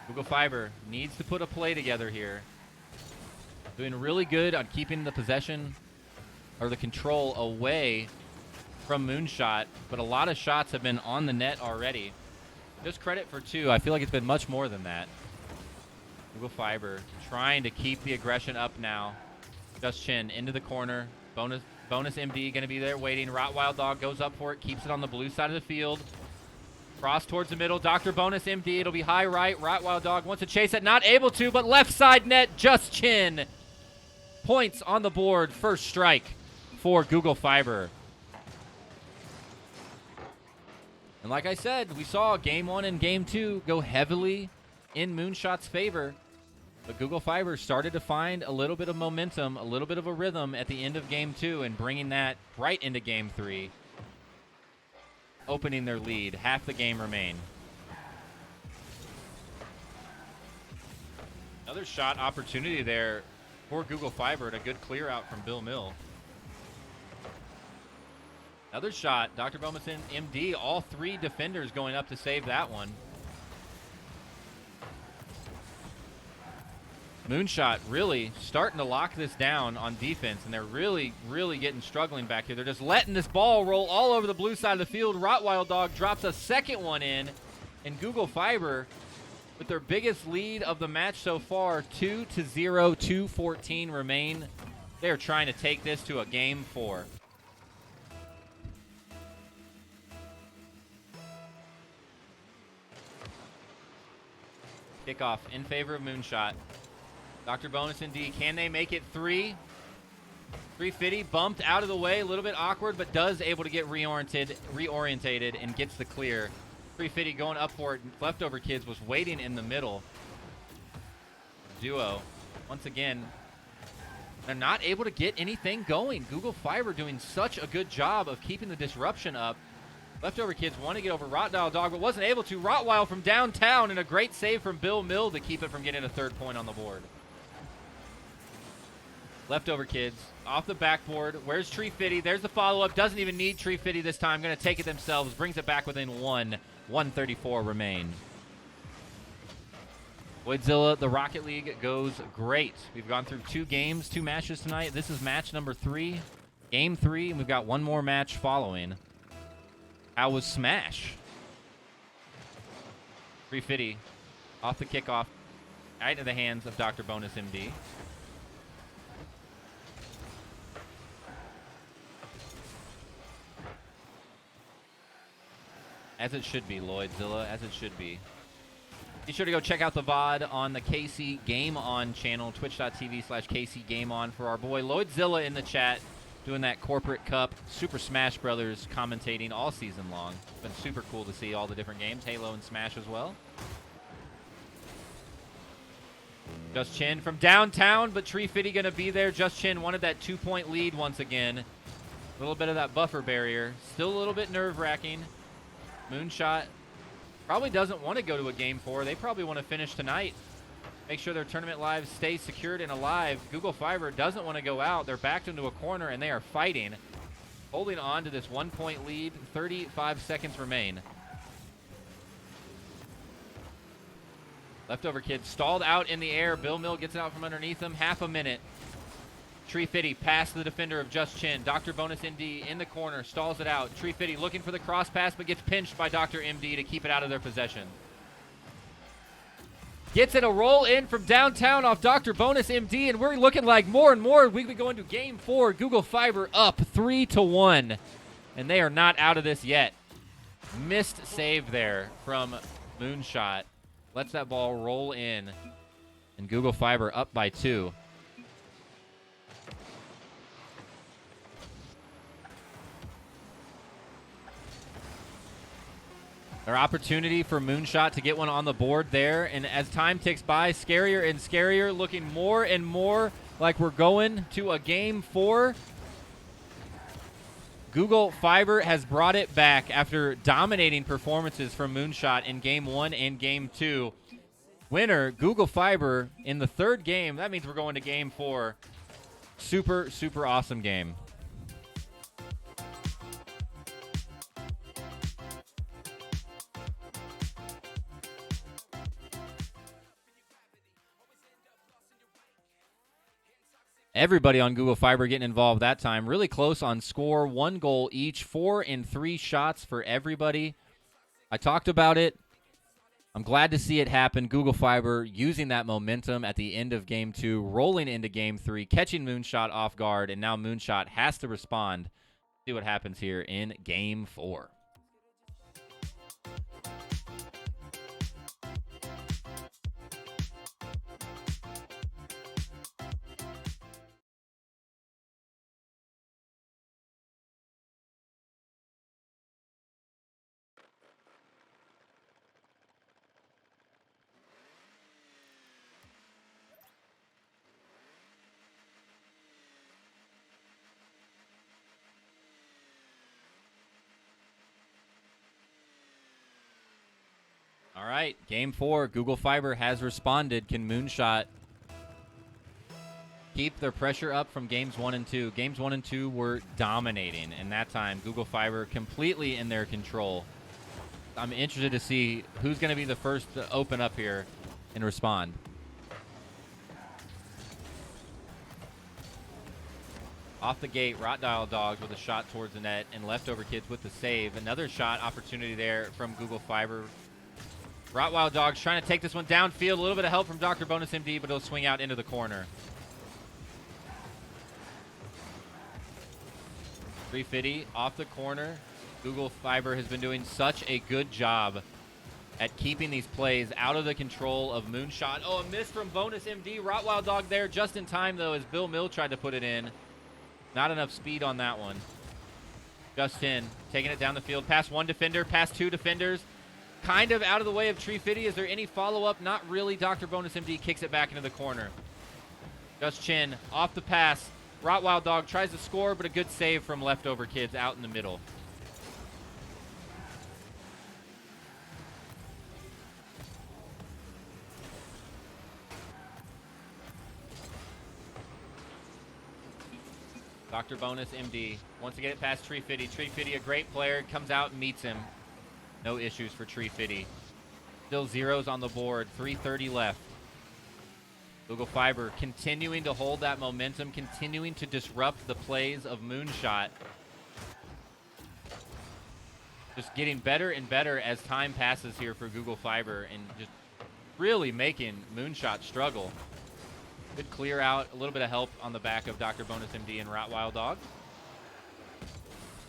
Google Fiber needs to put a play together here. Doing really good on keeping the possession or the control away from Moonshot, but a lot of shots have been on the net already. Just credit for 2. I feel like it's been much more than that. Google Fiber trying to keep the aggression up now. Just Chin into the corner. Bonus MD going to be there waiting. Wild Dog goes up for it, keeps it on the blue side of the field. Cross towards the middle. Dr. Bonus MD. It'll be high right. Wild Dog wants to chase it. Not able to, but left side net. Just Chin. Points on the board. First strike for Google Fiber. And like I said, we saw Game 1 and Game 2 go heavily in Moonshot's favor. But Google Fiber started to find a little bit of momentum, a little bit of a rhythm at the end of Game 2 and bringing that right into Game 3. Opening their lead. Half the game remain. Another shot opportunity there for Google Fiber and a good clear out from Bill Mill. Another shot. Dr. Bomason, MD, all three defenders going up to save that one. Moonshot really starting to lock this down on defense, and they're really struggling back here. They're just letting this ball roll all over the blue side of the field. Wild Dog drops a second one in, and Google Fiber, with their biggest lead of the match so far, 2-0, 2:14 remain. They are trying to take this to a Game 4. Kickoff in favor of Moonshot. Dr. Bonus and D, can they make it 3? 350 bumped out of the way, a little bit awkward, but does able to get reorientated and gets the clear. 350 going up for it. Leftover Kids was waiting in the middle. Duo, once again, they're not able to get anything going. Google Fiber doing such a good job of keeping the disruption up. Leftover Kids want to get over Rottweil Dog, but wasn't able to. Rottweil from downtown, and a great save from Bill Mill to keep it from getting a third point on the board. Leftover Kids off the backboard. Where's Tree Fitty? There's the follow-up. Doesn't even need Tree Fitty this time. Going to take it themselves. Brings it back within 1. 1:34 remain. Lloydzilla, the Rocket League goes great. We've gone through 2 games, 2 matches tonight. This is match number 3, Game 3, and we've got one more match following. How was Smash? 350 off the kickoff, right into the hands of Dr. Bonus MD. As it should be, Lloydzilla, as it should be. Be sure to go check out the VOD on the KC Game On channel, twitch.tv/KC Game On, for our boy Lloydzilla in the chat, doing that Corporate Cup, Super Smash Brothers commentating all season long. It's been super cool to see all the different games, Halo and Smash as well. Just Chin from downtown, but Tree Fitty going to be there. Just Chin wanted that 2-point lead once again. A little bit of that buffer barrier. Still a little bit nerve-wracking. Moonshot probably doesn't want to go to a Game 4. They probably want to finish tonight. Make sure their tournament lives stay secured and alive. Google Fiber doesn't want to go out. They're backed into a corner, and they are fighting. Holding on to this 1-point lead. 35 seconds remain. Leftover Kids stalled out in the air. Bill Mill gets it out from underneath him. Half a minute. Tree Fitty past the defender of Just Chin. Dr. Bonus MD in the corner. Stalls it out. Tree Fitty looking for the cross pass, but gets pinched by Dr. MD to keep it out of their possession. Gets it a roll in from downtown off Dr. Bonus MD, and we're looking like more and more we could go into Game 4. Google Fiber up 3-1, and they are not out of this yet. Missed save there from Moonshot. Lets that ball roll in, and Google Fiber up by 2. Their opportunity for Moonshot to get one on the board there, and as time ticks by, scarier and scarier, looking more and more like we're going to a Game 4. Google Fiber has brought it back after dominating performances from Moonshot in Game 1 and Game 2. Winner, Google Fiber, in the third game. That means we're going to Game 4. Super, super awesome game. Everybody on Google Fiber getting involved that time. Really close on score. 1 goal each. 4 and 3 shots for everybody. I talked about it. I'm glad to see it happen. Google Fiber using that momentum at the end of Game 2, rolling into Game 3, catching Moonshot off guard, and now Moonshot has to respond. See what happens here in Game 4. right, game 4. Google Fiber has responded. Can Moonshot keep their pressure up from games 1 and 2? Games 1 and 2 were dominating, and that time Google Fiber completely in their control. I'm interested to see who's going to be the first to open up here and respond. Off the gate, Rottweil Dogs with a shot towards the net, and Leftover Kids with the save. Another shot opportunity there from Google Fiber. Rottweil Dogs trying to take this one downfield. A little bit of help from Dr. Bonus MD, but it'll swing out into the corner. 350 off the corner. Google Fiber has been doing such a good job at keeping these plays out of the control of Moonshot. Oh, a miss from Bonus MD. Rottweil Dog there just in time, though, as Bill Mill tried to put it in. Not enough speed on that one. Justin taking it down the field. Past one defender, past two defenders. Kind of out of the way of Tree Fitty. Is there any follow-up? Not really. Dr. Bonus MD kicks it back into the corner. Just Chin off the pass. Rottweil Dog tries to score, but a good save from Leftover Kids out in the middle. Dr. Bonus MD wants to get it past Tree Fitty. Tree Fitty, a great player, comes out and meets him. No issues for Tree Fitty. Still zeros on the board. 3:30 left. Google Fiber continuing to hold that momentum, continuing to disrupt the plays of Moonshot. Just getting better and better as time passes here for Google Fiber, and just really making Moonshot struggle. Good clear out, a little bit of help on the back of Dr. Bonus MD and Rottweil Dog.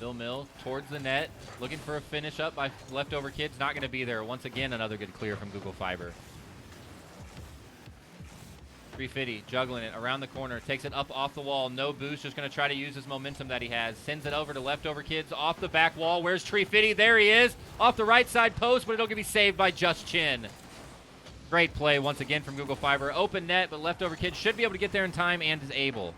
Bill Mill towards the net, looking for a finish up by Leftover Kids. Not going to be there. Once again, another good clear from Google Fiber. 350 juggling it around the corner, takes it up off the wall. No boost, just going to try to use his momentum that he has. Sends it over to Leftover Kids off the back wall. Where's Tree Fitty? There he is, off the right side post, but it'll be saved by Just Chin. Great play once again from Google Fiber. Open net, but Leftover Kids should be able to get there in time and is able.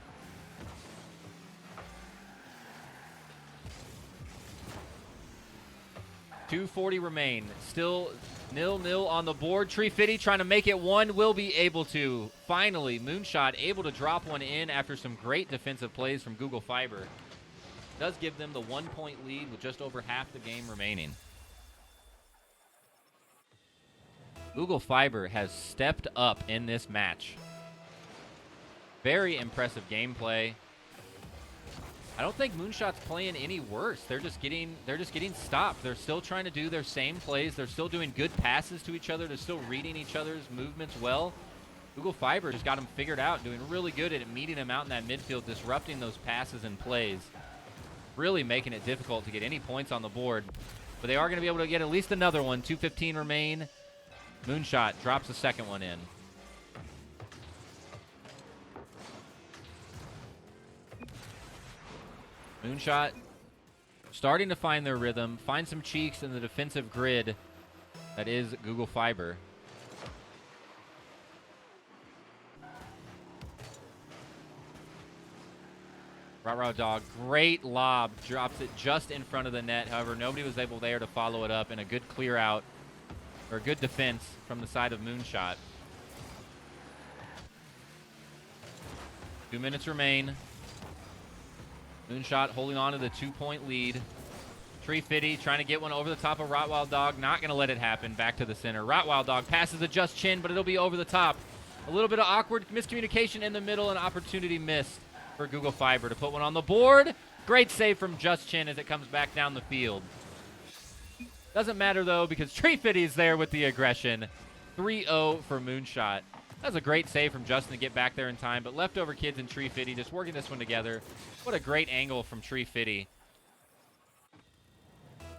.240 remain. Still 0-0 on the board. Tree Fitty trying to make it one. Will be able to. Finally, Moonshot able to drop one in after some great defensive plays from Google Fiber. Does give them the 1-point lead with just over half the game remaining. Google Fiber has stepped up in this match. Very impressive gameplay. I don't think Moonshot's playing any worse. They're just getting stopped. They're still trying to do their same plays. They're still doing good passes to each other. They're still reading each other's movements well. Google Fiber just got them figured out, doing really good at meeting them out in that midfield, disrupting those passes and plays. Really making it difficult to get any points on the board. But they are going to be able to get at least another one. 2:15 remain. Moonshot drops the second one in. Moonshot starting to find their rhythm, find some cheeks in the defensive grid that is Google Fiber. Rottweil Dog, great lob, drops it just in front of the net. However, nobody was able there to follow it up, and a good clear out, or good defense from the side of Moonshot. 2 minutes remain. Moonshot holding on to the 2-point lead. Tree Fitty trying to get one over the top of Rottweil Dog. Not going to let it happen. Back to the center. Rottweil Dog passes a Just Chin, but it'll be over the top. A little bit of awkward miscommunication in the middle, and opportunity missed for Google Fiber to put one on the board. Great save from Just Chin as it comes back down the field. Doesn't matter, though, because Tree Fitty is there with the aggression. 3-0 for Moonshot. That was a great save from Justin to get back there in time, but Leftover Kids and Tree Fitty just working this one together. What a great angle from Tree Fitty.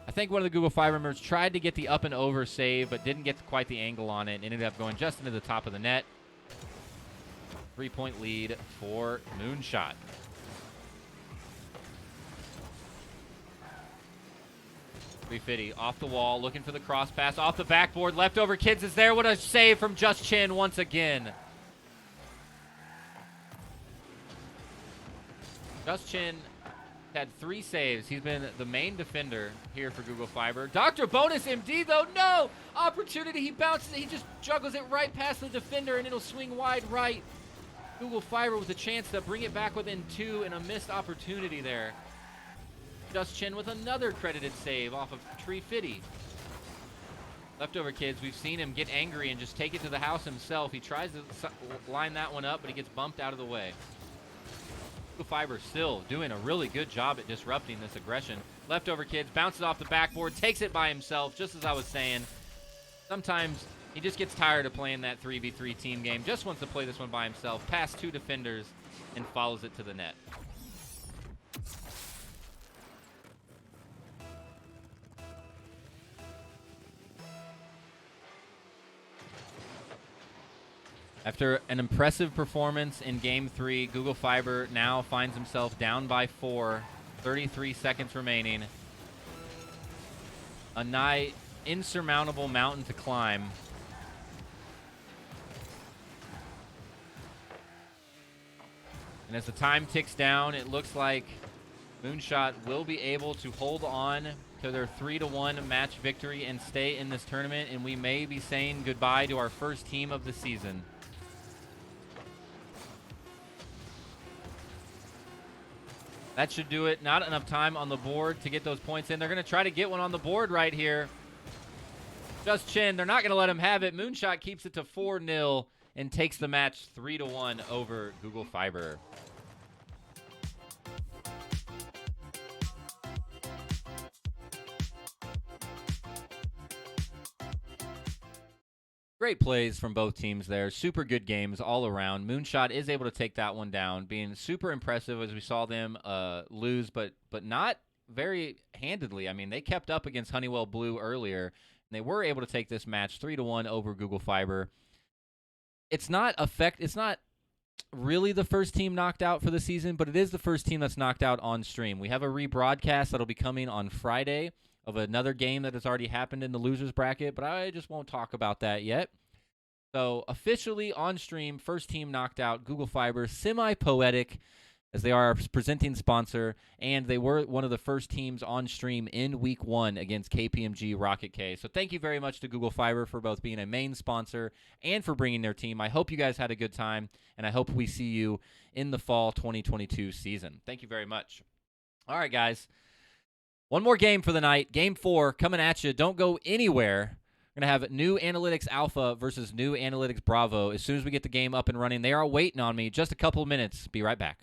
I think one of the Google Fiber members tried to get the up and over save, but didn't get quite the angle on it, and ended up going just into the top of the net. 3-point lead for Moonshot. Tree Fitty off the wall, looking for the cross pass, off the backboard. Leftover Kids is there. What a save from Just Chin once again. Just Chin Had 3 saves. He's been the main defender here for Google Fiber. Dr. Bonus MD, though, no! Opportunity, he bounces it, he just juggles it right past the defender, and it'll swing wide right. Google Fiber with a chance to bring it back within 2, and a missed opportunity there. Just Chin with another credited save off of Tree Fitty. Leftover kids, we've seen him get angry and just take it to the house himself. He tries to line that one up, but he gets bumped out of the way. Google Fiber still doing a really good job at disrupting this aggression. Leftover kids bounces off the backboard, takes it by himself, just as I was saying. Sometimes he just gets tired of playing that 3v3 team game, just wants to play this one by himself, past 2 defenders, and follows it to the net. After an impressive performance in Game 3, Google Fiber now finds himself down by 4, 33 seconds remaining. A nigh insurmountable mountain to climb. And as the time ticks down, it looks like Moonshot will be able to hold on to their 3-1 match victory and stay in this tournament, and we may be saying goodbye to our first team of the season. That should do it. Not enough time on the board to get those points in. They're going to try to get one on the board right here. Just Chin. They're not going to let him have it. Moonshot keeps it to 4-0 and takes the match 3-1 over Google Fiber. Great plays from both teams there. Super good games all around. Moonshot is able to take that one down, being super impressive as we saw them lose, but not very handedly. I mean, they kept up against Honeywell Blue earlier, and they were able to take this match 3-1 over Google Fiber. It's not really the first team knocked out for the season, but it is the first team that's knocked out on stream. We have a rebroadcast that'll be coming on Friday of another game that has already happened in the losers bracket, but I just won't talk about that yet. So officially on stream, first team knocked out, Google Fiber, semi-poetic, as they are our presenting sponsor, and they were one of the first teams on stream in Week 1 against KPMG Rocket K. So thank you very much to Google Fiber for both being a main sponsor and for bringing their team. I hope you guys had a good time, and I hope we see you in the fall 2022 season. Thank you very much. All right, guys. One more game for the night. Game 4 coming at you. Don't go anywhere. We're going to have NeuAnalytics Alpha versus NeuAnalytics Bravo. As soon as we get the game up and running, they are waiting on me. Just a couple of minutes. Be right back.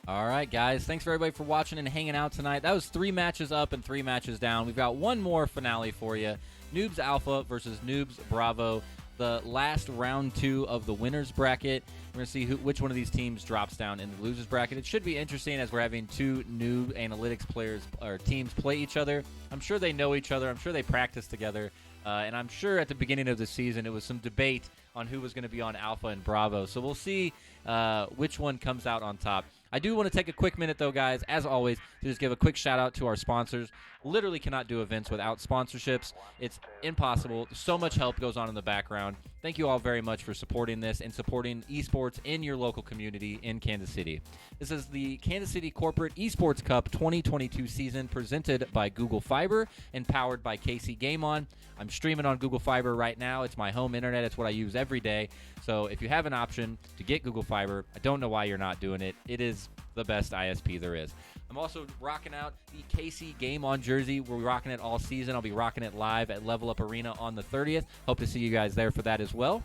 All right, guys. Thanks for everybody for watching and hanging out tonight. That was 3 matches up and 3 matches down. We've got one more finale for you. Noobs Alpha versus Noobs Bravo. The last round 2 of the winners bracket. We're going to see which one of these teams drops down in the losers bracket. It should be interesting as we're having 2 NeuAnalytics players or teams play each other. I'm sure they know each other. I'm sure they practice together. And I'm sure at the beginning of the season it was some debate on who was going to be on Alpha and Bravo. So we'll see which one comes out on top. I do want to take a quick minute, though, guys, as always, to just give a quick shout-out to our sponsors. Literally cannot do events without sponsorships. It's impossible. So much help goes on in the background. Thank you all very much for supporting this and supporting esports in your local community in Kansas City. This is the Kansas City Corporate Esports Cup 2022 season presented by Google Fiber and powered by KC Game On. I'm streaming on Google Fiber right now. It's my home internet. It's what I use every day. So if you have an option to get Google Fiber, I don't know why you're not doing it. It is the best ISP there is. I'm also rocking out the KC Game On jersey. We're rocking it all season. I'll be rocking it live at Level Up Arena on the 30th. Hope to see you guys there for that as well.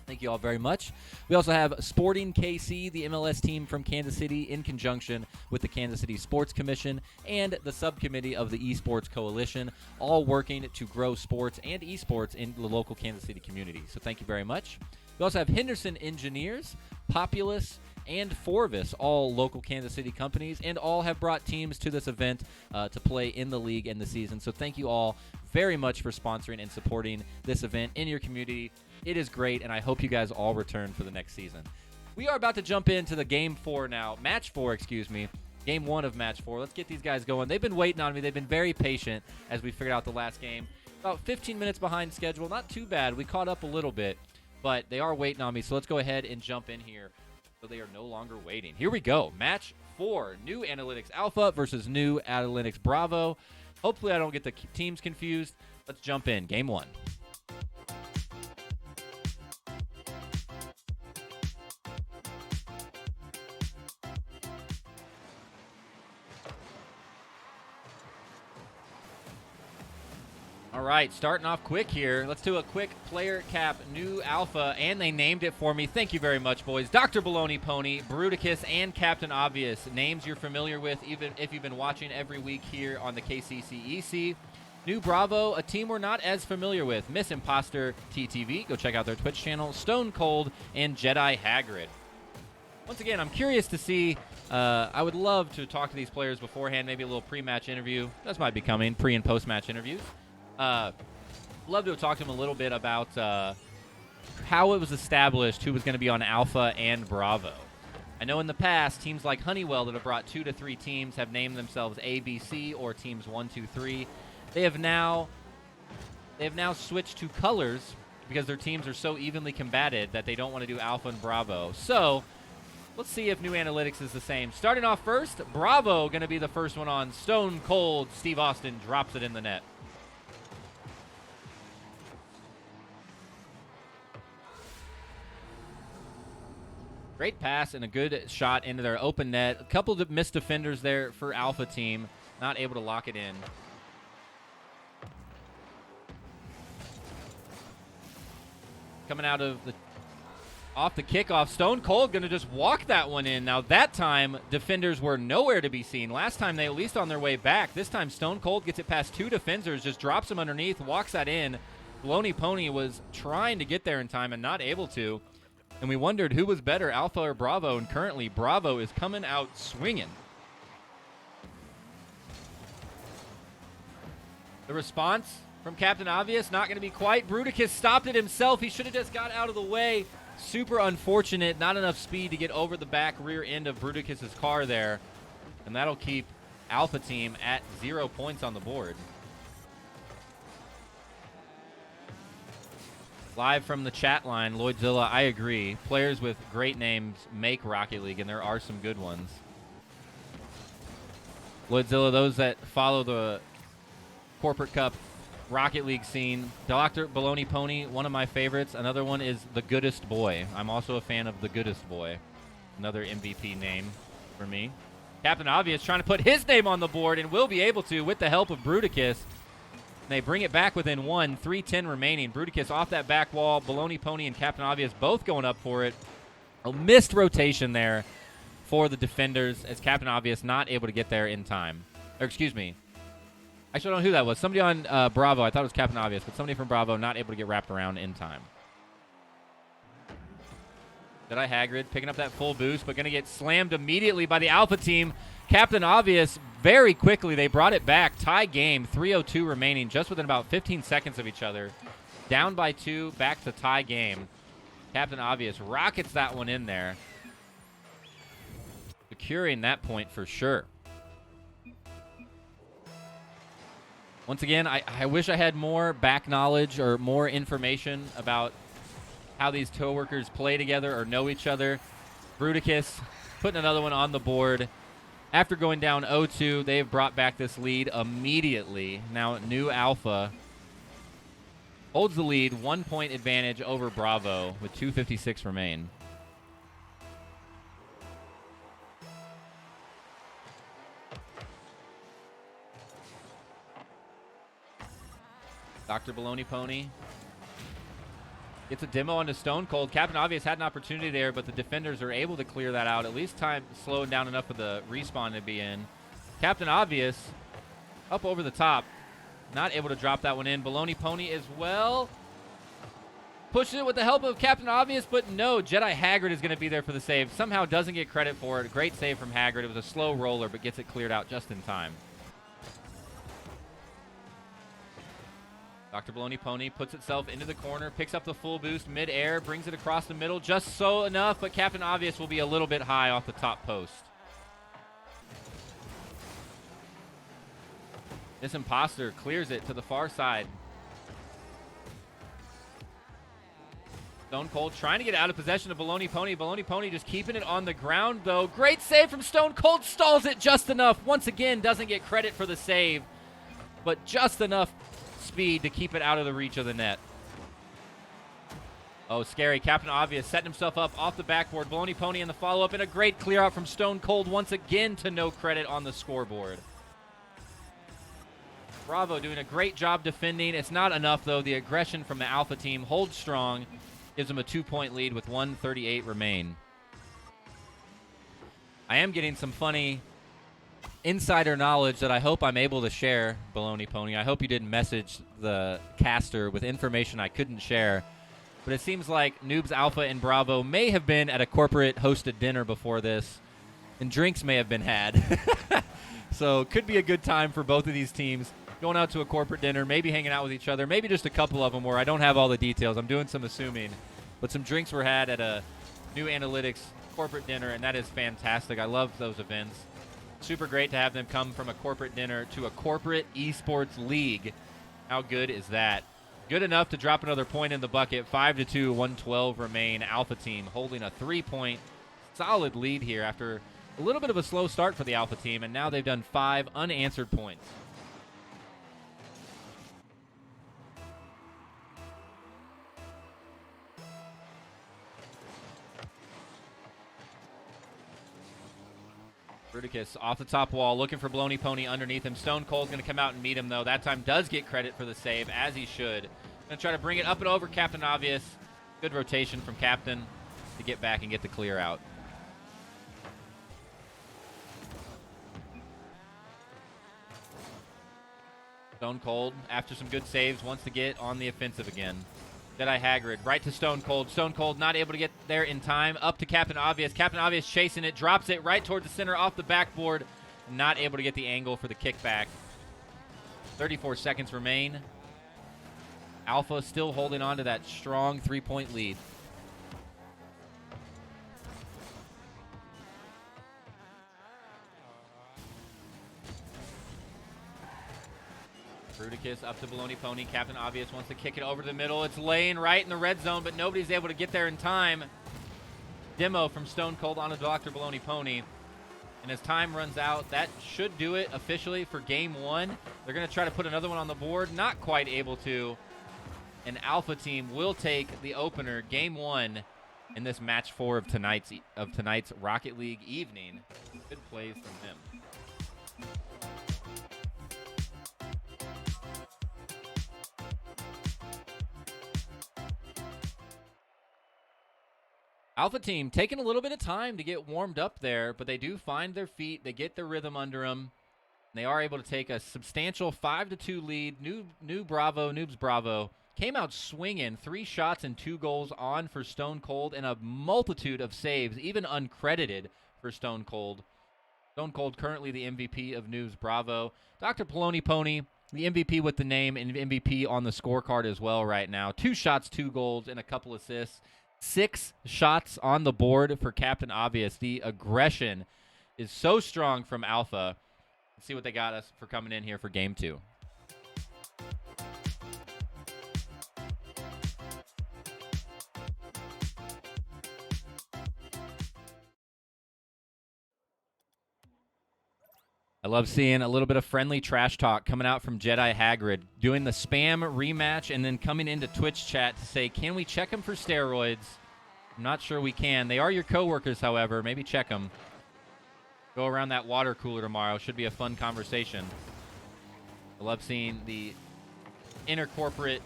Thank you all very much. We also have Sporting KC, the MLS team from Kansas City, in conjunction with the Kansas City Sports Commission and the subcommittee of the Esports Coalition, all working to grow sports and esports in the local Kansas City community. So thank you very much. We also have Henderson Engineers, Populous, and Forvis, all local Kansas City companies, and all have brought teams to this event to play in the league and the season. So thank you all very much for sponsoring and supporting this event in your community. It is great, and I hope you guys all return for the next season. We are about to jump into the Game 4 now. Match 4, excuse me. Game 1 of Match 4. Let's get these guys going. They've been waiting on me. They've been very patient as we figured out the last game. About 15 minutes behind schedule. Not too bad. We caught up a little bit, but they are waiting on me, so let's go ahead and jump in here so they are no longer waiting. Here we go. Match 4. NeuAnalytics Alpha versus NeuAnalytics Bravo. Hopefully I don't get the teams confused. Let's jump in. Game 1. All right, starting off quick here. Let's do a quick player cap, New Alpha, and they named it for me. Thank you very much, boys. Dr. Baloney Pony, Bruticus, and Captain Obvious. Names you're familiar with, even if you've been watching every week here on the KCCEC. New Bravo, a team we're not as familiar with. Miss Imposter TTV. Go check out their Twitch channel. Stone Cold and Jedi Hagrid. Once again, I'm curious to see. I would love to talk to these players beforehand, maybe a little pre-match interview. Those might be coming, pre- and post-match interviews. Love to talk to him a little bit about how it was established who was going to be on Alpha and Bravo. I know in the past, teams like Honeywell that have brought 2 to 3 teams have named themselves ABC or teams 1, 2, 3. They have now switched to colors because their teams are so evenly combated that they don't want to do Alpha and Bravo. So let's see if NeuAnalytics is the same. Starting off first, Bravo going to be the first one on. Stone Cold. Steve Austin drops it in the net. Great pass and a good shot into their open net. A couple of missed defenders there for Alpha team. Not able to lock it in. Coming out of off the kickoff, Stone Cold going to just walk that one in. Now that time, defenders were nowhere to be seen. Last time they at least on their way back. This time Stone Cold gets it past 2 defenders, just drops him underneath, walks that in. Baloney Pony was trying to get there in time and not able to. And we wondered who was better, Alpha or Bravo, and currently Bravo is coming out swinging. The response from Captain Obvious, not going to be quite. Bruticus stopped it himself. He should have just got out of the way. Super unfortunate. Not enough speed to get over the back rear end of Bruticus's car there. And that'll keep Alpha team at 0 points on the board. Live from the chat line, Lloydzilla, I agree. Players with great names make Rocket League, and there are some good ones. Lloydzilla, those that follow the Corporate Cup Rocket League scene. Dr. Baloney Pony, one of my favorites. Another one is The Goodest Boy. I'm also a fan of The Goodest Boy. Another MVP name for me. Captain Obvious trying to put his name on the board and will be able to with the help of Bruticus. They bring it back within 1, 3:10 remaining. Bruticus off that back wall. Baloney Pony and Captain Obvious both going up for it. A missed rotation there for the defenders as Captain Obvious not able to get there in time. Or excuse me. Actually, I don't know who that was. Somebody on Bravo. I thought it was Captain Obvious, but somebody from Bravo not able to get wrapped around in time. Jedi Hagrid picking up that full boost, but going to get slammed immediately by the Alpha team. Captain Obvious, very quickly, they brought it back. Tie game, 3:02 remaining, just within about 15 seconds of each other. Down by 2, back to tie game. Captain Obvious rockets that one in there. Securing that point for sure. Once again, I wish I had more back knowledge or more information about how these tow workers play together or know each other. Bruticus putting another one on the board. After going down 0-2, they've brought back this lead immediately. Now New Alpha holds the lead, 1 point advantage over Bravo with 2:56 remain. Dr. Baloney Pony gets a demo onto Stone Cold. Captain Obvious had an opportunity there, but the defenders are able to clear that out. At least time slowing down enough for the respawn to be in. Captain Obvious up over the top. Not able to drop that one in. Baloney Pony as well. Pushes it with the help of Captain Obvious, but no. Jedi Hagrid is going to be there for the save. Somehow doesn't get credit for it. Great save from Hagrid. It was a slow roller, but gets it cleared out just in time. Dr. Baloney Pony puts itself into the corner, picks up the full boost mid-air, brings it across the middle, just so enough, but Captain Obvious will be a little bit high off the top post. This imposter clears it to the far side. Stone Cold trying to get out of possession of Baloney Pony. Baloney Pony just keeping it on the ground, though. Great save from Stone Cold. Stalls it just enough. Once again, doesn't get credit for the save, but just enough speed to keep it out of the reach of the net. Oh, scary. Captain Obvious setting himself up off the backboard. Baloney Pony in the follow-up, and a great clear out from Stone Cold once again to no credit on the scoreboard. Bravo doing a great job defending. It's not enough, though. The aggression from the Alpha team holds strong. Gives them a 2-point lead with 1:38 remain. I am getting some funny insider knowledge that I hope I'm able to share, Baloney Pony. I hope you didn't message the caster with information I couldn't share. But it seems like Noobs Alpha and Bravo may have been at a corporate hosted dinner before this, and drinks may have been had. So could be a good time for both of these teams. Going out to a corporate dinner, maybe hanging out with each other, maybe just a couple of them where I don't have all the details. I'm doing some assuming. But some drinks were had at a NeuAnaltyics corporate dinner, and that is fantastic. I love those events. Super great to have them come from a corporate dinner to a corporate esports league. How good is that? Good enough to drop another point in the bucket. 5-2, 112 remain. Alpha team holding a 3-point solid lead here after a little bit of a slow start for the Alpha team, and now they've done 5 unanswered points. Bruticus off the top wall, looking for Baloney Pony underneath him. Stone Cold's going to come out and meet him, though. That time does get credit for the save, as he should. Going to try to bring it up and over Captain Obvious. Good rotation from Captain to get back and get the clear out. Stone Cold, after some good saves, wants to get on the offensive again. Jedi Hagrid right to Stone Cold. Stone Cold not able to get there in time. Up to Captain Obvious. Captain Obvious chasing it. Drops it right towards the center off the backboard. Not able to get the angle for the kickback. 34 seconds remain. Alpha still holding on to that strong 3-point lead. Bruticus up to Baloney Pony. Captain Obvious wants to kick it over to the middle. It's laying right in the red zone, but nobody's able to get there in time. Demo from Stone Cold onto Dr. Baloney Pony. And as time runs out, that should do it officially for Game 1. They're going to try to put another one on the board. Not quite able to. An Alpha team will take the opener, Game 1, in this Match 4 of tonight's Rocket League evening. Good plays from him. Alpha team taking a little bit of time to get warmed up there, but they do find their feet. They get their rhythm under them. They are able to take a substantial 5-2 lead. Noobs Bravo came out swinging, 3 shots and 2 goals on for Stone Cold, and a multitude of saves, even uncredited for Stone Cold. Stone Cold currently the MVP of Noobs Bravo. Dr. Poloni Pony, the MVP with the name and MVP on the scorecard as well right now. 2 shots, 2 goals, and a couple assists. 6 shots on the board for Captain Obvious. The aggression is so strong from Alpha. Let's see what they got us for coming in here for game 2. I love seeing a little bit of friendly trash talk coming out from Jedi Hagrid, doing the spam rematch and then coming into Twitch chat to say, can we check him for steroids? I'm not sure we can. They are your coworkers, however. Maybe check them. Go around that water cooler tomorrow. Should be a fun conversation. I love seeing the inter-corporate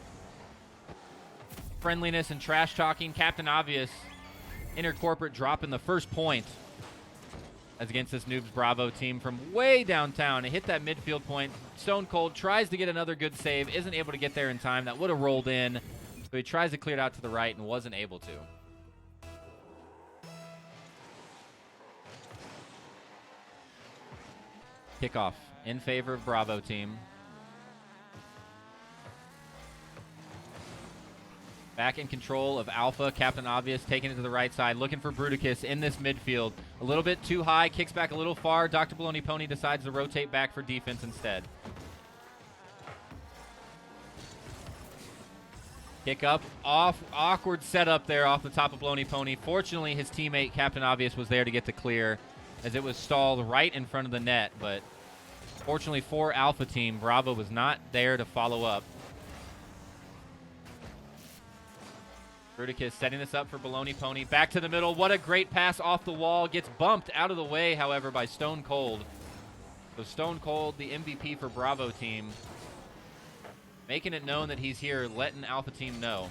friendliness and trash talking. Captain Obvious, inter-corporate dropping the first point as against this Noobs Bravo team from way downtown. It hit that midfield point. Stone Cold tries to get another good save. Isn't able to get there in time. That would have rolled in. So he tries to clear it out to the right and wasn't able to. Kickoff in favor of Bravo team. Back in control of Alpha. Captain Obvious taking it to the right side. Looking for Bruticus in this midfield. A little bit too high. Kicks back a little far. Dr. Baloney Pony decides to rotate back for defense instead. Kick up. Off. Awkward setup there off the top of Baloney Pony. Fortunately, his teammate, Captain Obvious, was there to get the clear as it was stalled right in front of the net. But fortunately for Alpha team, Bravo was not there to follow up. Bruticus setting this up for Baloney Pony. Back to the middle. What a great pass off the wall. Gets bumped out of the way, however, by Stone Cold. So Stone Cold, the MVP for Bravo team, making it known that he's here, letting Alpha team know.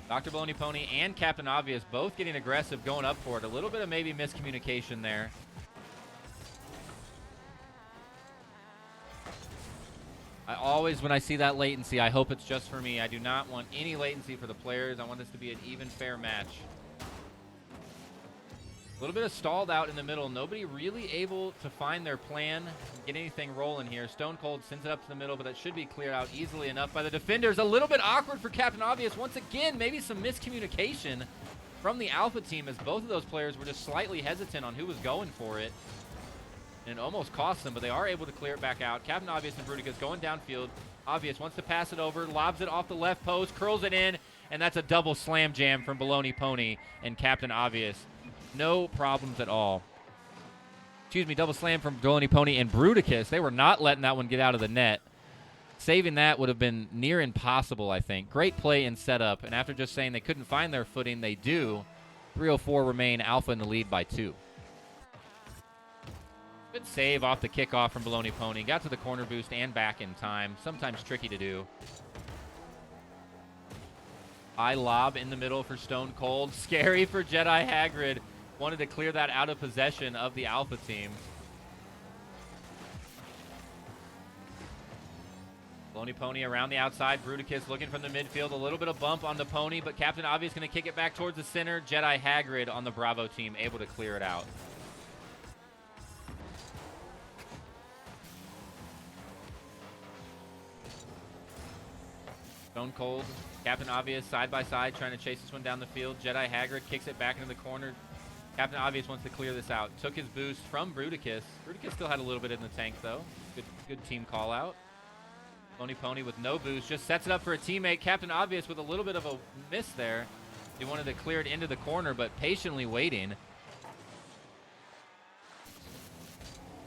Dr. Baloney Pony and Captain Obvious both getting aggressive, going up for it. A little bit of maybe miscommunication there. I always, when I see that latency, I hope it's just for me. I do not want any latency for the players. I want this to be an even, fair match. A little bit of stalled out in the middle. Nobody really able to find their plan, get anything rolling here. Stone Cold sends it up to the middle, but that should be cleared out easily enough by the defenders. A little bit awkward for Captain Obvious. Once again, maybe some miscommunication from the Alpha team as both of those players were just slightly hesitant on who was going for it. And it almost cost them, but they are able to clear it back out. Captain Obvious and Bruticus going downfield. Obvious wants to pass it over, lobs it off the left post, curls it in, and that's a double slam jam from Baloney Pony and Captain Obvious. No problems at all. Excuse me, double slam from Baloney Pony and Bruticus. They were not letting that one get out of the net. Saving that would have been near impossible, I think. Great play and setup, and after just saying they couldn't find their footing, they do. 3:04 remain, Alpha in the lead by 2. Good save off the kickoff from Baloney Pony. Got to the corner boost and back in time. Sometimes tricky to do. High lob in the middle for Stone Cold. Scary for Jedi Hagrid. Wanted to clear that out of possession of the Alpha team. Baloney Pony around the outside. Bruticus looking from the midfield. A little bit of bump on the Pony, but Captain Obvious going to kick it back towards the center. Jedi Hagrid on the Bravo team able to clear it out. Stone Cold, Captain Obvious side by side trying to chase this one down the field. Jedi Hagrid kicks it back into the corner. Captain Obvious wants to clear this out. Took his boost from Bruticus. Bruticus still had a little bit in the tank though. Good team call out. Baloney Pony with no boost just sets it up for a teammate. Captain Obvious with a little bit of a miss there. He wanted to clear it into the corner, but patiently waiting.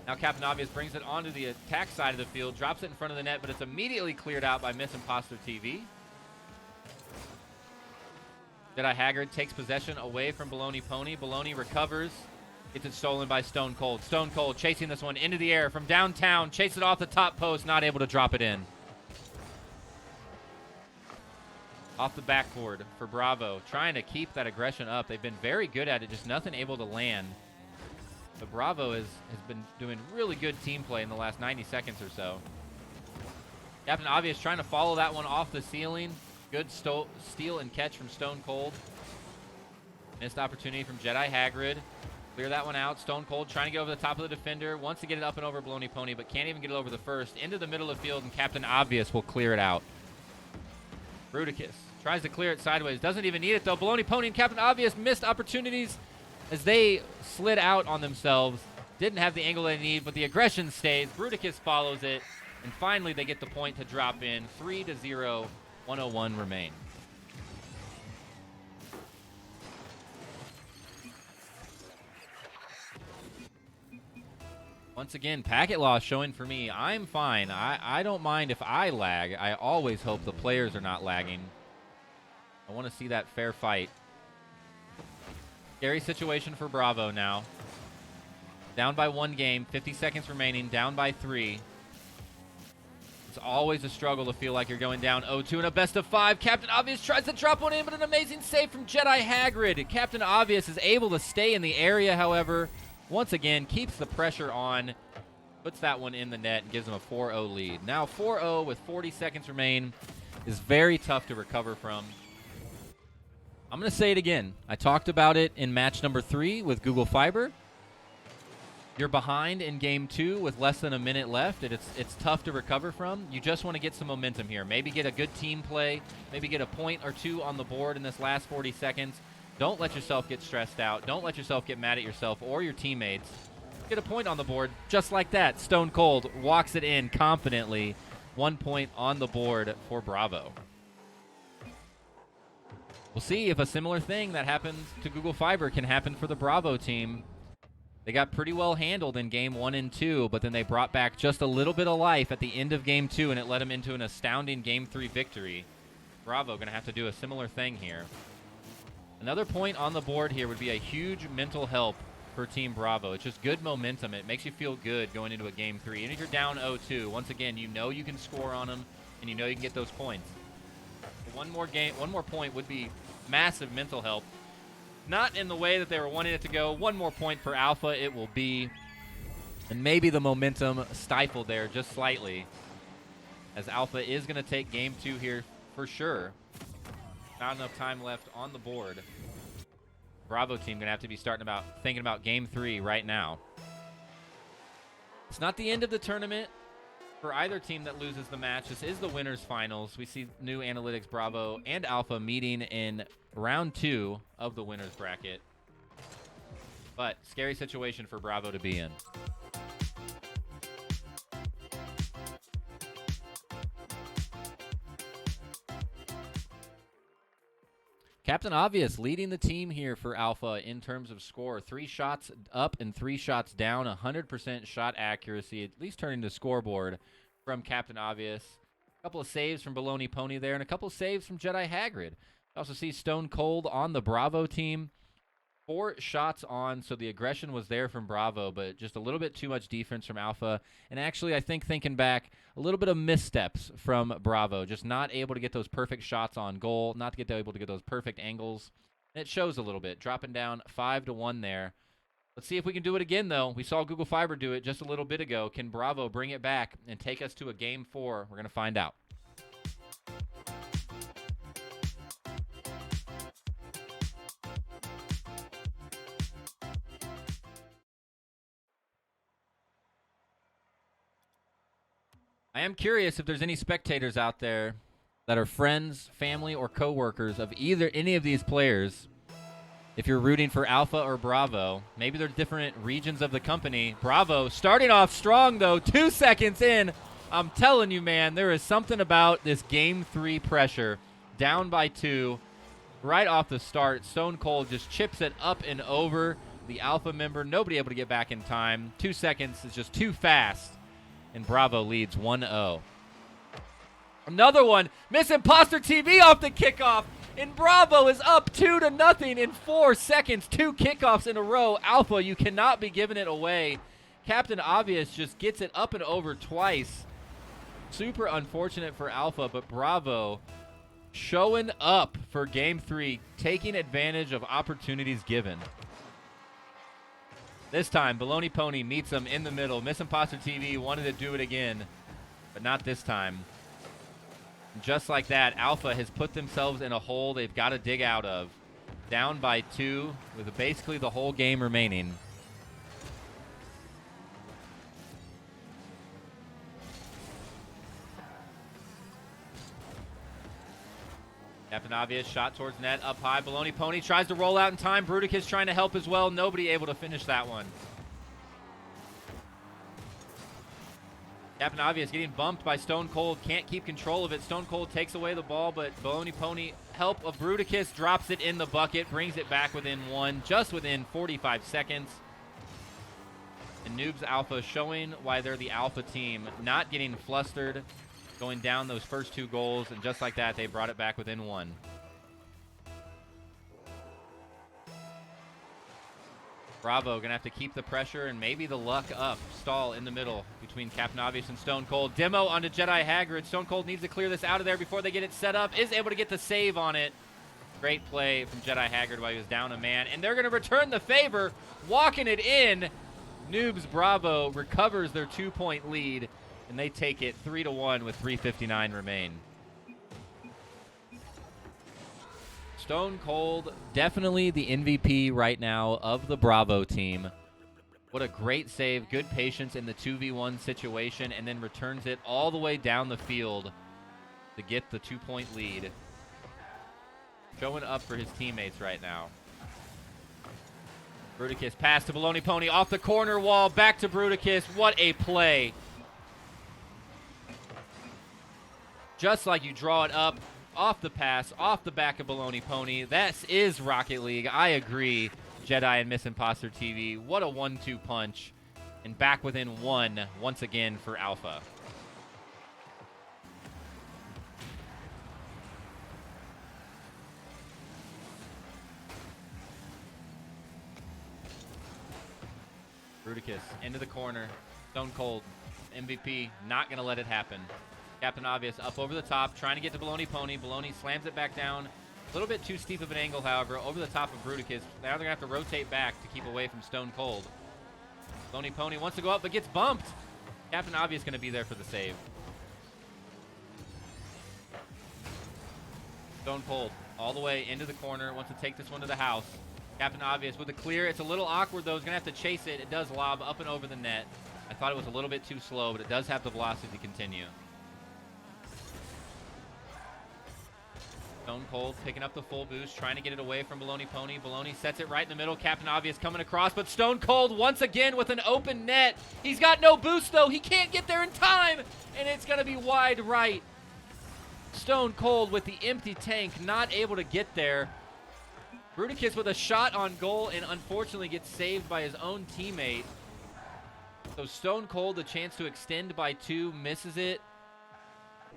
Now Captain Obvious brings it onto the attack side of the field, drops it in front of the net, but it's immediately cleared out by Miss Imposter TV. Jedi Hagrid takes possession away from Baloney Pony. Baloney recovers, gets it stolen by Stone Cold. Stone Cold chasing this one into the air from downtown, chase it off the top post, not able to drop it in. off the backboard for Bravo, trying to keep that aggression up. They've been very good at it, just nothing able to land. But Bravo has been doing really good team play in the last 90 seconds or so. Captain Obvious trying to follow that one off the ceiling. Good steal and catch from Stone Cold. Missed opportunity from Jedi Hagrid. Clear that one out. Stone Cold trying to get over the top of the defender. Wants to get it up and over Baloney Pony, but can't even get it over the first. Into the middle of the field, and Captain Obvious will clear it out. Bruticus tries to clear it sideways. Doesn't even need it, though. Baloney Pony and Captain Obvious missed opportunities as they slid out on themselves. Didn't have the angle they need, but the aggression stays. Bruticus follows it, and finally they get the point to drop in. 3-0, 101 remain. Once again, packet loss showing for me. I'm fine. I don't mind if I lag. I always hope the players are not lagging. I want to see that fair fight. Scary situation for Bravo now. Down by 1 game, 50 seconds remaining, down by 3. It's always a struggle to feel like you're going down 0-2 in a best of 5. Captain Obvious tries to drop one in, but an amazing save from Jedi Hagrid. Captain Obvious is able to stay in the area, however. Once again, keeps the pressure on, puts that one in the net, and gives them a 4-0 lead. Now 4-0 with 40 seconds remain is very tough to recover from. I'm going to say it again. I talked about it in match number 3 with Google Fiber. You're behind in game 2 with less than a minute left, and it's tough to recover from. You just want to get some momentum here. Maybe get a good team play, maybe get a point or 2 on the board in this last 40 seconds. Don't let yourself get stressed out. Don't let yourself get mad at yourself or your teammates. Get a point on the board just like that. Stone Cold walks it in confidently. 1 point on the board for Bravo. We'll see if a similar thing that happened to Google Fiber can happen for the Bravo team. They got pretty well handled in game 1 and 2, but then they brought back just a little bit of life at the end of game 2, and it led them into an astounding game 3 victory. Bravo going to have to do a similar thing here. Another point on the board here would be a huge mental help for Team Bravo. It's just good momentum. It makes you feel good going into a game 3. Even if you're down 0-2, once again, you know you can score on them, and you know you can get those points. One more point would be massive mental help. Not in the way that they were wanting it to go. 1 more point for Alpha it will be. And maybe the momentum stifled there just slightly, as Alpha is going to take game 2 here for sure. Not enough time left on the board. Bravo team going to have to be thinking about game 3 right now. It's not the end of the tournament for either team that loses the match. This is the winners finals. We see NeuAnaltyics, Bravo, and Alpha meeting in round 2 of the winners bracket. But scary situation for Bravo to be in. Captain Obvious leading the team here for Alpha in terms of score. 3 shots up and 3 shots down. 100% shot accuracy, at least turning the scoreboard from Captain Obvious. A couple of saves from Baloney Pony there, and a couple of saves from Jedi Hagrid. Also see Stone Cold on the Bravo team. 4 shots on, so the aggression was there from Bravo, but just a little bit too much defense from Alpha. And actually, I think thinking back, a little bit of missteps from Bravo. Just not able to get those perfect shots on goal, not able to get those perfect angles. And it shows a little bit, dropping down 5-1 there. Let's see if we can do it again, though. We saw Google Fiber do it just a little bit ago. Can Bravo bring it back and take us to a game 4? We're going to find out. I am curious if there's any spectators out there that are friends, family, or coworkers of any of these players. If you're rooting for Alpha or Bravo, maybe they're different regions of the company. Bravo starting off strong, though. 2 seconds in. I'm telling you, man, there is something about this game 3 pressure. Down by 2. Right off the start, Stone Cold just chips it up and over the Alpha member. Nobody able to get back in time. 2 seconds is just too fast. And Bravo leads 1-0. Another one. Miss Imposter TV off the kickoff. And Bravo is up 2-0 in 4 seconds. 2 kickoffs in a row. Alpha, you cannot be giving it away. Captain Obvious just gets it up and over twice. Super unfortunate for Alpha, but Bravo showing up for Game 3, taking advantage of opportunities given. This time, Baloney Pony meets them in the middle. Miss Imposter TV wanted to do it again, but not this time. And just like that, Alpha has put themselves in a hole they've got to dig out of. Down by 2 with basically the whole game remaining. Captain Obvious, shot towards net, up high. Baloney Pony tries to roll out in time. Bruticus trying to help as well. Nobody able to finish that one. Captain Obvious getting bumped by Stone Cold. Can't keep control of it. Stone Cold takes away the ball, but Baloney Pony, help of Bruticus, drops it in the bucket, brings it back within 1, just within 45 seconds. And Noobs Alpha showing why they're the Alpha team, not getting flustered, going down those first 2 goals, and just like that, they brought it back within 1. Bravo gonna have to keep the pressure and maybe the luck up. Stall in the middle between Captain Obvious and Stone Cold. Demo onto Jedi Haggard. Stone Cold needs to clear this out of there before they get it set up. Is able to get the save on it. Great play from Jedi Haggard while he was down a man. And they're gonna return the favor, walking it in. Noobs Bravo recovers their 2-point lead, and they take it 3-1 with 3:59 remain. Stone Cold, definitely the MVP right now of the Bravo team. What a great save, good patience in the 2v1 situation, and then returns it all the way down the field to get the 2-point lead. Showing up for his teammates right now. Bruticus pass to Baloney Pony off the corner wall, back to Bruticus. What a play. Just like you draw it up, off the pass, off the back of Baloney Pony. That is Rocket League. I agree, Jedi and Miss Imposter TV. What a 1-2 punch. And back within 1 once again for Alpha. Bruticus into the corner. Stone Cold, MVP, not going to let it happen. Captain Obvious up over the top, trying to get to Baloney Pony. Baloney slams it back down. A little bit too steep of an angle, however, over the top of Bruticus. Now they're going to have to rotate back to keep away from Stone Cold. Baloney Pony wants to go up, but gets bumped. Captain Obvious going to be there for the save. Stone Cold all the way into the corner, wants to take this one to the house. Captain Obvious with a clear. It's a little awkward, though. He's going to have to chase it. It does lob up and over the net. I thought it was a little bit too slow, but it does have the velocity to continue. Stone Cold picking up the full boost, trying to get it away from Baloney Pony. Baloney sets it right in the middle. Captain Obvious coming across, but Stone Cold once again with an open net. He's got no boost, though. He can't get there in time, and it's going to be wide right. Stone Cold with the empty tank, not able to get there. Bruticus with a shot on goal, and unfortunately gets saved by his own teammate. So Stone Cold, a chance to extend by 2, misses it.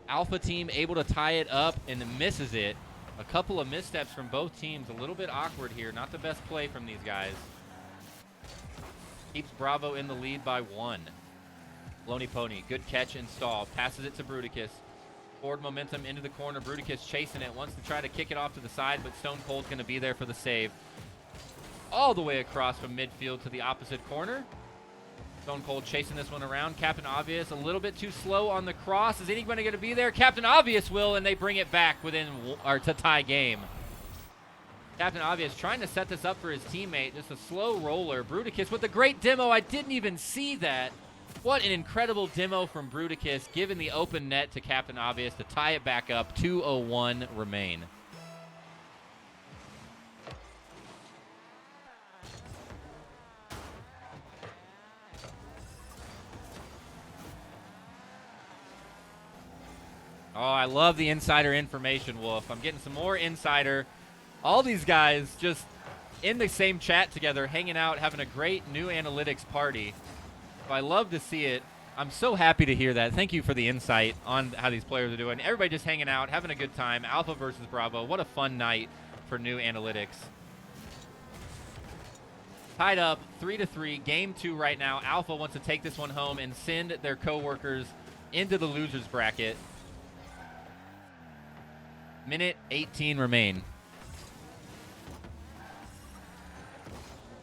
Alpha team able to tie it up and misses it. A couple of missteps from both teams. A little bit awkward here. Not the best play from these guys. Keeps Bravo in the lead by 1. Baloney Pony, good catch and stall. Passes it to Bruticus. Forward momentum into the corner. Bruticus chasing it. Wants to try to kick it off to the side, but Stone Cold's going to be there for the save. All the way across from midfield to the opposite corner. Stone Cold chasing this one around. Captain Obvious a little bit too slow on the cross. Is anybody going to be there? Captain Obvious will, and they bring it back within or to tie game. Captain Obvious trying to set this up for his teammate. Just a slow roller. Bruticus with a great demo. I didn't even see that. What an incredible demo from Bruticus, giving the open net to Captain Obvious to tie it back up. 2:01 remain. Oh, I love the insider information, Wolf. I'm getting some more insider. All these guys just in the same chat together, hanging out, having a great NeuAnalytics party. So I love to see it. I'm so happy to hear that. Thank you for the insight on how these players are doing. Everybody just hanging out, having a good time. Alpha versus Bravo. What a fun night for NeuAnalytics. Tied up 3-3. Game 2 right now. Alpha wants to take this one home and send their coworkers into the losers bracket. Minute 18 remain.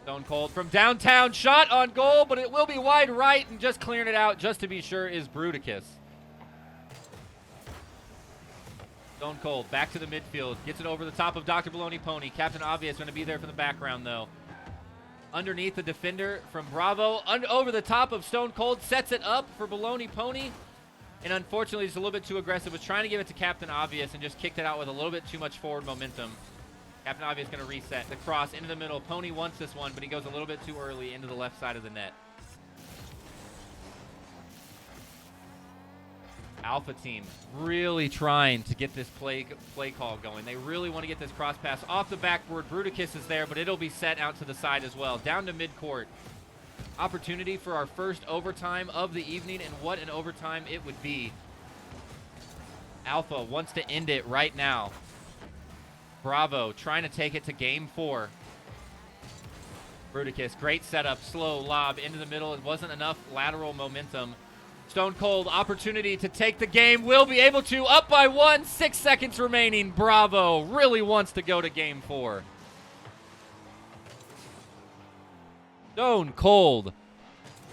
Stone Cold from downtown, shot on goal, but it will be wide right, and just clearing it out just to be sure is Bruticus. Stone Cold back to the midfield, gets it over the top of Dr. Baloney Pony. Captain Obvious going to be there from the background, though. Underneath the defender from Bravo, over the top of Stone Cold, sets it up for Baloney Pony. And unfortunately, he's a little bit too aggressive. Was trying to give it to Captain Obvious and just kicked it out with a little bit too much forward momentum. Captain Obvious going to reset. The cross into the middle. Pony wants this one, but he goes a little bit too early into the left side of the net. Alpha team really trying to get this play call going. They really want to get this cross pass off the backboard. Bruticus is there, but it'll be set out to the side as well. Down to midcourt. Opportunity for our first overtime of the evening, and what an overtime it would be. Alpha wants to end it right now. Bravo trying to take it to game 4. Bruticus, great setup, slow lob into the middle. It wasn't enough lateral momentum. Stone Cold, opportunity to take the game, will be able to, up by 1, 6 seconds remaining. Bravo really wants to go to game 4. Stone Cold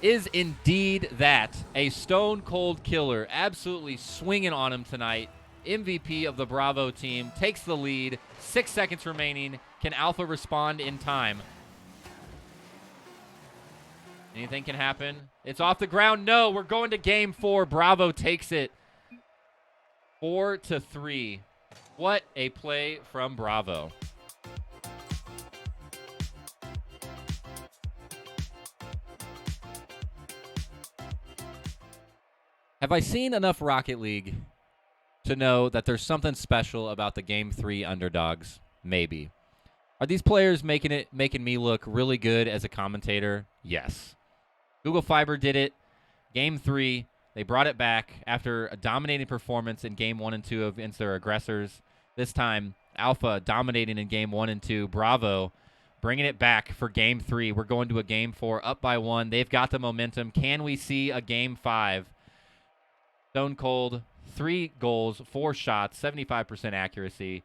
is indeed that, a Stone Cold killer, absolutely swinging on him tonight. MVP of the Bravo team, takes the lead, 6 seconds remaining. Can Alpha respond in time? Anything can happen. It's off the ground. No, we're going to game 4. Bravo takes it 4-3. What a play from Bravo. Have I seen enough Rocket League to know that there's something special about the Game 3 underdogs? Maybe. Are these players making me look really good as a commentator? Yes. Google Fiber did it. Game 3, they brought it back after a dominating performance in Game 1 and 2 against their aggressors. This time, Alpha dominating in Game 1 and 2. Bravo bringing it back for Game 3. We're going to a Game 4, up by 1. They've got the momentum. Can we see a Game 5? Stone Cold, 3 goals, 4 shots, 75% accuracy.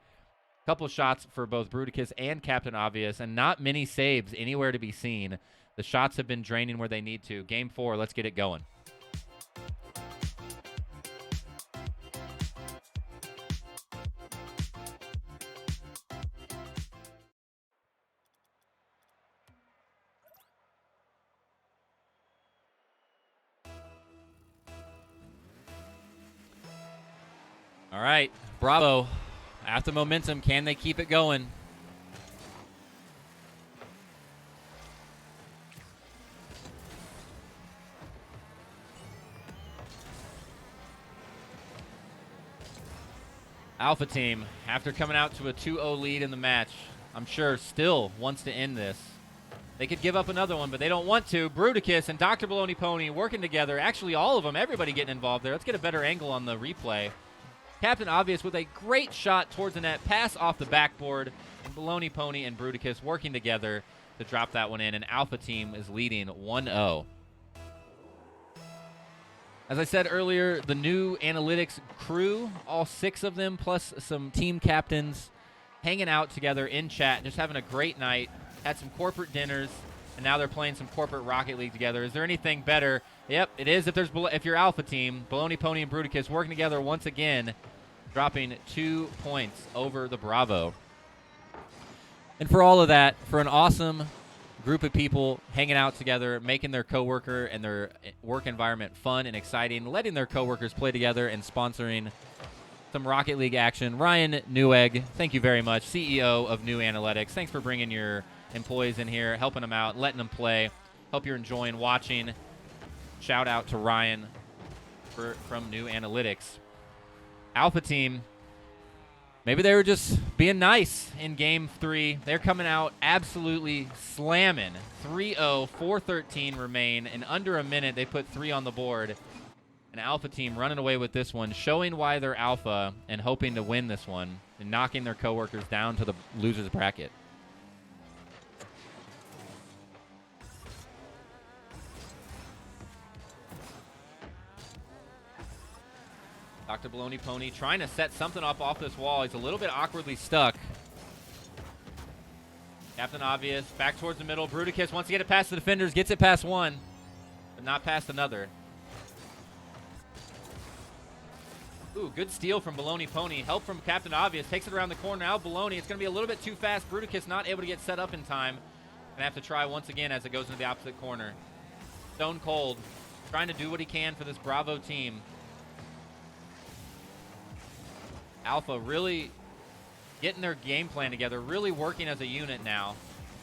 Couple shots for both Bruticus and Captain Obvious, and not many saves anywhere to be seen. The shots have been draining where they need to. Game 4, let's get it going. All right, Bravo. After momentum, can they keep it going? Alpha team, after coming out to a 2-0 lead in the match, I'm sure still wants to end this. They could give up another one, but they don't want to. Bruticus and Dr. Baloney Pony working together. Actually, all of them, everybody getting involved there. Let's get a better angle on the replay. Captain Obvious with a great shot towards the net, pass off the backboard, and Baloney Pony and Bruticus working together to drop that one in, and Alpha team is leading 1-0. As I said earlier, the NeuAnaltyics crew, all 6 of them, plus some team captains, hanging out together in chat, just having a great night, had some corporate dinners, and now they're playing some corporate Rocket League together. Is there anything better? Yep, it is if you're Alpha team. Baloney Pony and Bruticus working together once again, dropping 2 points over the Bravo. And for all of that, for an awesome group of people hanging out together, making their coworker and their work environment fun and exciting, letting their coworkers play together and sponsoring some Rocket League action. Ryan Newegg, thank you very much, CEO of NeuAnaltyics. Thanks for bringing your employees in here, helping them out, letting them play. Hope you're enjoying watching. Shout out to Ryan from NeuAnaltyics. Alpha team, maybe they were just being nice in Game 3. They're coming out absolutely slamming. 3-0, 4:13 remain. In under a minute, they put 3 on the board. An Alpha team running away with this one, showing why they're Alpha and hoping to win this one and knocking their coworkers down to the loser's bracket. Dr. Baloney Pony trying to set something up off this wall. He's a little bit awkwardly stuck. Captain Obvious back towards the middle. Bruticus wants to get it past the defenders. Gets it past one, but not past another. Ooh, good steal from Baloney Pony. Help from Captain Obvious. Takes it around the corner. Now Baloney. It's going to be a little bit too fast. Bruticus not able to get set up in time. Going to have to try once again as it goes into the opposite corner. Stone Cold trying to do what he can for this Bravo team. Alpha really getting their game plan together, really working as a unit now.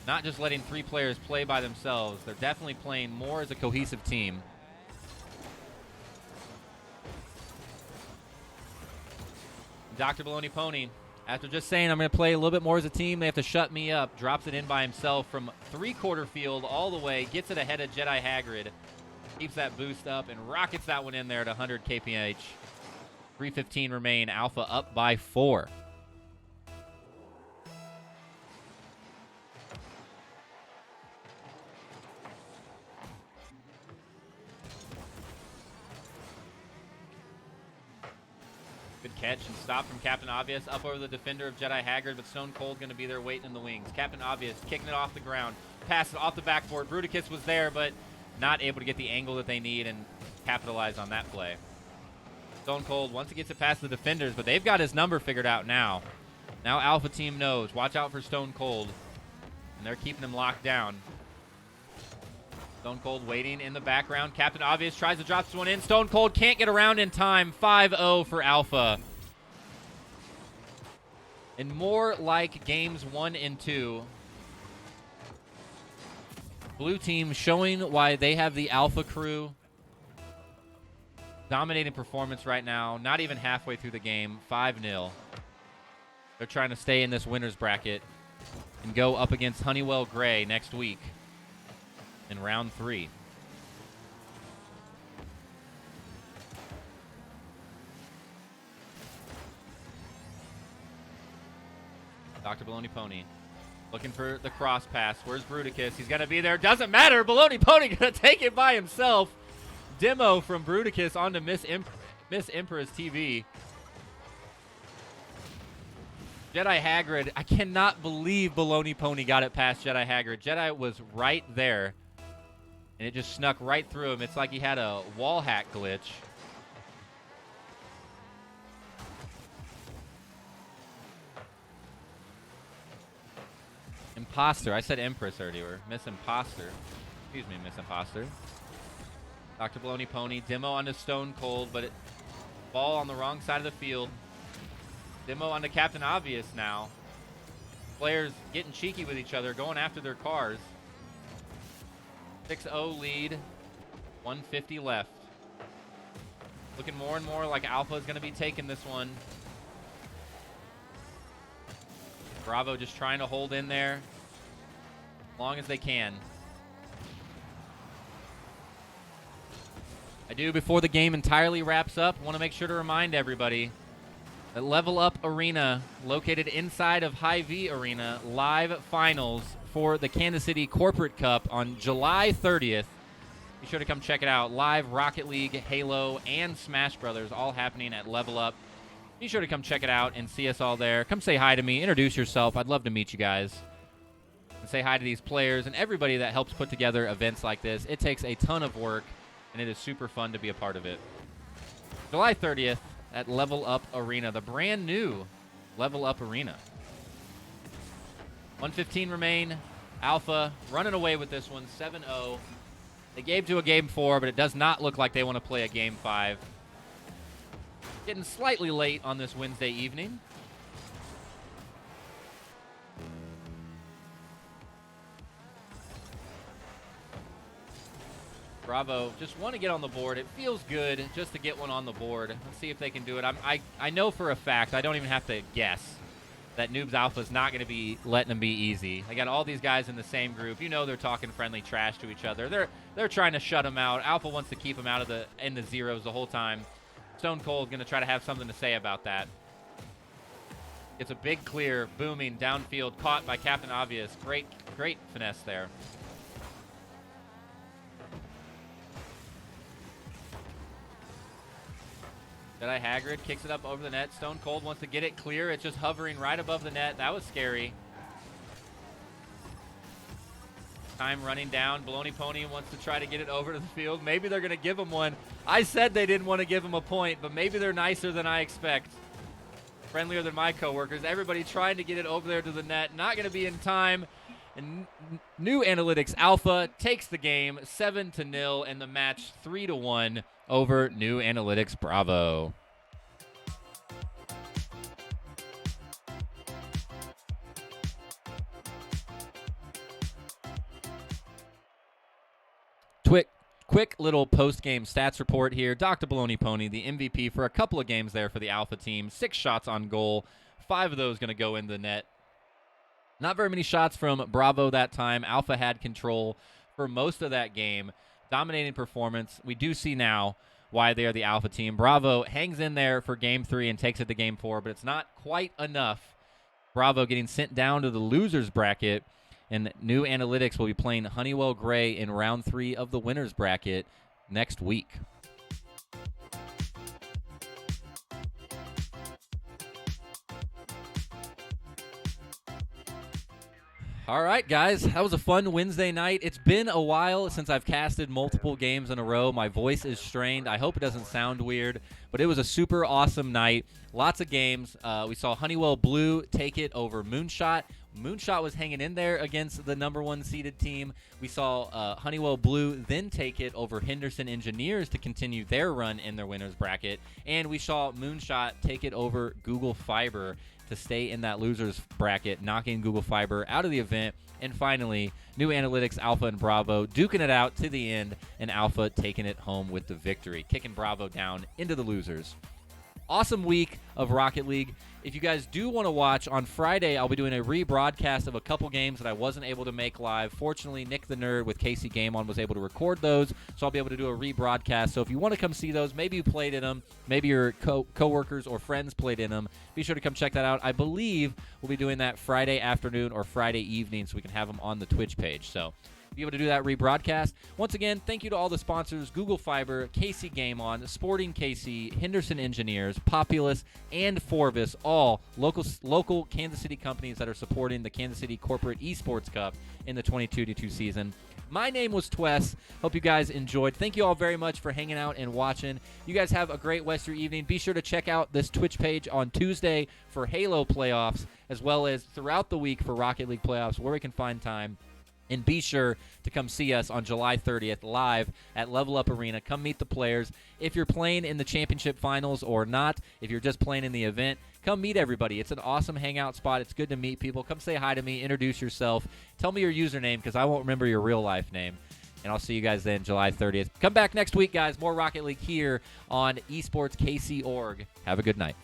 Not just letting 3 players play by themselves. They're definitely playing more as a cohesive team. Dr. Baloney Pony, after just saying I'm going to play a little bit more as a team, they have to shut me up, drops it in by himself from 3/4 field all the way, gets it ahead of Jedi Hagrid, keeps that boost up, and rockets that one in there at 100 kph. 3:15 remain, Alpha up by 4. Good catch and stop from Captain Obvious. Up over the defender of Jedi Hagrid, but Stone Cold going to be there waiting in the wings. Captain Obvious kicking it off the ground. Pass it off the backboard. Bruticus was there, but not able to get the angle that they need and capitalize on that play. Stone Cold once he gets it past the defenders, but they've got his number figured out now. Now Alpha Team knows. Watch out for Stone Cold. And they're keeping him locked down. Stone Cold waiting in the background. Captain Obvious tries to drop this one in. Stone Cold can't get around in time. 5-0 for Alpha. And more like games 1 and 2. Blue team showing why they have the Alpha crew. Dominating performance right now. Not even halfway through the game. 5-0. They're trying to stay in this winner's bracket and go up against Honeywell Gray next week in round 3. Dr. Baloney Pony looking for the cross pass. Where's Bruticus? He's going to be there. Doesn't matter. Baloney Pony going to take it by himself. Demo from Bruticus onto Miss Empress TV. Jedi Hagrid. I cannot believe Baloney Pony got it past Jedi Hagrid. Jedi was right there, and it just snuck right through him. It's like he had a wall hack glitch. Imposter. I said Empress earlier. Miss Imposter. Excuse me, Miss Imposter. Dr. Baloney Pony. Demo onto Stone Cold, but it ball on the wrong side of the field. Demo onto Captain Obvious now. Players getting cheeky with each other, going after their cars. 6-0 lead. 150 left. Looking more and more like Alpha is going to be taking this one. Bravo just trying to hold in there as long as they can. I do, before the game entirely wraps up, want to make sure to remind everybody that Level Up Arena, located inside of Hy-Vee Arena, live finals for the Kansas City Corporate Cup on July 30th. Be sure to come check it out. Live Rocket League, Halo, and Smash Brothers all happening at Level Up. Be sure to come check it out and see us all there. Come say hi to me. Introduce yourself. I'd love to meet you guys. And say hi to these players and everybody that helps put together events like this. It takes a ton of work, and it is super fun to be a part of it. July 30th at Level Up Arena, the brand new Level Up Arena. 1:15 remain. Alpha running away with this one, 7-0. They gave to a Game 4, but it does not look like they want to play a Game 5. Getting slightly late on this Wednesday evening. Bravo just want to get on the board. It feels good just to get one on the board. Let's see if they can do it. I know for a fact, I don't even have to guess, that Noobs Alpha is not going to be letting them be easy. They got all these guys in the same group. You know they're talking friendly trash to each other. They're trying to shut them out. Alpha wants to keep them out of in the zeros the whole time. Stone Cold going to try to have something to say about that. It's a big clear, booming downfield, caught by Captain Obvious. Great finesse there. Jedi Hagrid kicks it up over the net. Stone Cold wants to get it clear. It's just hovering right above the net. That was scary. Time running down. Baloney Pony wants to try to get it over to the field. Maybe they're going to give him one. I said they didn't want to give him a point, but maybe they're nicer than I expect. Friendlier than my coworkers. Everybody trying to get it over there to the net. Not going to be in time. And NeuAnaltyics Alpha takes the game 7-0 and the match 3-1 over NeuAnaltyics Bravo. Quick little post-game stats report here. Dr. Baloney Pony, the MVP for a couple of games there for the Alpha team. 6 shots on goal. 5 of those going to go in the net. Not very many shots from Bravo that time. Alpha had control for most of that game. Dominating performance. We do see now why they are the Alpha team. Bravo hangs in there for Game 3 and takes it to Game 4, but it's not quite enough. Bravo getting sent down to the losers bracket. And NeuAnaltyics will be playing Honeywell Gray in round 3 of the winners bracket next week. All right, guys, that was a fun Wednesday night. It's been a while since I've casted multiple games in a row. My voice is strained. I hope it doesn't sound weird, but it was a super awesome night. Lots of games. We saw Honeywell Blue take it over Moonshot. Moonshot was hanging in there against the number 1 seeded team. We saw Honeywell Blue then take it over Henderson Engineers to continue their run in their winners bracket. And we saw Moonshot take it over Google Fiber to stay in that losers bracket, knocking Google Fiber out of the event. And finally, NeuAnaltyics Alpha and Bravo duking it out to the end, and Alpha taking it home with the victory, kicking Bravo down into the losers. Awesome week of Rocket League. If you guys do want to watch, on Friday I'll be doing a rebroadcast of a couple games that I wasn't able to make live. Fortunately, Nick the Nerd with Casey Game On was able to record those, so I'll be able to do a rebroadcast. So if you want to come see those, maybe you played in them, maybe your coworkers or friends played in them, be sure to come check that out. I believe we'll be doing that Friday afternoon or Friday evening so we can have them on the Twitch page. So be able to do that rebroadcast. Once again, thank you to all the sponsors: Google Fiber, KC Game On, Sporting KC, Henderson Engineers, Populous, and Forbis, all local Kansas City companies that are supporting the Kansas City Corporate Esports Cup in the 22-2 season. My name was Twess. Hope you guys enjoyed. Thank you all very much for hanging out and watching. You guys have a great rest of your evening. Be sure to check out this Twitch page on Tuesday for Halo playoffs, as well as throughout the week for Rocket League playoffs, where we can find time. And be sure to come see us on July 30th live at Level Up Arena. Come meet the players. If you're playing in the championship finals or not, if you're just playing in the event, come meet everybody. It's an awesome hangout spot. It's good to meet people. Come say hi to me. Introduce yourself. Tell me your username because I won't remember your real life name. And I'll see you guys then July 30th. Come back next week, guys. More Rocket League here on Esports KC Org. Have a good night.